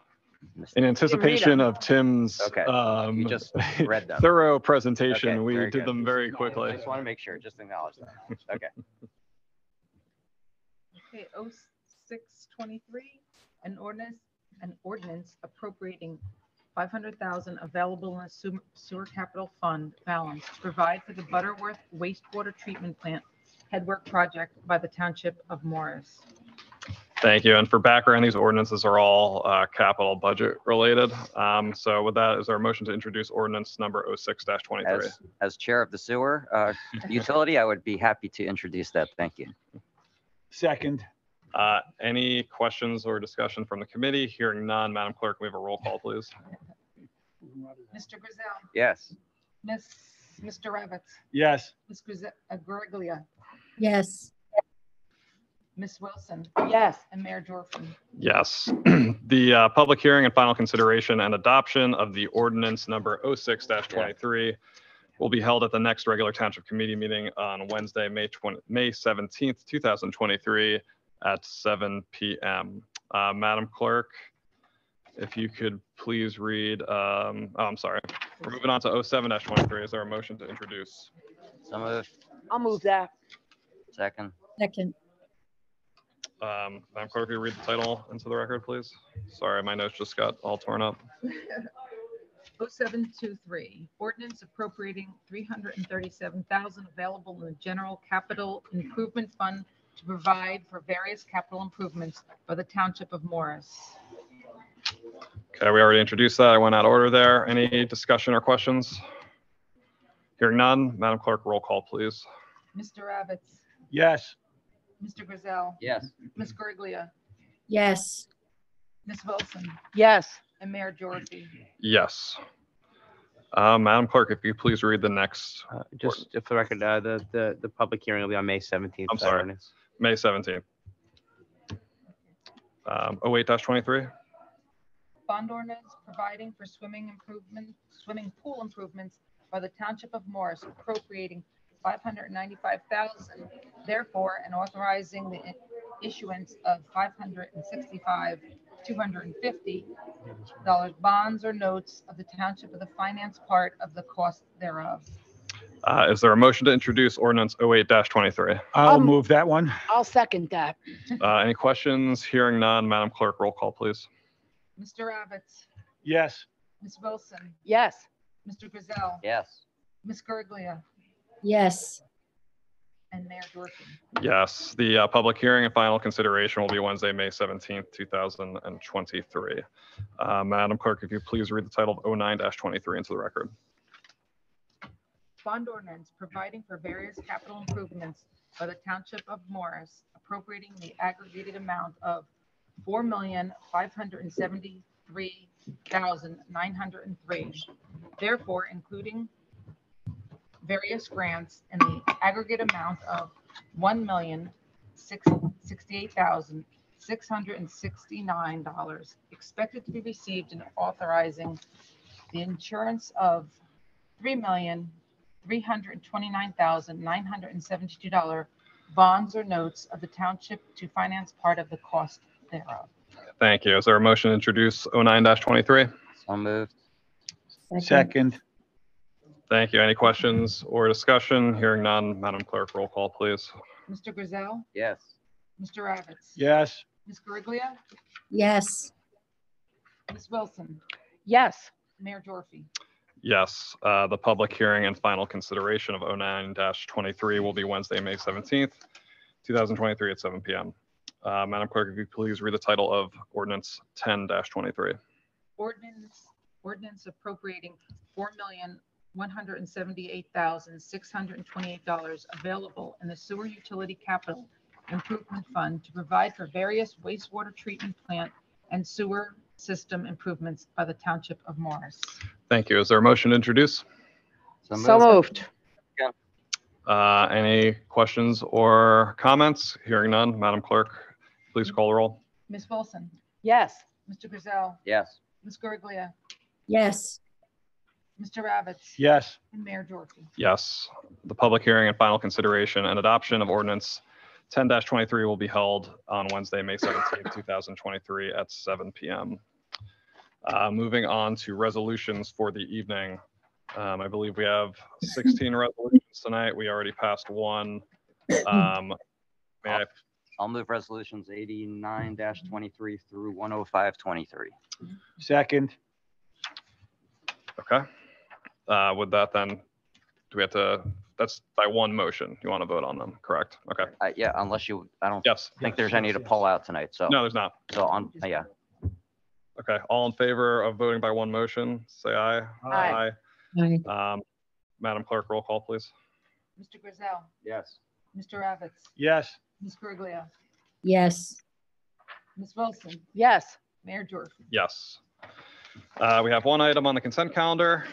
missed In it. anticipation of Tim's You just read them. thorough presentation, Okay, we very did good. them very quickly. I just want to make sure, just acknowledge that. Okay. Okay, 0623, an ordinance appropriating $500,000 available in a sewer capital fund balance to provide for the Butterworth wastewater treatment plant headwork project by the Township of Morris. Thank you. And for background, these ordinances are all capital budget related. So with that, is there a motion to introduce ordinance number 06-23? As chair of the sewer utility, I would be happy to introduce that. Thank you. Second. Any questions or discussion from the committee? Hearing none, Madam Clerk, we have a roll call, please. Mr. Grayzel, Yes. Mr. Ravitz, Yes. Ms. Guariglia, Yes. Ms. Wilson, Yes. and Mayor Gyorfy. Yes. The public hearing and final consideration and adoption of the ordinance number 06-23 will be held at the next regular Township Committee meeting on Wednesday, May 17th, 2023 at 7 p.m. Madam Clerk, if you could please read, I'm sorry. We're moving on to 07-23. Is there a motion to introduce? Some of it. I'll move that. Second. Second. Madam Clerk, if you read the title into the record, please. Sorry, my notes just got all torn up. 0723, ordinance appropriating $337,000 available in the General Capital Improvement Fund to provide for various capital improvements for the Township of Morris. Okay, we already introduced that. I went out of order there. Any discussion or questions? Hearing none, Madam Clerk, roll call, please. Mr. Ravitz, Yes. Mr. Grayzel, Yes. Ms. Guariglia, Yes. Ms. Wilson, Yes. and Mayor Gyorfy. Yes. Madam Clerk, if you please read the next. Just for the record, the public hearing will be on May 17th. I'm sorry. May 17th. 08-23. Bond ordinance providing for swimming pool improvements by the Township of Morris, appropriating $595,000, therefore, and authorizing the issuance of $565,250 bonds or notes of the Township of the finance part of the cost thereof. Is there a motion to introduce ordinance 08-23? I'll move that one. I'll second that. Any questions? Hearing none, Madam Clerk, roll call, please. Mr. Ravitz, Yes. Ms. Wilson, Yes. Mr. Grayzel, Yes. Ms. Guariglia, Yes. and Mayor Gyorfy. Yes, the public hearing and final consideration will be Wednesday, May 17th, 2023. Madam Clerk, if you please read the title of 09-23 into the record. Bond ordinance providing for various capital improvements by the Township of Morris, appropriating the aggregated amount of $4,573,903. Therefore, including various grants in the aggregate amount of $1,668,669 expected to be received, and authorizing the insurance of $3,329,972 bonds or notes of the township to finance part of the cost thereof. Thank you. Is there a motion to introduce 09-23? So moved. Second. Thank you. Any questions or discussion? Hearing none, Madam Clerk, roll call, please. Mr. Grayzel, Yes. Mr. Ravitz. Yes. Ms. Guariglia, Yes. Ms. Wilson, Yes. Mayor Gyorfy. Yes, the public hearing and final consideration of 09-23 will be Wednesday, May 17th, 2023 at 7 p.m. Madam Clerk, if you please read the title of ordinance 10-23. Ordinance appropriating $4,178,628 available in the Sewer Utility Capital Improvement Fund to provide for various wastewater treatment plant and sewer system improvements by the Township of Morris. Thank you. Is there a motion to introduce? So moved. Any questions or comments? Hearing none, Madam Clerk, please call the roll. Ms. Wilson, Yes. Mr. Grayzel, Yes. Ms. Guariglia, Yes. Mr. Ravitz. Yes. And Mayor Gyorfy. Yes, the public hearing and final consideration and adoption of ordinance 10-23 will be held on Wednesday, May 17th, 2023 at 7 p.m. Moving on to resolutions for the evening. I believe we have 16 resolutions tonight. We already passed one. May I? I'll move resolutions 89-23 through 105-23. Second. Okay. With that then, do we have to, that's by one motion. You want to vote on them, correct? Okay. Yeah, unless you, I don't Yes. think there's any to pull out tonight, so. No, there's not. So on, yeah. Okay. All in favor of voting by one motion, say aye. Aye. Aye. Madam Clerk, roll call, please. Mr. Grayzel, Yes. Mr. Ravitz, Yes. Ms. Guariglia, Yes. Ms. Wilson, Yes. Mayor Gyorfy. Yes. We have one item on the consent calendar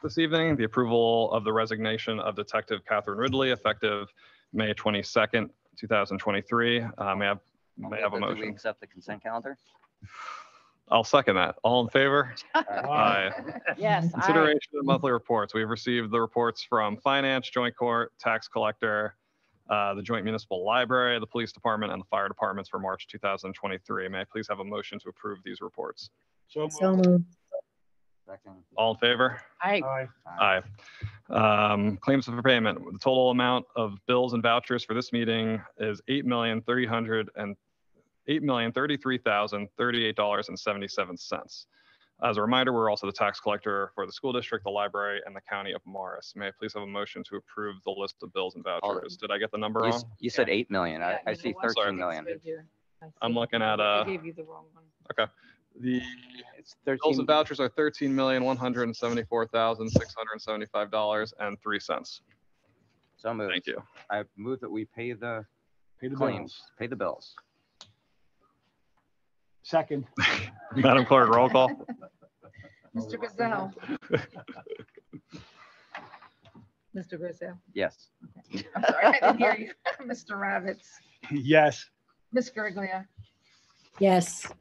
this evening, the approval of the resignation of Detective Catherine Ridley effective May 22nd, 2023. May I have a Do we motion? accept the consent calendar? I'll second that. All in favor? Aye. Yes. Consideration of monthly reports. We've received the reports from Finance, Joint Court, Tax Collector, the Joint Municipal Library, the Police Department, and the Fire Departments for March 2023. May I please have a motion to approve these reports? So So moved. Second. All in favor? Aye. Aye. Claims for payment. The total amount of bills and vouchers for this meeting is $8,033,038.77. As a reminder, we're also the tax collector for the school district, the library, and the county of Morris. May I please have a motion to approve the list of bills and vouchers? Did I get the number wrong? You said 8 million. I Yeah, see you know what? 13 million. Right here. I I'm see. looking at, I gave you the wrong one. okay. The It's bills 13. and vouchers are $13,174,675.03. So moved. Thank you. I move that we pay the Pay the claims, bills. pay the bills. Second. Madam Clerk, roll call. Mr. Grayzel, Mr. Grayzel. Yes. I'm sorry, I didn't hear you. Mr. Ravitz, Yes. Ms. Guariglia, Yes.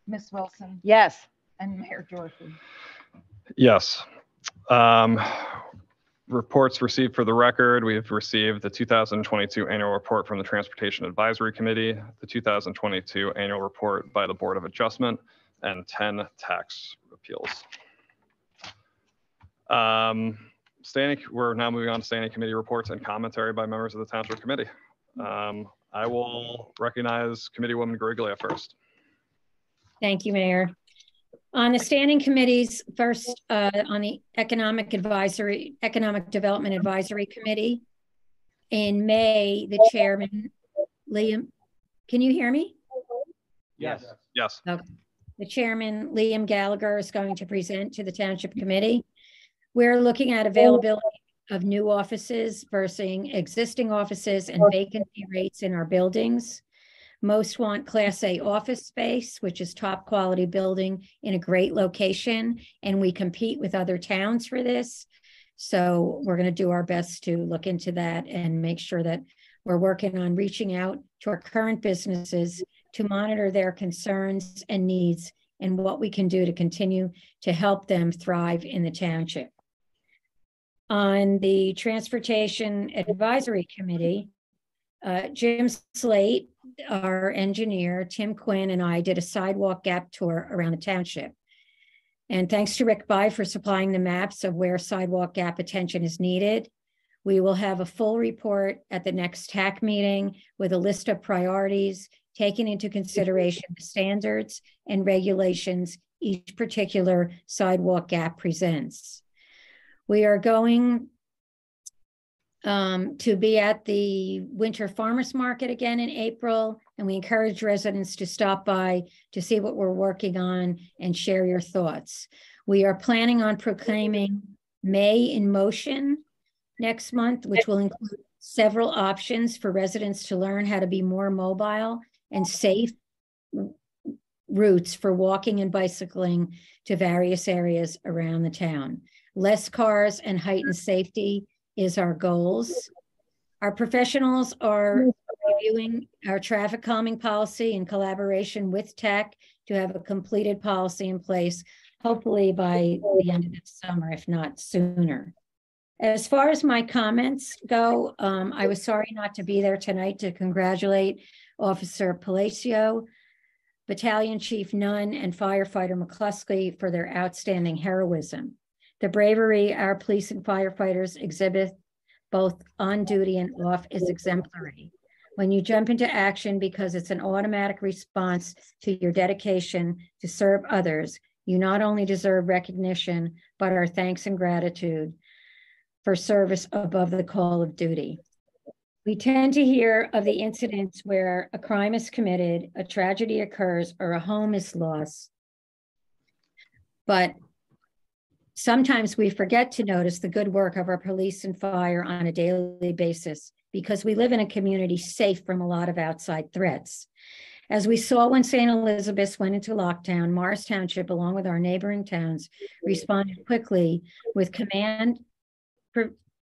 Ms. Wilson, Yes. and Mayor Gyorfy. Yes. Reports received for the record. We've received the 2022 annual report from the Transportation Advisory Committee, the 2022 annual report by the Board of Adjustment, and 10 tax appeals. We're now moving on to standing committee reports and commentary by members of the Township Committee. I will recognize Committeewoman Guariglia first. Thank you, Mayor. On the standing committees, first on the Economic Development Advisory Committee, in May, the chairman, Liam, can you hear me? Yes. Yes. Okay. The chairman, Liam Gallagher, is going to present to the Township Committee. We're looking at availability of new offices versus existing offices and vacancy rates in our buildings. Most want Class A office space, which is top quality building in a great location, and we compete with other towns for this. So we're going to do our best to look into that and make sure that we're working on reaching out to our current businesses to monitor their concerns and needs and what we can do to continue to help them thrive in the township. On the Transportation Advisory Committee, Jim Slate, our engineer, Tim Quinn, and I did a sidewalk gap tour around the township. And thanks to Rick By for supplying the maps of where sidewalk gap attention is needed. We will have a full report at the next TAC meeting with a list of priorities, taking into consideration the standards and regulations each particular sidewalk gap presents. We are going to be at the Winter Farmers Market again in April, and we encourage residents to stop by to see what we're working on and share your thoughts. We are planning on proclaiming May in Motion next month, which will include several options for residents to learn how to be more mobile and safe routes for walking and bicycling to various areas around the town. Less cars and heightened safety is our goals. Our professionals are reviewing our traffic calming policy in collaboration with TAC to have a completed policy in place, hopefully by the end of the summer, if not sooner. As far as my comments go, I was sorry not to be there tonight to congratulate Officer Palacio, Battalion Chief Nunn, and Firefighter McCluskey for their outstanding heroism. The bravery our police and firefighters exhibit both on duty and off is exemplary. When you jump into action because it's an automatic response to your dedication to serve others, you not only deserve recognition, but our thanks and gratitude for service above the call of duty. We tend to hear of the incidents where a crime is committed, a tragedy occurs, or a home is lost. But sometimes we forget to notice the good work of our police and fire on a daily basis because we live in a community safe from a lot of outside threats. As we saw when St. Elizabeth's went into lockdown, Morris Township, along with our neighboring towns, responded quickly with command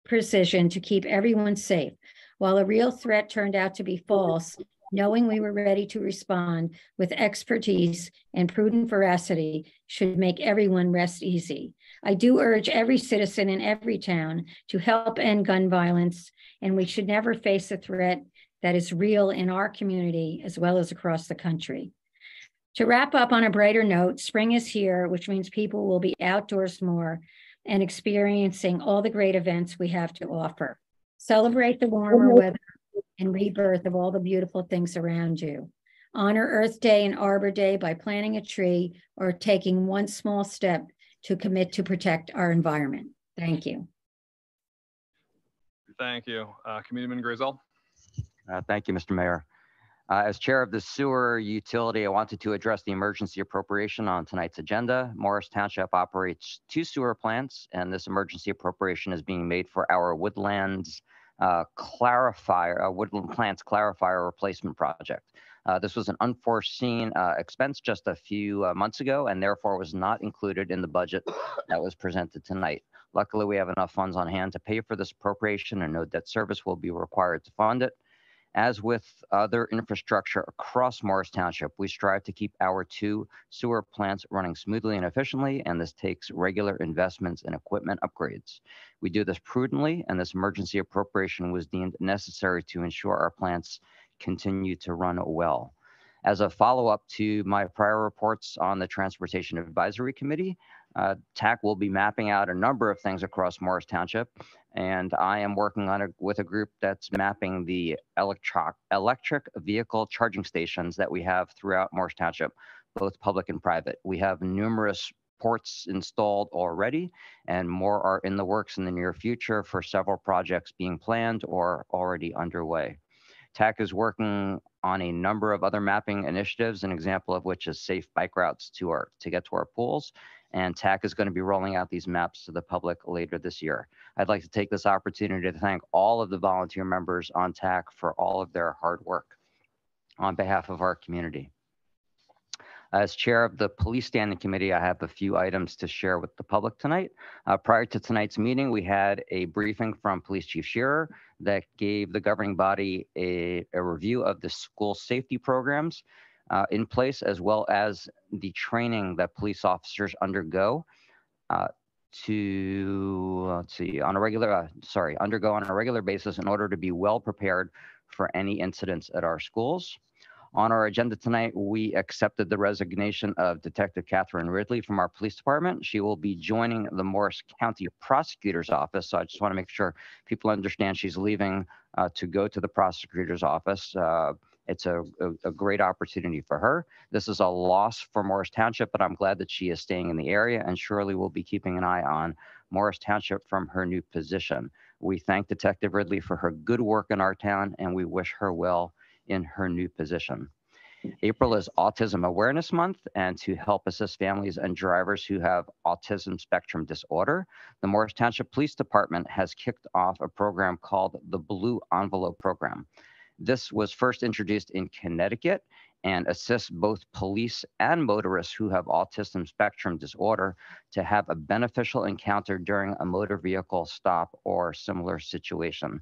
precision to keep everyone safe. While a real threat turned out to be false, knowing we were ready to respond with expertise and prudent veracity should make everyone rest easy. I do urge every citizen in every town to help end gun violence, and we should never face a threat that is real in our community as well as across the country. To wrap up on a brighter note, spring is here, which means people will be outdoors more and experiencing all the great events we have to offer. Celebrate the warmer weather and rebirth of all the beautiful things around you. Honor Earth Day and Arbor Day by planting a tree or taking one small step to commit to protect our environment. Thank you. Thank you. Committeeman Grayzel. Thank you, Mr. Mayor. As chair of the sewer utility, I wanted to address the emergency appropriation on tonight's agenda. Morris Township operates 2 sewer plants, and this emergency appropriation is being made for our Woodlands Woodland Plants Clarifier Replacement Project. This was an unforeseen expense just a few months ago, and therefore was not included in the budget that was presented tonight. Luckily, we have enough funds on hand to pay for this appropriation, and no debt service will be required to fund it. As with other infrastructure across Morris Township, we strive to keep our 2 sewer plants running smoothly and efficiently, and this takes regular investments and equipment upgrades. We do this prudently, and this emergency appropriation was deemed necessary to ensure our plants continue to run well. As a follow-up to my prior reports on the Transportation Advisory Committee, TAC will be mapping out a number of things across Morris Township, and I am working on with a group that's mapping the electric vehicle charging stations that we have throughout Morris Township, both public and private. We have numerous ports installed already, and more are in the works in the near future for several projects being planned or already underway. TAC is working on a number of other mapping initiatives, an example of which is safe bike routes to get to our pools. And TAC is going to be rolling out these maps to the public later this year. I'd like to take this opportunity to thank all of the volunteer members on TAC for all of their hard work on behalf of our community. As chair of the Police Standing Committee, I have a few items to share with the public tonight. Prior to tonight's meeting, we had a briefing from Police Chief Shearer that gave the governing body a review of the school safety programs in place, as well as the training that police officers undergo undergo on a regular basis in order to be well prepared for any incidents at our schools. On our agenda tonight, we accepted the resignation of Detective Catherine Ridley from our police department. She will be joining the Morris County Prosecutor's Office. So I just want to make sure people understand she's leaving to go to the prosecutor's office. It's a great opportunity for her. This is a loss for Morris Township, but I'm glad that she is staying in the area, and surely we'll be keeping an eye on Morris Township from her new position. We thank Detective Ridley for her good work in our town, and we wish her well in her new position. April is Autism Awareness Month, and to help assist families and drivers who have autism spectrum disorder, the Morris Township Police Department has kicked off a program called the Blue Envelope Program. This was first introduced in Connecticut and assists both police and motorists who have autism spectrum disorder to have a beneficial encounter during a motor vehicle stop or similar situation.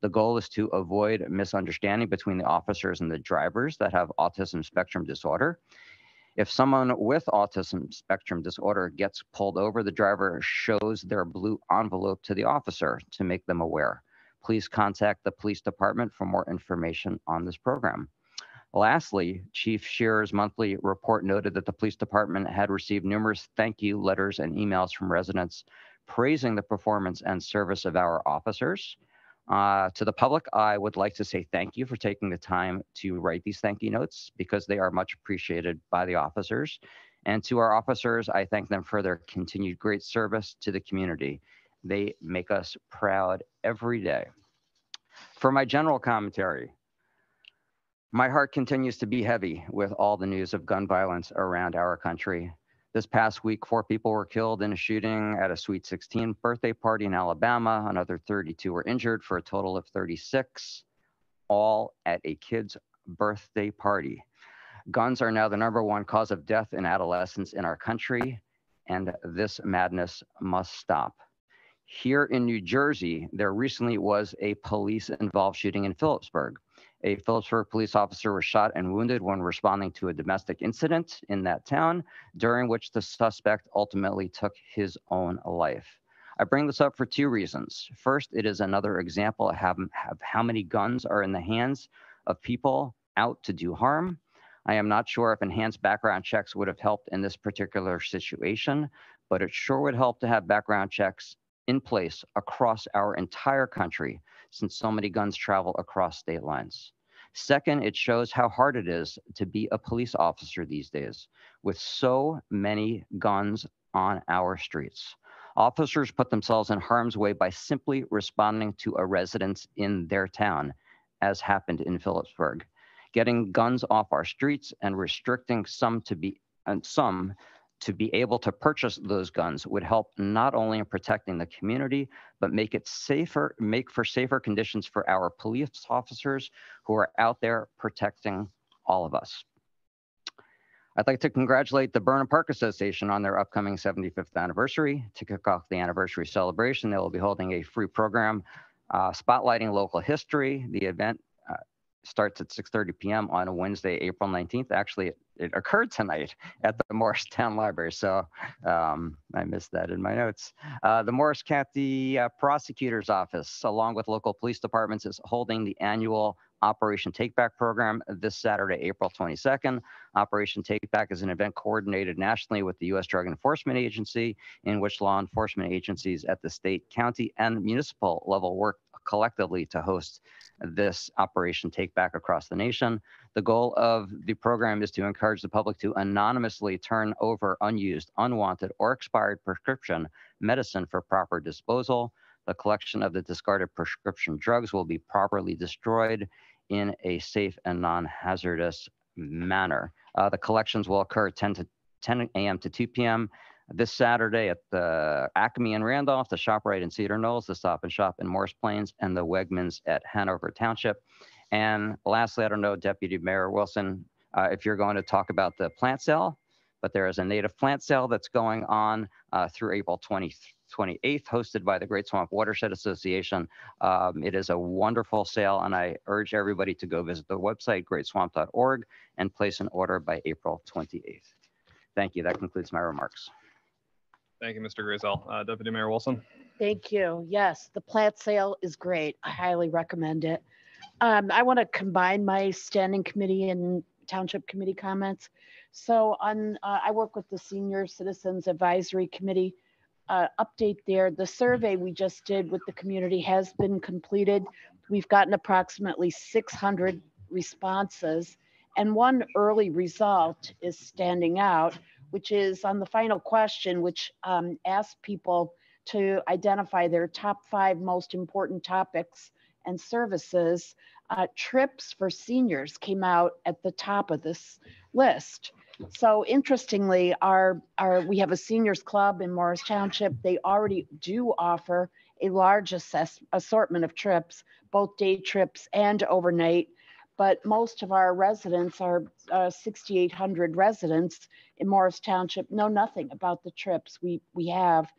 The goal is to avoid misunderstanding between the officers and the drivers that have autism spectrum disorder. If someone with autism spectrum disorder gets pulled over, the driver shows their blue envelope to the officer to make them aware. Please contact the police department for more information on this program. Lastly, Chief Shearer's monthly report noted that the police department had received numerous thank you letters and emails from residents praising the performance and service of our officers. To the public, I would like to say thank you for taking the time to write these thank you notes because they are much appreciated by the officers. And to our officers, I thank them for their continued great service to the community. They make us proud every day. For my general commentary, my heart continues to be heavy with all the news of gun violence around our country. This past week, 4 people were killed in a shooting at a Sweet 16 birthday party in Alabama. Another 32 were injured for a total of 36, all at a kid's birthday party. Guns are now the #1 cause of death in adolescents in our country, and this madness must stop. Here in New Jersey, there recently was a police-involved shooting in Phillipsburg. A Phillipsburg police officer was shot and wounded when responding to a domestic incident in that town, during which the suspect ultimately took his own life. I bring this up for 2 reasons. First, it is another example of how many guns are in the hands of people out to do harm. I am not sure if enhanced background checks would have helped in this particular situation, but it sure would help to have background checks in place across our entire country, since so many guns travel across state lines. Second, it shows how hard it is to be a police officer these days, with so many guns on our streets. Officers put themselves in harm's way by simply responding to a residence in their town, as happened in Phillipsburg. Getting guns off our streets and restricting some to be able to purchase those guns would help not only in protecting the community, but make for safer conditions for our police officers who are out there protecting all of us. I'd like to congratulate the Burnham Park Association on their upcoming 75th anniversary. To kick off the anniversary celebration, they will be holding a free program spotlighting local history. The event starts at 6:30 p.m. on Wednesday, April 19th. Actually, it occurred tonight at the Morristown Library, so I missed that in my notes. The Morris County Prosecutor's Office, along with local police departments, is holding the annual Operation Take Back program this Saturday, April 22nd. Operation Take Back is an event coordinated nationally with the U.S. Drug Enforcement Agency, in which law enforcement agencies at the state, county, and municipal level work collectively to host this Operation Take Back across the nation. The goal of the program is to encourage the public to anonymously turn over unused, unwanted, or expired prescription medicine for proper disposal. The collection of the discarded prescription drugs will be properly destroyed in a safe and non-hazardous manner. The collections will occur 10 a.m. to 2 p.m. this Saturday at the Acme in Randolph, the ShopRite in Cedar Knolls, the Stop and Shop in Morris Plains, and the Wegmans at Hanover Township. And lastly, I don't know, Deputy Mayor Wilson, if you're going to talk about the plant sale, but there is a native plant sale that's going on through April 28th, hosted by the Great Swamp Watershed Association. It is a wonderful sale, and I urge everybody to go visit the website, greatswamp.org, and place an order by April 28th. Thank you. That concludes my remarks. Thank you, Mr. Grayzel. Deputy Mayor Wilson. Thank you. Yes, the plant sale is great. I highly recommend it. I want to combine my standing committee and township committee comments. So I work with the Senior Citizens Advisory Committee. Update there, the survey we just did with the community has been completed. We've gotten approximately 600 responses, and one early result is standing out, which is on the final question, which asked people to identify their top 5 most important topics and services. Trips for seniors came out at the top of this list. So interestingly, we have a seniors club in Morris Township. They already do offer a large assortment of trips, both day trips and overnight. But most of our residents, our 6,800 residents in Morris Township, know nothing about the trips we have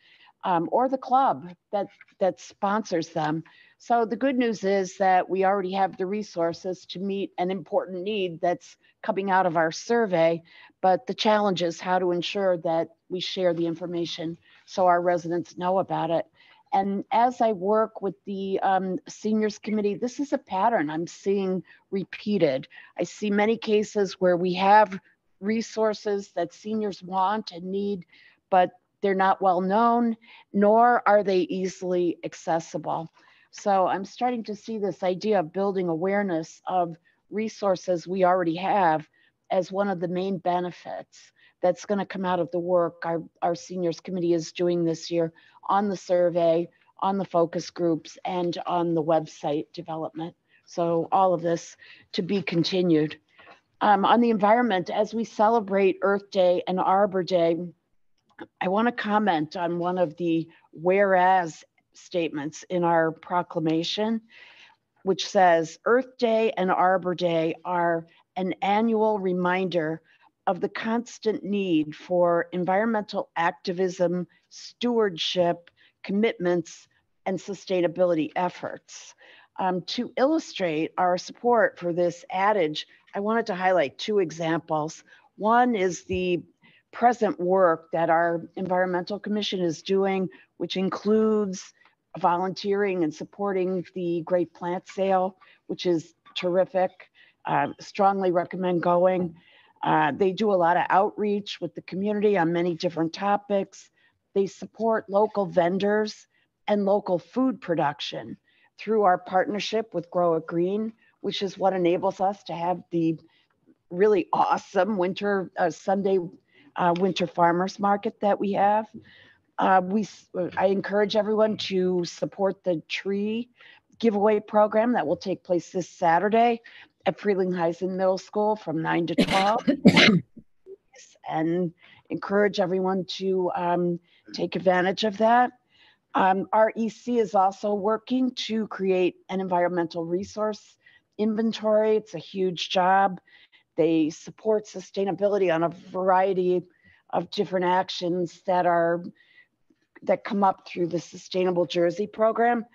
or the club that sponsors them. So the good news is that we already have the resources to meet an important need that's coming out of our survey, but the challenge is how to ensure that we share the information so our residents know about it. And as I work with the seniors committee, this is a pattern I'm seeing repeated. I see many cases where we have resources that seniors want and need, but they're not well known, nor are they easily accessible. So I'm starting to see this idea of building awareness of resources we already have as one of the main benefits that's going to come out of the work our seniors committee is doing this year on the survey, on the focus groups, and on the website development. So all of this to be continued. On the environment, as we celebrate Earth Day and Arbor Day, I want to comment on one of the whereas statements in our proclamation, which says Earth Day and Arbor Day are an annual reminder of the constant need for environmental activism, stewardship, commitments, and sustainability efforts. To illustrate our support for this adage, I wanted to highlight 2 examples. One is the present work that our Environmental Commission is doing, which includes volunteering and supporting the Great Plant Sale, which is terrific. Strongly recommend going. They do a lot of outreach with the community on many different topics. They support local vendors and local food production through our partnership with Grow It Green, which is what enables us to have the really awesome Sunday winter farmers market that we have. I encourage everyone to support the tree giveaway program that will take place this Saturday at Frelinghuysen Middle School from 9 to 12. And encourage everyone to take advantage of that. Our EC is also working to create an environmental resource inventory. It's a huge job. They support sustainability on a variety of different actions that come up through the Sustainable Jersey program.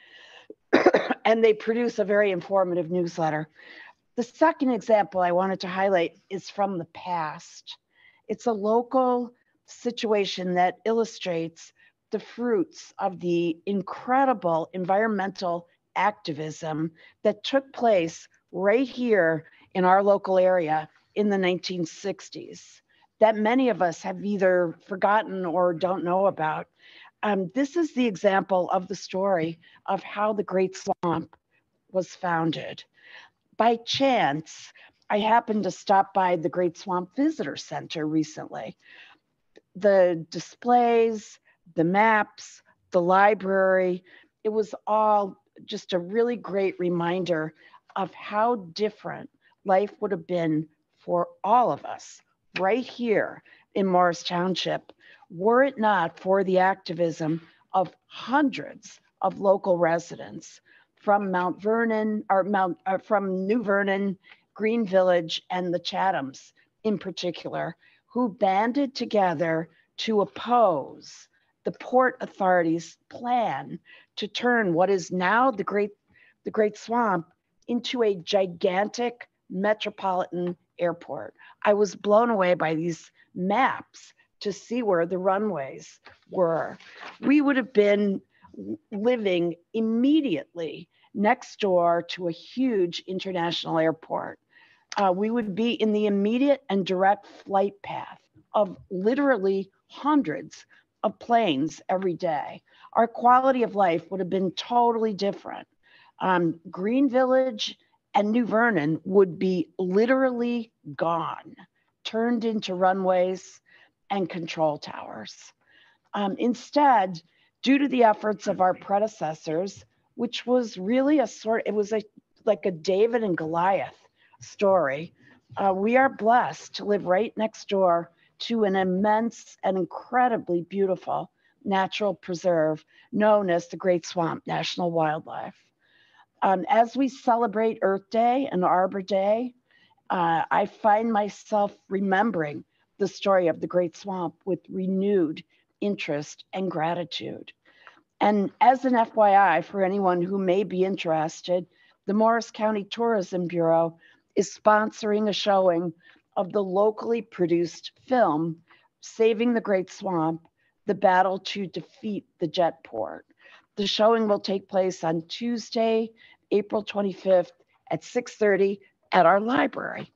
And they produce a very informative newsletter. The second example I wanted to highlight is from the past. It's a local situation that illustrates the fruits of the incredible environmental activism that took place right here in our local area in the 1960s that many of us have either forgotten or don't know about. This is the example of the story of how the Great Swamp was founded. By chance, I happened to stop by the Great Swamp Visitor Center recently. The displays, the maps, the library, it was all just a really great reminder of how different life would have been for all of us right here in Morris Township, were it not for the activism of hundreds of local residents from Mount Vernon, from New Vernon, Green Village, and the Chathams in particular, who banded together to oppose the Port Authority's plan to turn what is now the Great Swamp into a gigantic metropolitan airport. I was blown away by these maps to see where the runways were. We would have been living immediately next door to a huge international airport. We would be in the immediate and direct flight path of literally hundreds of planes every day. Our quality of life would have been totally different. Green Village and New Vernon would be literally gone, turned into runways and control towers. Instead, due to the efforts of our predecessors, which was really like a David and Goliath story, we are blessed to live right next door to an immense and incredibly beautiful natural preserve known as the Great Swamp National Wildlife. As we celebrate Earth Day and Arbor Day, I find myself remembering the story of the Great Swamp with renewed interest and gratitude. And as an FYI, for anyone who may be interested, the Morris County Tourism Bureau is sponsoring a showing of the locally produced film, Saving the Great Swamp, The Battle to Defeat the Jetport. The showing will take place on Tuesday, April 25th at 6:30 at our library.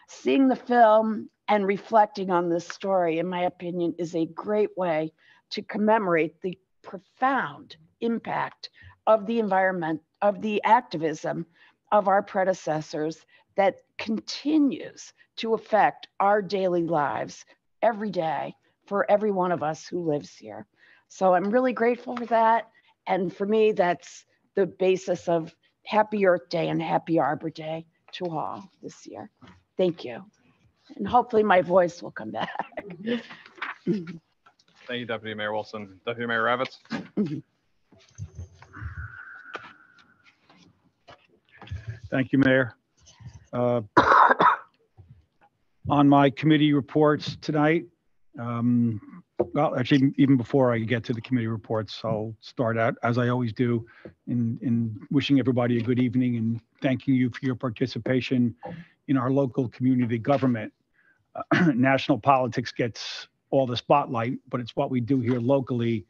Seeing the film and reflecting on this story, in my opinion, is a great way to commemorate the profound impact of the environment, of the activism of our predecessors that continues to affect our daily lives every day for every one of us who lives here. So I'm really grateful for that. And for me, that's the basis of Happy Earth Day and Happy Arbor Day to all this year. Thank you. And hopefully my voice will come back. Thank you, Deputy Mayor Wilson. Deputy Mayor Ravitz. Thank you, Mayor. On my committee reports tonight, well, actually, even before I get to the committee reports, I'll start out, as I always do, in wishing everybody a good evening and thanking you for your participation in our local community government. National politics gets all the spotlight, but it's what we do here locally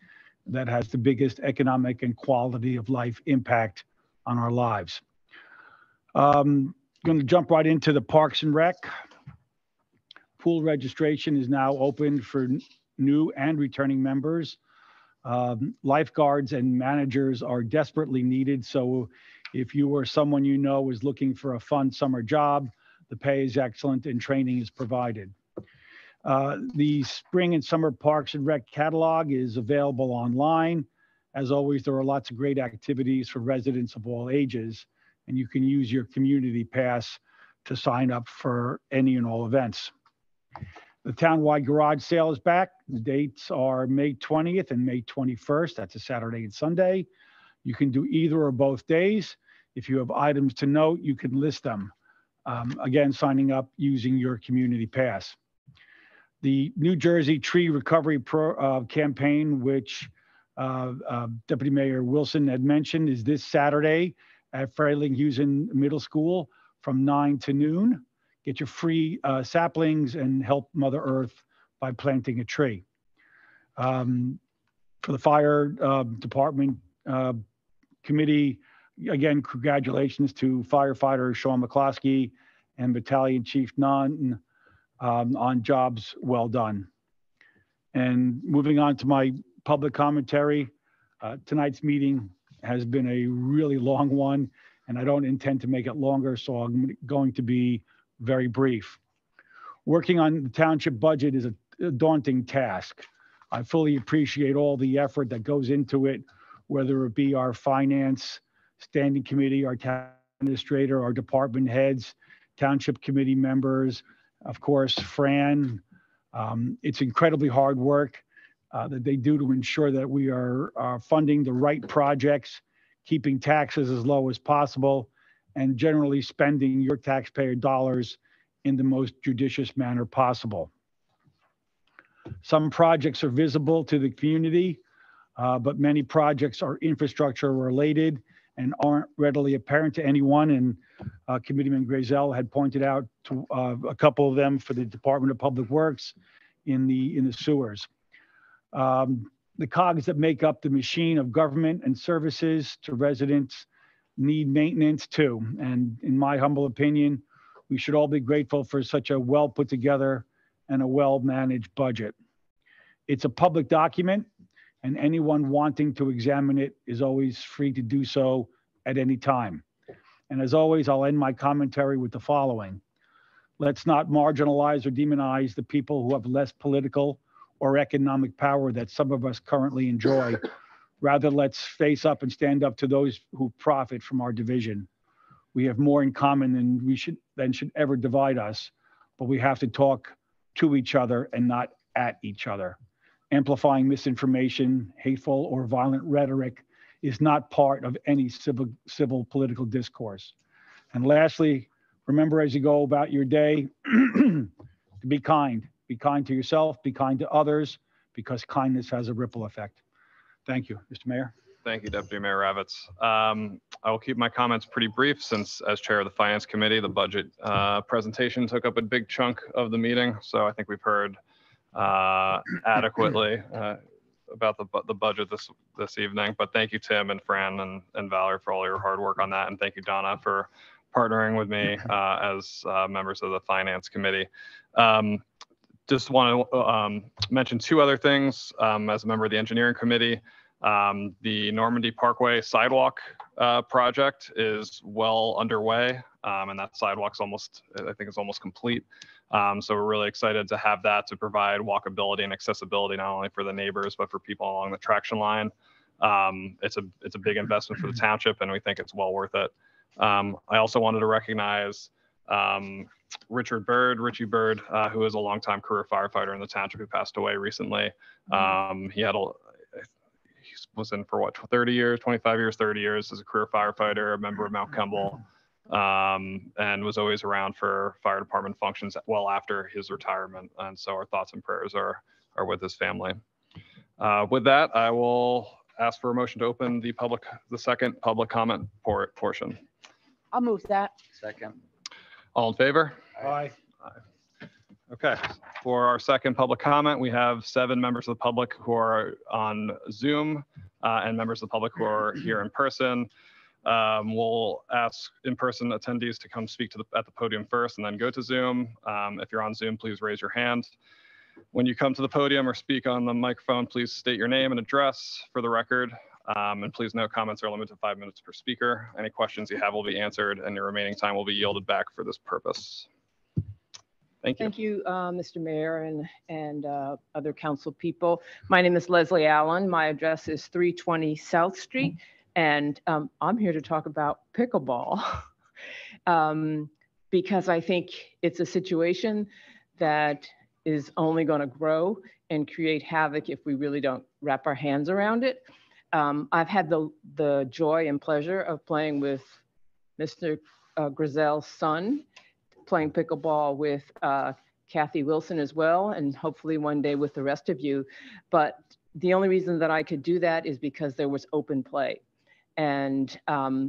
that has the biggest economic and quality of life impact on our lives. Going to jump right into the Parks and Rec. Pool registration is now open for new and returning members. Lifeguards and managers are desperately needed. So if you or someone you know is looking for a fun summer job, the pay is excellent and training is provided. The spring and summer Parks and Rec catalog is available online. As always, there are lots of great activities for residents of all ages, and you can use your community pass to sign up for any and all events. The townwide garage sale is back. The dates are May 20th and May 21st. That's a Saturday and Sunday. You can do either or both days. If you have items to note, you can list them. Again, signing up using your community pass. The New Jersey Tree Recovery campaign, which Deputy Mayor Wilson had mentioned, is this Saturday at Fralinghusen Middle School from 9 to noon. Get your free saplings and help Mother Earth by planting a tree. For the fire department committee, again, congratulations to firefighter Sean McCloskey and Battalion Chief Nunn on jobs well done. And moving on to my public commentary, tonight's meeting has been a really long one, and I don't intend to make it longer, so I'm going to be very brief. Working on the township budget is a daunting task. I fully appreciate all the effort that goes into it, whether it be our finance standing committee, our town administrator, our department heads, township committee members, of course, Fran. It's incredibly hard work that they do to ensure that we are funding the right projects, keeping taxes as low as possible, and generally spending your taxpayer dollars in the most judicious manner possible. Some projects are visible to the community, but many projects are infrastructure related and aren't readily apparent to anyone. And Committeeman Grayzel had pointed out to a couple of them for the Department of Public Works in the sewers. The cogs that make up the machine of government and services to residents need maintenance too. And in my humble opinion, we should all be grateful for such a well put together and a well-managed budget. It's a public document, and anyone wanting to examine it is always free to do so at any time. And as always, I'll end my commentary with the following. Let's not marginalize or demonize the people who have less political or economic power that some of us currently enjoy. Rather, let's face up and stand up to those who profit from our division. We have more in common than should ever divide us, but we have to talk to each other and not at each other. Amplifying misinformation, hateful or violent rhetoric is not part of any civil political discourse. And lastly, remember as you go about your day to be kind. Be kind to yourself, be kind to others, because kindness has a ripple effect. Thank you, Mr. Mayor. Thank you, Deputy Mayor Ravitz. I will keep my comments pretty brief since as chair of the Finance Committee, the budget presentation took up a big chunk of the meeting. So I think we've heard adequately about the budget this evening. But thank you, Tim and Fran and Valerie, for all your hard work on that. And thank you, Donna, for partnering with me as members of the Finance Committee. Just want to mention two other things as a member of the Engineering Committee. The Normandy Parkway sidewalk project is well underway, and that sidewalk's almost, I think it's almost complete. So we're really excited to have that to provide walkability and accessibility, not only for the neighbors, but for people along the traction line. It's a big investment for the township, and we think it's well worth it. I also wanted to recognize Richie Bird, who is a longtime career firefighter in the township who passed away recently. He was in for what, 30 years, 25 years, 30 years as a career firefighter, a member of Mount Kemble, and was always around for fire department functions well after his retirement. And so our thoughts and prayers are with his family. With that, I will ask for a motion to open the second public comment portion. I'll move that. Second. All in favor? Aye. Okay, for our second public comment, we have 7 members of the public who are on Zoom and members of the public who are here in person. We'll ask in-person attendees to come speak at the podium first and then go to Zoom. If you're on Zoom, please raise your hand. When you come to the podium or speak on the microphone, please state your name and address for the record. And please note comments are limited to 5 minutes per speaker. Any questions you have will be answered and your remaining time will be yielded back for this purpose. Thank you. Thank you, Mr. Mayor and other council people. My name is Leslie Allen. My address is 320 South Street, and I'm here to talk about pickleball because I think it's a situation that is only going to grow and create havoc if we really don't wrap our hands around it. I've had the joy and pleasure of playing with Mr. Grayzel's son, playing pickleball with Kathy Wilson as well, and hopefully one day with the rest of you. But the only reason that I could do that is because there was open play, and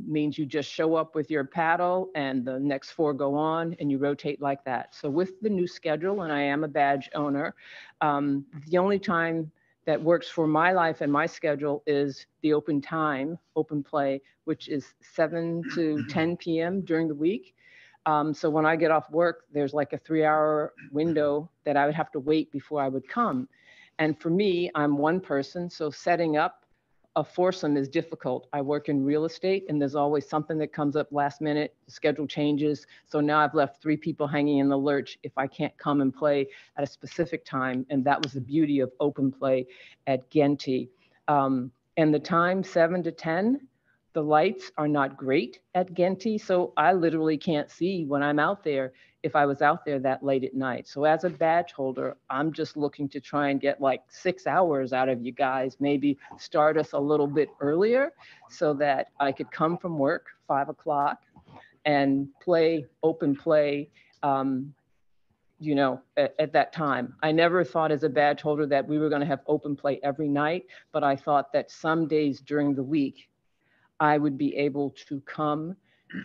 means you just show up with your paddle and the next 4 go on and you rotate like that. So with the new schedule, and I am a badge owner, the only time that works for my life and my schedule is the open play, which is 7 to 10 p.m. during the week. So when I get off work, there's like a 3-hour window that I would have to wait before I would come. And for me, I'm one person, so setting up a foursome is difficult. I work in real estate and there's always something that comes up last minute, the schedule changes. So now I've left 3 people hanging in the lurch if I can't come and play at a specific time. And that was the beauty of open play at Genty. And the time 7 to 10, the lights are not great at Genty, so I literally can't see when I'm out there if I was out there that late at night. So as a badge holder, I'm just looking to try and get like 6 hours out of you guys, maybe start us a little bit earlier so that I could come from work 5 o'clock and play open play, you know, at that time. I never thought as a badge holder that we were going to have open play every night, but I thought that some days during the week, I would be able to come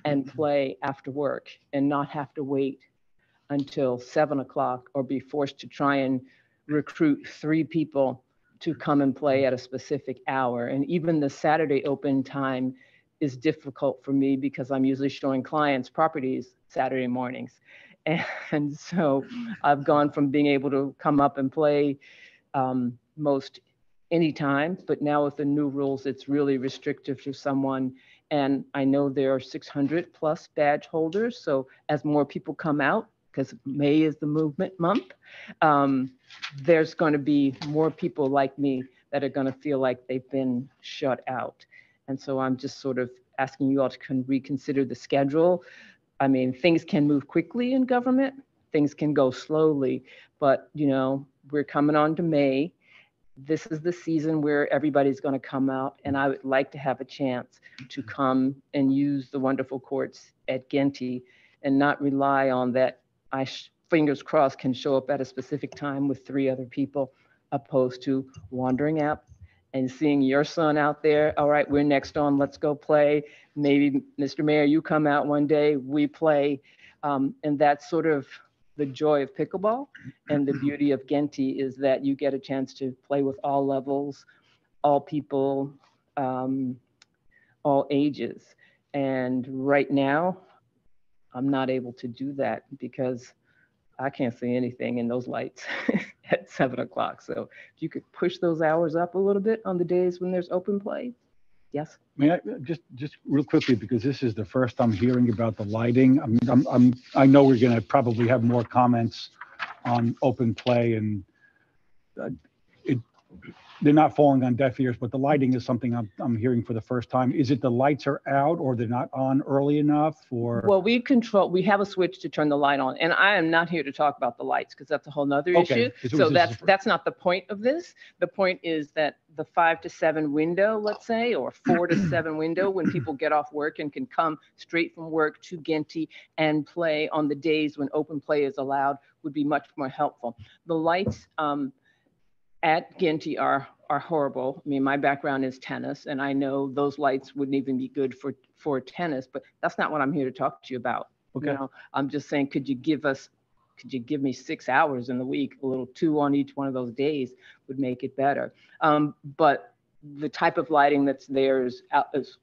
and play after work and not have to wait until 7 o'clock or be forced to try and recruit 3 people to come and play at a specific hour. And even the Saturday open time is difficult for me because I'm usually showing clients properties Saturday mornings. And so I've gone from being able to come up and play most anytime, but now with the new rules, it's really restrictive to someone. And I know there are 600 plus badge holders. So as more people come out, because May is the movement month, there's going to be more people like me that are going to feel like they've been shut out. And so I'm just sort of asking you all to reconsider the schedule. I mean, things can move quickly in government, things can go slowly, but you know, we're coming on to May. This is the season where everybody's going to come out, and I would like to have a chance to come and use the wonderful courts at Gyorfy and not rely on that I, fingers crossed, can show up at a specific time with 3 other people, opposed to wandering out and seeing your son out there. All right, we're next on, let's go play. Maybe, Mr. Mayor, you come out one day, we play. And that's sort of the joy of pickleball. And the beauty of Gyorfy is that you get a chance to play with all levels, all people, all ages. And right now, I'm not able to do that because I can't see anything in those lights at 7 o'clock. So if you could push those hours up a little bit on the days when there's open play. Yes. May I just real quickly, because this is the first I'm hearing about the lighting. I know we're going to probably have more comments on open play, and they're not falling on deaf ears, but the lighting is something I'm hearing for the first time. Is it the lights are out, or they're not on early enough, or? Well, we have a switch to turn the light on, and I am not here to talk about the lights because that's a whole nother issue. So that's not the point of this. The point is that the 5 to 7 window, let's say, or 4 to 7 window, when people get off work and can come straight from work to Gyorfy and play on the days when open play is allowed, would be much more helpful. The lights at Gyorfy are horrible. I mean, my background is tennis, and I know those lights wouldn't even be good for tennis, but that's not what I'm here to talk to you about. Okay. You know, I'm just saying, could you give me 6 hours in the week? A little 2 on each one of those days would make it better. But the type of lighting that's there is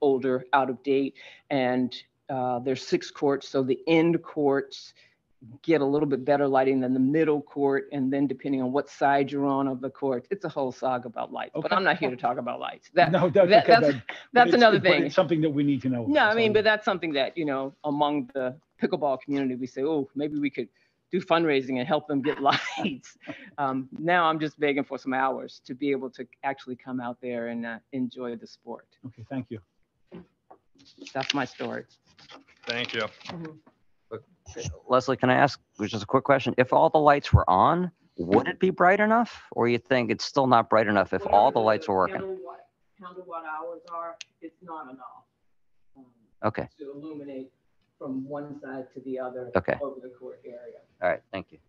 older, out of date, and there's 6 courts, so the end courts get a little bit better lighting than the middle court, and then depending on what side you're on of the court, it's a whole saga about lights. Okay. But I'm not here to talk about lights. That's another thing. It's something that we need to know. No, I mean, but that's something that, you know, among the pickleball community, we say, oh, maybe we could do fundraising and help them get lights. Now I'm just begging for some hours to be able to actually come out there and enjoy the sport. Okay, thank you. That's my story. Thank you. Mm-hmm. Leslie, can I ask just a quick question? If all the lights were on, would it be bright enough? Or you think it's still not bright enough if all the lights were working? Counter what hours are, it's not enough. Okay. To illuminate from one side to the other Okay. over the court area. All right, thank you.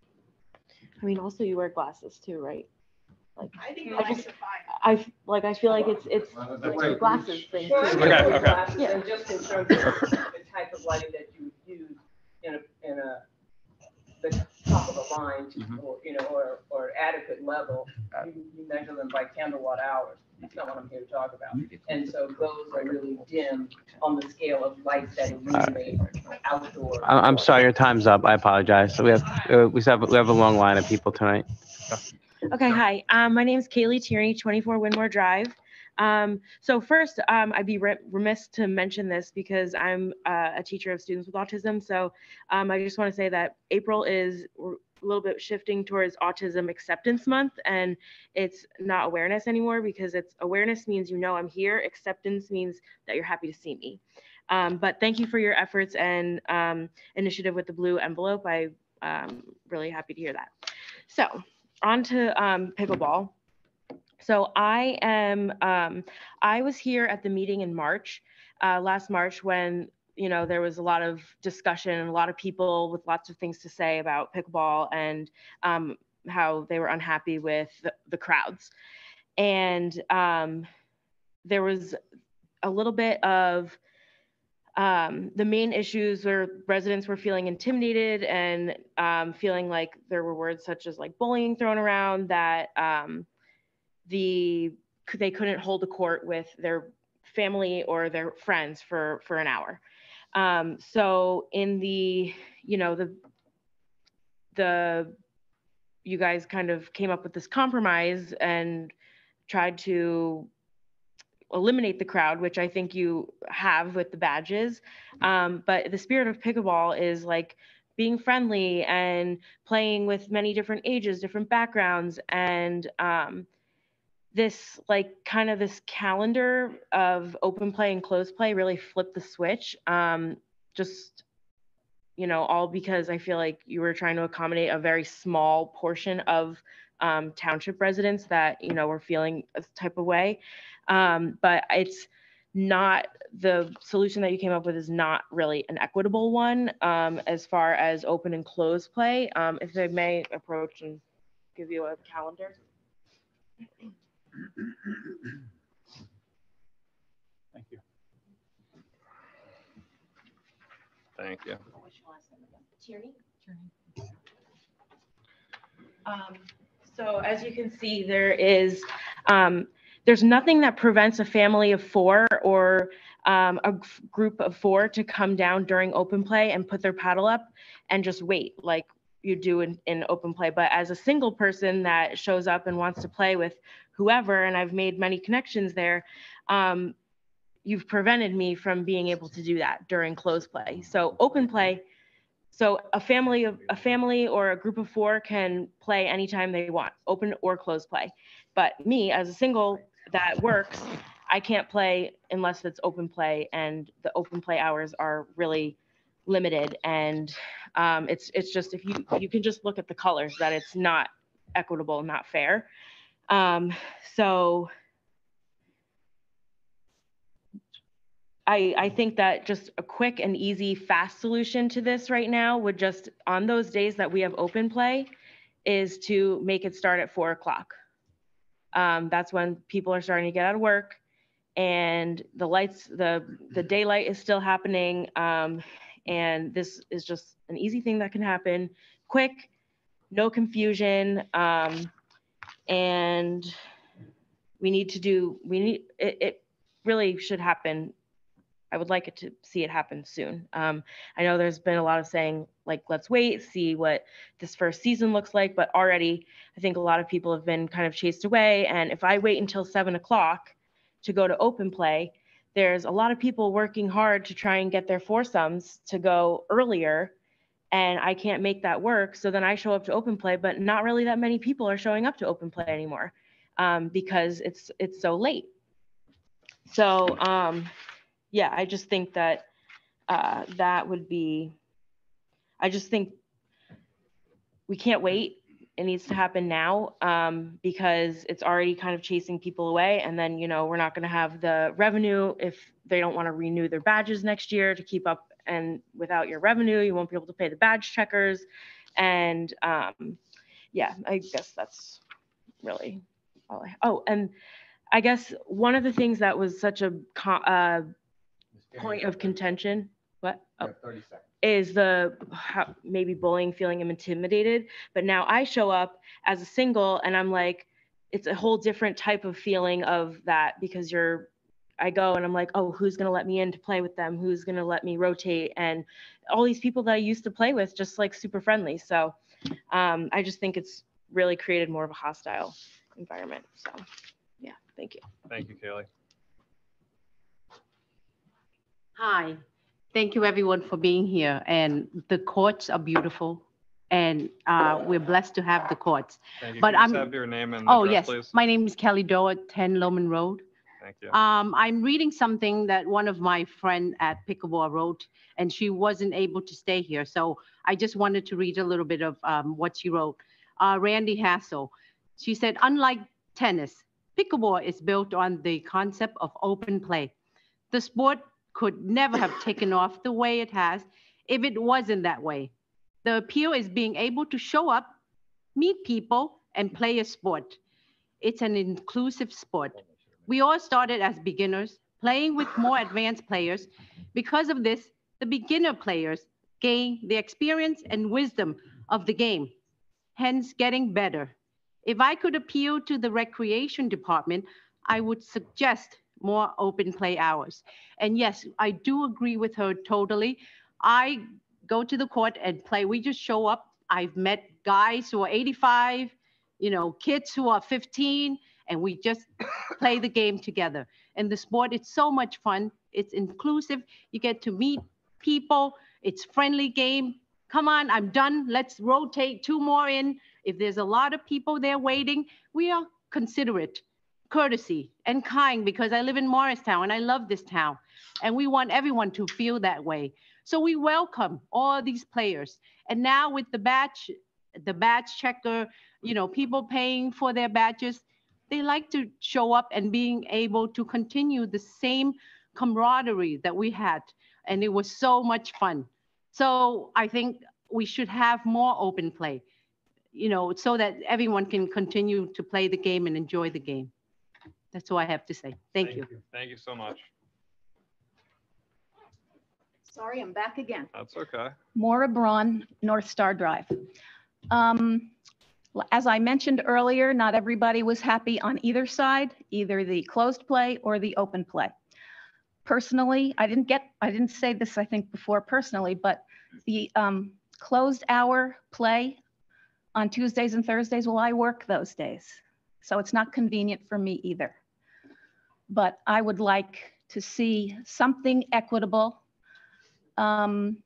I mean, also you wear glasses too, right? Like, I think I feel like it's a glasses thing too. Okay. Yeah. And just in terms of the type of lighting that you would use in the top of the line, or you know, or adequate level, you measure them by kilowatt hours. That's not what I'm here to talk about. And so those are really dim on the scale of lights that illuminate outdoor. I'm sorry, your time's up. I apologize. So we have a long line of people tonight. Okay, hi. My name is Kaylee Tierney, 24 Winmore Drive. So first, I'd be remiss to mention this because I'm a teacher of students with autism. So I just want to say that April is a little bit shifting towards Autism Acceptance Month, and it's not awareness anymore, because it's awareness means you know I'm here. Acceptance means that you're happy to see me. But thank you for your efforts and initiative with the blue envelope. I'm really happy to hear that. So on to pickleball. So I was here at the meeting in March, last March, when, you know, there was a lot of discussion and a lot of people with lots of things to say about pickleball and how they were unhappy with the crowds. And there was a little bit of the main issues where residents were feeling intimidated and feeling like there were words such as like bullying thrown around, that they couldn't hold a court with their family or their friends for an hour. So in the, you know, you guys kind of came up with this compromise and tried to eliminate the crowd, which I think you have with the badges. But the spirit of pickleball is like being friendly and playing with many different ages, different backgrounds. And this like kind of this calendar of open play and closed play really flipped the switch. Just, you know, all because I feel like you were trying to accommodate a very small portion of township residents that, you know, were feeling a type of way. But it's not, the solution that you came up with is not really an equitable one as far as open and closed play. If I may approach and give you a calendar. Thank you. Thank you. So as you can see, there is, there's nothing that prevents a family of 4 or a group of 4 to come down during open play and put their paddle up and just wait like you do in open play. But as a single person that shows up and wants to play with whoever, and I've made many connections there, you've prevented me from being able to do that during closed play. So open play, so a family or a group of 4 can play anytime they want, open or closed play. But me as a single that works, I can't play unless it's open play, and the open play hours are really limited. And it's just, if you can just look at the colors, that it's not equitable, not fair. So I think that just a quick and easy, fast solution to this right now would just, on those days that we have open play, is to make it start at 4 o'clock. That's when people are starting to get out of work and the lights, the daylight is still happening. And this is just an easy thing that can happen quick, no confusion. And it really should happen. I would like it to see it happen soon. I know there's been a lot of saying like, let's wait, see what this first season looks like, but already I think a lot of people have been kind of chased away. And if I wait until 7 o'clock to go to open play, there's a lot of people working hard to try and get their foursomes to go earlier, and I can't make that work. So then I show up to open play, but not really that many people are showing up to open play anymore because it's so late. So yeah, I just think that that would be, I just think we can't wait. It needs to happen now because it's already kind of chasing people away. And then, you know, we're not going to have the revenue if they don't want to renew their badges next year to keep up. And without your revenue, you won't be able to pay the badge checkers. And yeah, I guess that's really all and I guess one of the things that was such a point of contention, is maybe bullying, feeling intimidated. But now I show up as a single and I'm like, it's a whole different type of feeling of that, because I go and I'm like, oh, who's going to let me in to play with them? Who's going to let me rotate? And all these people that I used to play with, just like super friendly. So I just think it's really created more of a hostile environment. So yeah, thank you. Thank you, Kaylee. Hi, thank you everyone for being here. And the courts are beautiful, and we're blessed to have the courts. Thank you. But Can you just have your name and oh address, yes, please? my name is Kelly Doe at 10 Loman Road. Thank you. I'm reading something that one of my friend at Pickleball wrote, and she wasn't able to stay here. So I just wanted to read a little bit of what she wrote. Randy Hassel, she said, unlike tennis, pickleball is built on the concept of open play. The sport could never have taken off the way it has if it wasn't that way. The appeal is being able to show up, meet people, and play a sport. It's an inclusive sport. We all started as beginners, playing with more advanced players. Because of this, the beginner players gain the experience and wisdom of the game, hence getting better. If I could appeal to the recreation department, I would suggest more open play hours. And yes, I do agree with her totally. I go to the court and play. We just show up. I've met guys who are 85, you know, kids who are 15, and we just play the game together. And the sport, it's so much fun. It's inclusive. You get to meet people. It's friendly game. Come on, I'm done. Let's rotate 2 more in. If there's a lot of people there waiting, we are considerate, courtesy, and kind, because I live in Morristown and I love this town. And we want everyone to feel that way. So we welcome all these players. And now with the badge checker, you know, people paying for their badges, they like to show up and being able to continue the same camaraderie that we had. And it was so much fun. So I think we should have more open play, you know, so that everyone can continue to play the game and enjoy the game. That's all I have to say. Thank you. Thank you so much. Sorry, I'm back again. That's okay. Maura Braun, North Star Drive. As I mentioned earlier, not everybody was happy on either side, either the closed play or the open play. Personally, I didn't say this, I think, before personally, but the closed hour play on Tuesdays and Thursdays, well, I work those days. So it's not convenient for me either. But I would like to see something equitable. And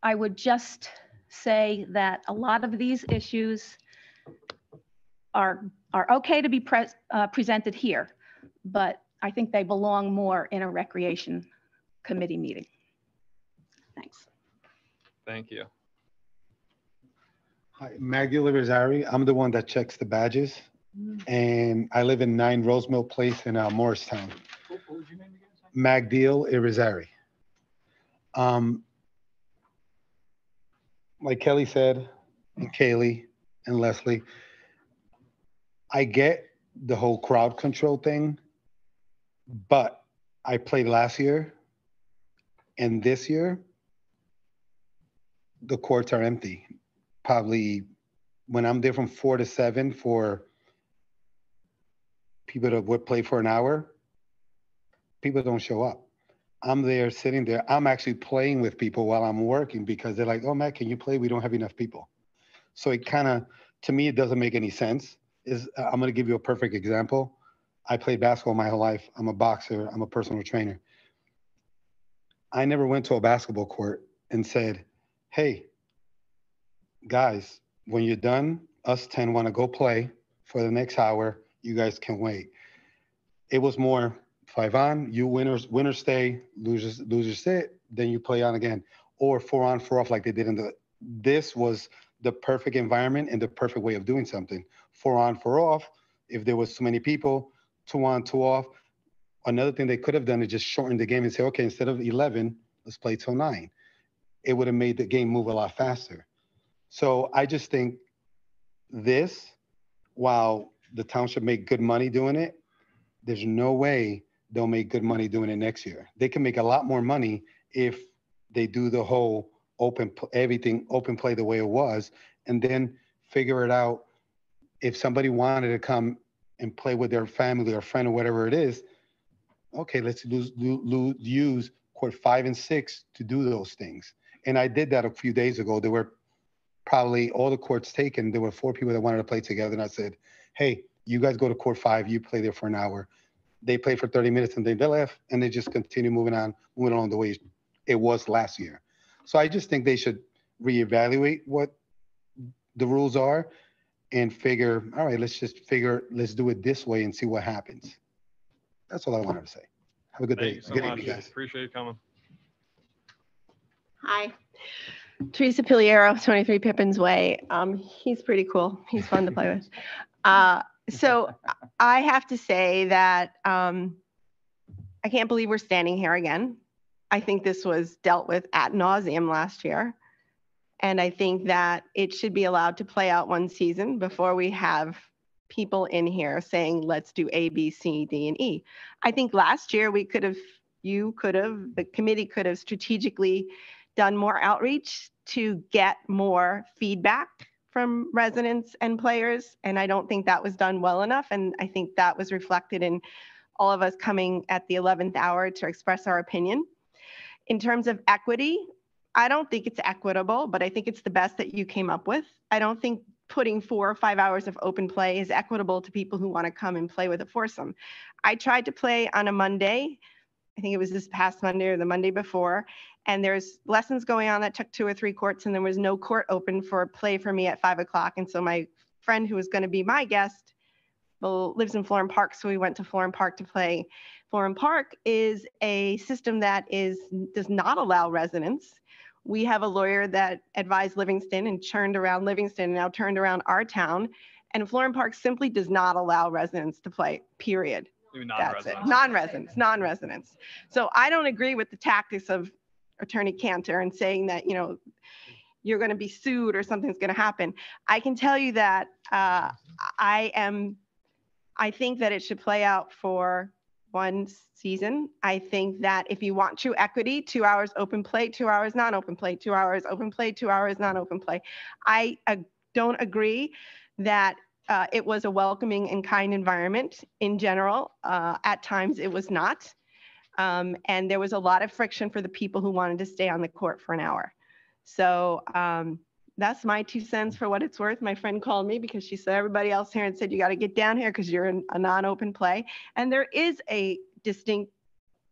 I would just say that a lot of these issues are okay to be presented here, but I think they belong more in a recreation committee meeting. Thanks. Thank you. Hi, Magdalena Rosari. I'm the one that checks the badges, and I live in 9 Rosemill Place in Morristown. What was your name again? Magdalena Irizarry. Like Kelly said, and Kaylee and Leslie, I get the whole crowd control thing, but I played last year, and this year, the courts are empty. Probably when I'm there from 4 to 7 for people that would play for an hour, people don't show up. I'm there sitting there. I'm actually playing with people while I'm working because they're like, oh, Matt, can you play? We don't have enough people. So it kind of, to me, it doesn't make any sense. I'm going to give you a perfect example. I played basketball my whole life. I'm a boxer. I'm a personal trainer. I never went to a basketball court and said, hey, guys, when you're done, us 10 want to go play for the next hour. You guys can wait. It was more 5 on, you winners stay, losers sit, then you play on again, or 4 on, 4 off like they did in the. This was the perfect environment and the perfect way of doing something. 4 on, 4 off. If there was too many people, 2 on, 2 off. Another thing they could have done is just shorten the game and say, okay, instead of 11, let's play till 9. It would have made the game move a lot faster. So I just think this, while the township make good money doing it, there's no way they'll make good money doing it next year. They can make a lot more money if they do the whole everything open play the way it was, and then figure it out. If somebody wanted to come and play with their family or friend or whatever it is, okay, let's use court 5 and 6 to do those things. And I did that a few days ago. There were probably all the courts taken. There were 4 people that wanted to play together. And I said, hey, you guys go to court 5, you play there for an hour. They played for 30 minutes and they left, and they just continue moving along the way it was last year. So I just think they should reevaluate what the rules are and figure, all right, let's do it this way and see what happens. That's all I wanted to say. Have a good day. Thank you so Good much. evening, guys. Appreciate you coming. Hi. Teresa Piliero, 23 Pippins Way. He's pretty cool. He's fun to play with. So I have to say that I can't believe we're standing here again. I think this was dealt with ad nauseum last year. And I think that it should be allowed to play out one season before we have people in here saying, let's do A, B, C, D, and E. I think last year the committee could have strategically done more outreach to get more feedback from residents and players, and I don't think that was done well enough. And I think that was reflected in all of us coming at the 11th hour to express our opinion. In terms of equity, I don't think it's equitable, but I think it's the best that you came up with. I don't think putting 4 or 5 hours of open play is equitable to people who want to come and play with a foursome. I tried to play on a Monday. I think it was this past Monday or the Monday before, and there's lessons going on that took 2 or 3 courts, and there was no court open for play for me at 5 o'clock. And so my friend who was going to be my guest lives in Florham Park, so we went to Florham Park to play. Florham Park is a system that does not allow residents. We have a lawyer that advised Livingston and turned around Livingston and now turned around our town. And Florham Park simply does not allow residents to play, period. That's it. Non-residents. So I don't agree with the tactics of Attorney Cantor and saying that, you know, you're going to be sued or something's going to happen. I can tell you that I think that it should play out for 1 season. I think that if you want true equity, 2 hours open play, 2 hours non-open play, 2 hours open play, 2 hours non-open play. I don't agree that it was a welcoming and kind environment in general. At times it was not. And there was a lot of friction for the people who wanted to stay on the court for an hour. So that's my 2 cents for what it's worth. My friend called me because she said everybody else here and said, you got to get down here because you're in a non-open play. And there is a distinct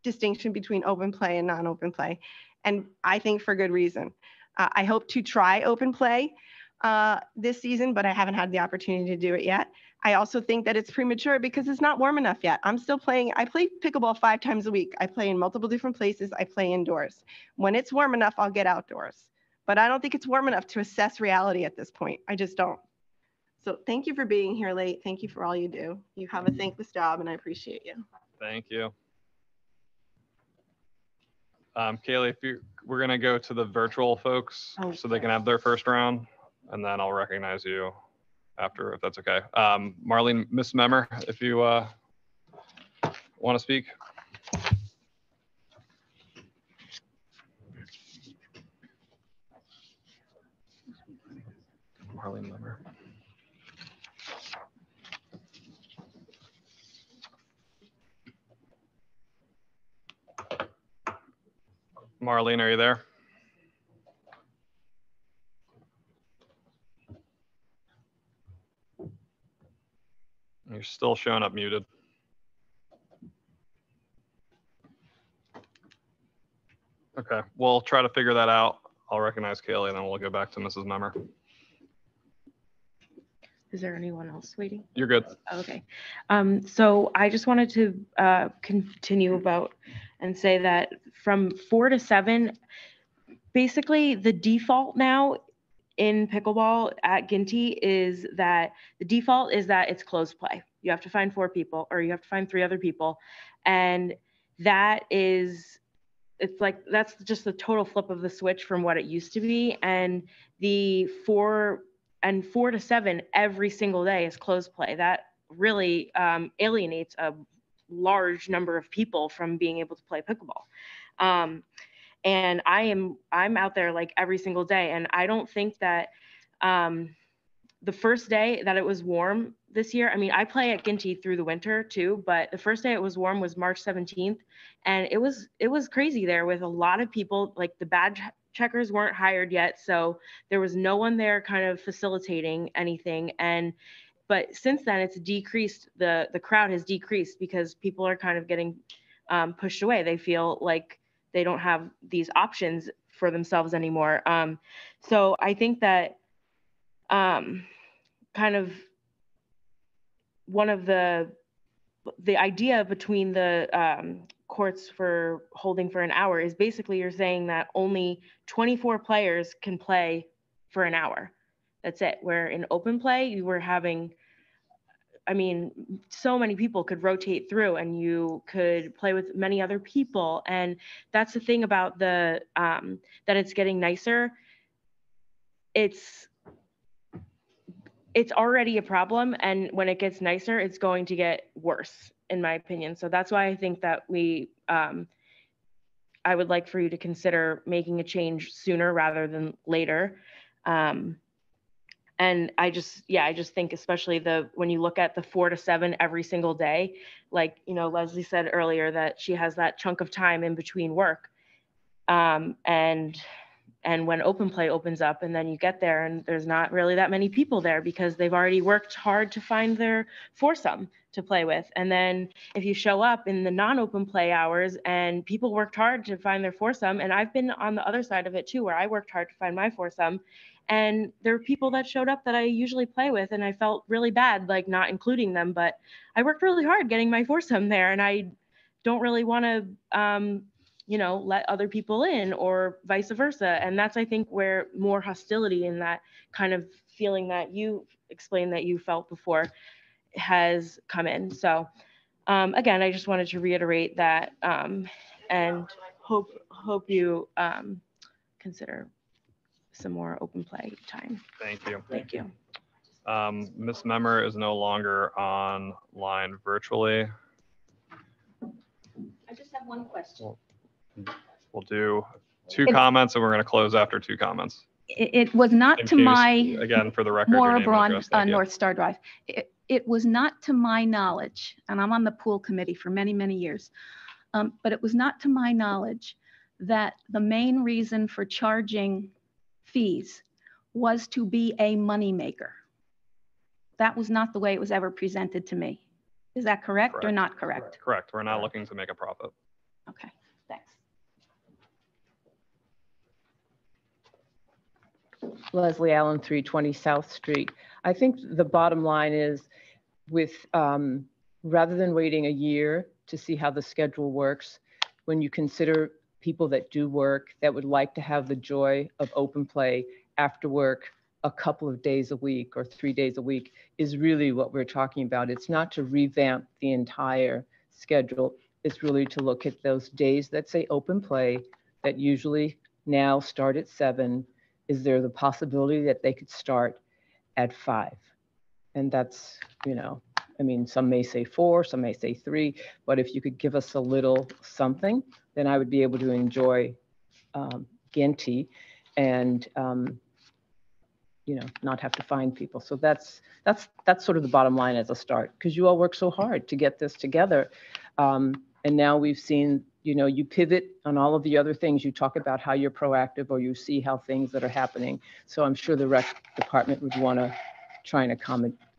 distinction between open play and non-open play. And I think for good reason. I hope to try open play this season, but I haven't had the opportunity to do it yet. I also think that it's premature because it's not warm enough yet. I'm still playing. I play pickleball 5 times a week. I play in multiple different places. I play indoors. When it's warm enough, I'll get outdoors. But I don't think it's warm enough to assess reality at this point. I just don't. So thank you for being here late. Thank you for all you do. You have a thankless job, and I appreciate you. Thank you. Kaylee, we're going to go to the virtual folks so they can have their first round, and then I'll recognize you after, if that's okay. Marlene, Miss Memmer, if you want to speak. Marlene Memmer. Marlene, are you there? You're still showing up muted. Okay, we'll try to figure that out. I'll recognize Kaylee, and then we'll go back to Mrs. Memmer. Is there anyone else waiting? You're good. Okay. So I just wanted to continue about and say that from 4 to 7, basically the default now in pickleball at Ginty is that the default is that it's closed play. You have to find 4 people, or you have to find 3 other people. And that is, it's like, that's just the total flip of the switch from what it used to be. And the 4 to 7 every single day is closed play. That really alienates a large number of people from being able to play pickleball. And I'm out there like every single day. And I don't think that the first day that it was warm this year, I mean, I play at Ginty through the winter too, but the first day it was warm was March 17th. And it was crazy there with a lot of people, like the badge checkers weren't hired yet. So there was no one there kind of facilitating anything. But since then it's decreased, the crowd has decreased because people are kind of getting pushed away. They feel like they don't have these options for themselves anymore. So I think that kind of one of the idea between the courts for holding for an hour is basically you're saying that only 24 players can play for an hour. That's it. Where in open play, you were having, I mean, so many people could rotate through and you could play with many other people. And that's the thing about the, that it's getting nicer. It's already a problem. And when it gets nicer, it's going to get worse, in my opinion. So that's why I think that I would like for you to consider making a change sooner rather than later. And I just think, especially when you look at the 4 to 7 every single day, like, you know, Leslie said earlier that she has that chunk of time in between work. And when open play opens up and then you get there and there's not really that many people there because they've already worked hard to find their foursome to play with. And then if you show up in the non-open play hours and people worked hard to find their foursome, and I've been on the other side of it too, where I worked hard to find my foursome, and there were people that showed up that I usually play with and I felt really bad, like not including them, but I worked really hard getting my foursome there and I don't really want to, you know, let other people in or vice versa. And that's, I think, where more hostility in that kind of feeling that you explained that you felt before has come in. So again, I just wanted to reiterate that and hope you consider some more open play time. Thank you. Thank you. Ms. Memmer is no longer online virtually. I just have one question. We'll do 2 comments and we're going to close after 2 comments. It was not And to can you my again, for the record, your name and Moribond address. Thank you. North Star Drive. It was not to my knowledge, and I'm on the pool committee for many, many years, but it was not to my knowledge that the main reason for charging fees was to be a moneymaker. That was not the way it was ever presented to me. Is that correct or not correct? Correct. We're not looking to make a profit. Okay, thanks. Leslie Allen, 320 South Street. I think the bottom line is with, rather than waiting a year to see how the schedule works, when you consider people that do work that would like to have the joy of open play after work a couple of days a week or 3 days a week is really what we're talking about. It's not to revamp the entire schedule. It's really to look at those days that say open play that usually now start at 7. Is there the possibility that they could start at 5? And that's, you know, I mean, some may say 4, some may say 3, but if you could give us a little something, then I would be able to enjoy Ginty and, you know, not have to find people. So that's sort of the bottom line as a start, because you all work so hard to get this together. And now we've seen, you know, you pivot on all of the other things. You talk about how you're proactive or you see how things that are happening. So I'm sure the rec department would want to try and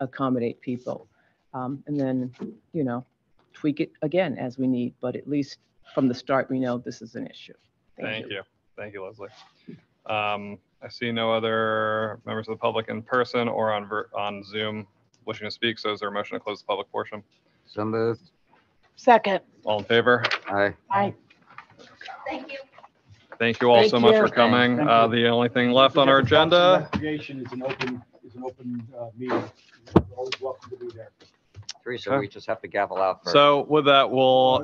accommodate people. And then, you know, tweak it again as we need. But at least from the start, we know this is an issue. Thank you. Thank you, Leslie. I see no other members of the public in person or on Zoom wishing to speak. So is there a motion to close the public portion? So moved. Second. All in favor? Aye. Aye. Thank you. Thank you all Thank so much you. for coming. Thank you. The only thing left on our agenda. Investigation is an open meeting. Always welcome to be there. Teresa, Okay. we just have to gavel out for. So with that,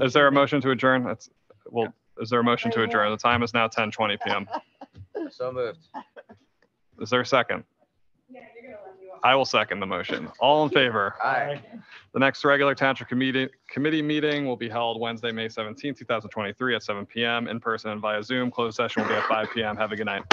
is there a motion to adjourn? Is there a motion to adjourn? The time is now 10:20 p.m. So moved. Is there a second? I will second the motion. All in favor? Aye. The next regular Township Committee meeting will be held Wednesday, May 17, 2023 at 7 p.m. in person and via Zoom. Closed session will be at 5 p.m. Have a good night.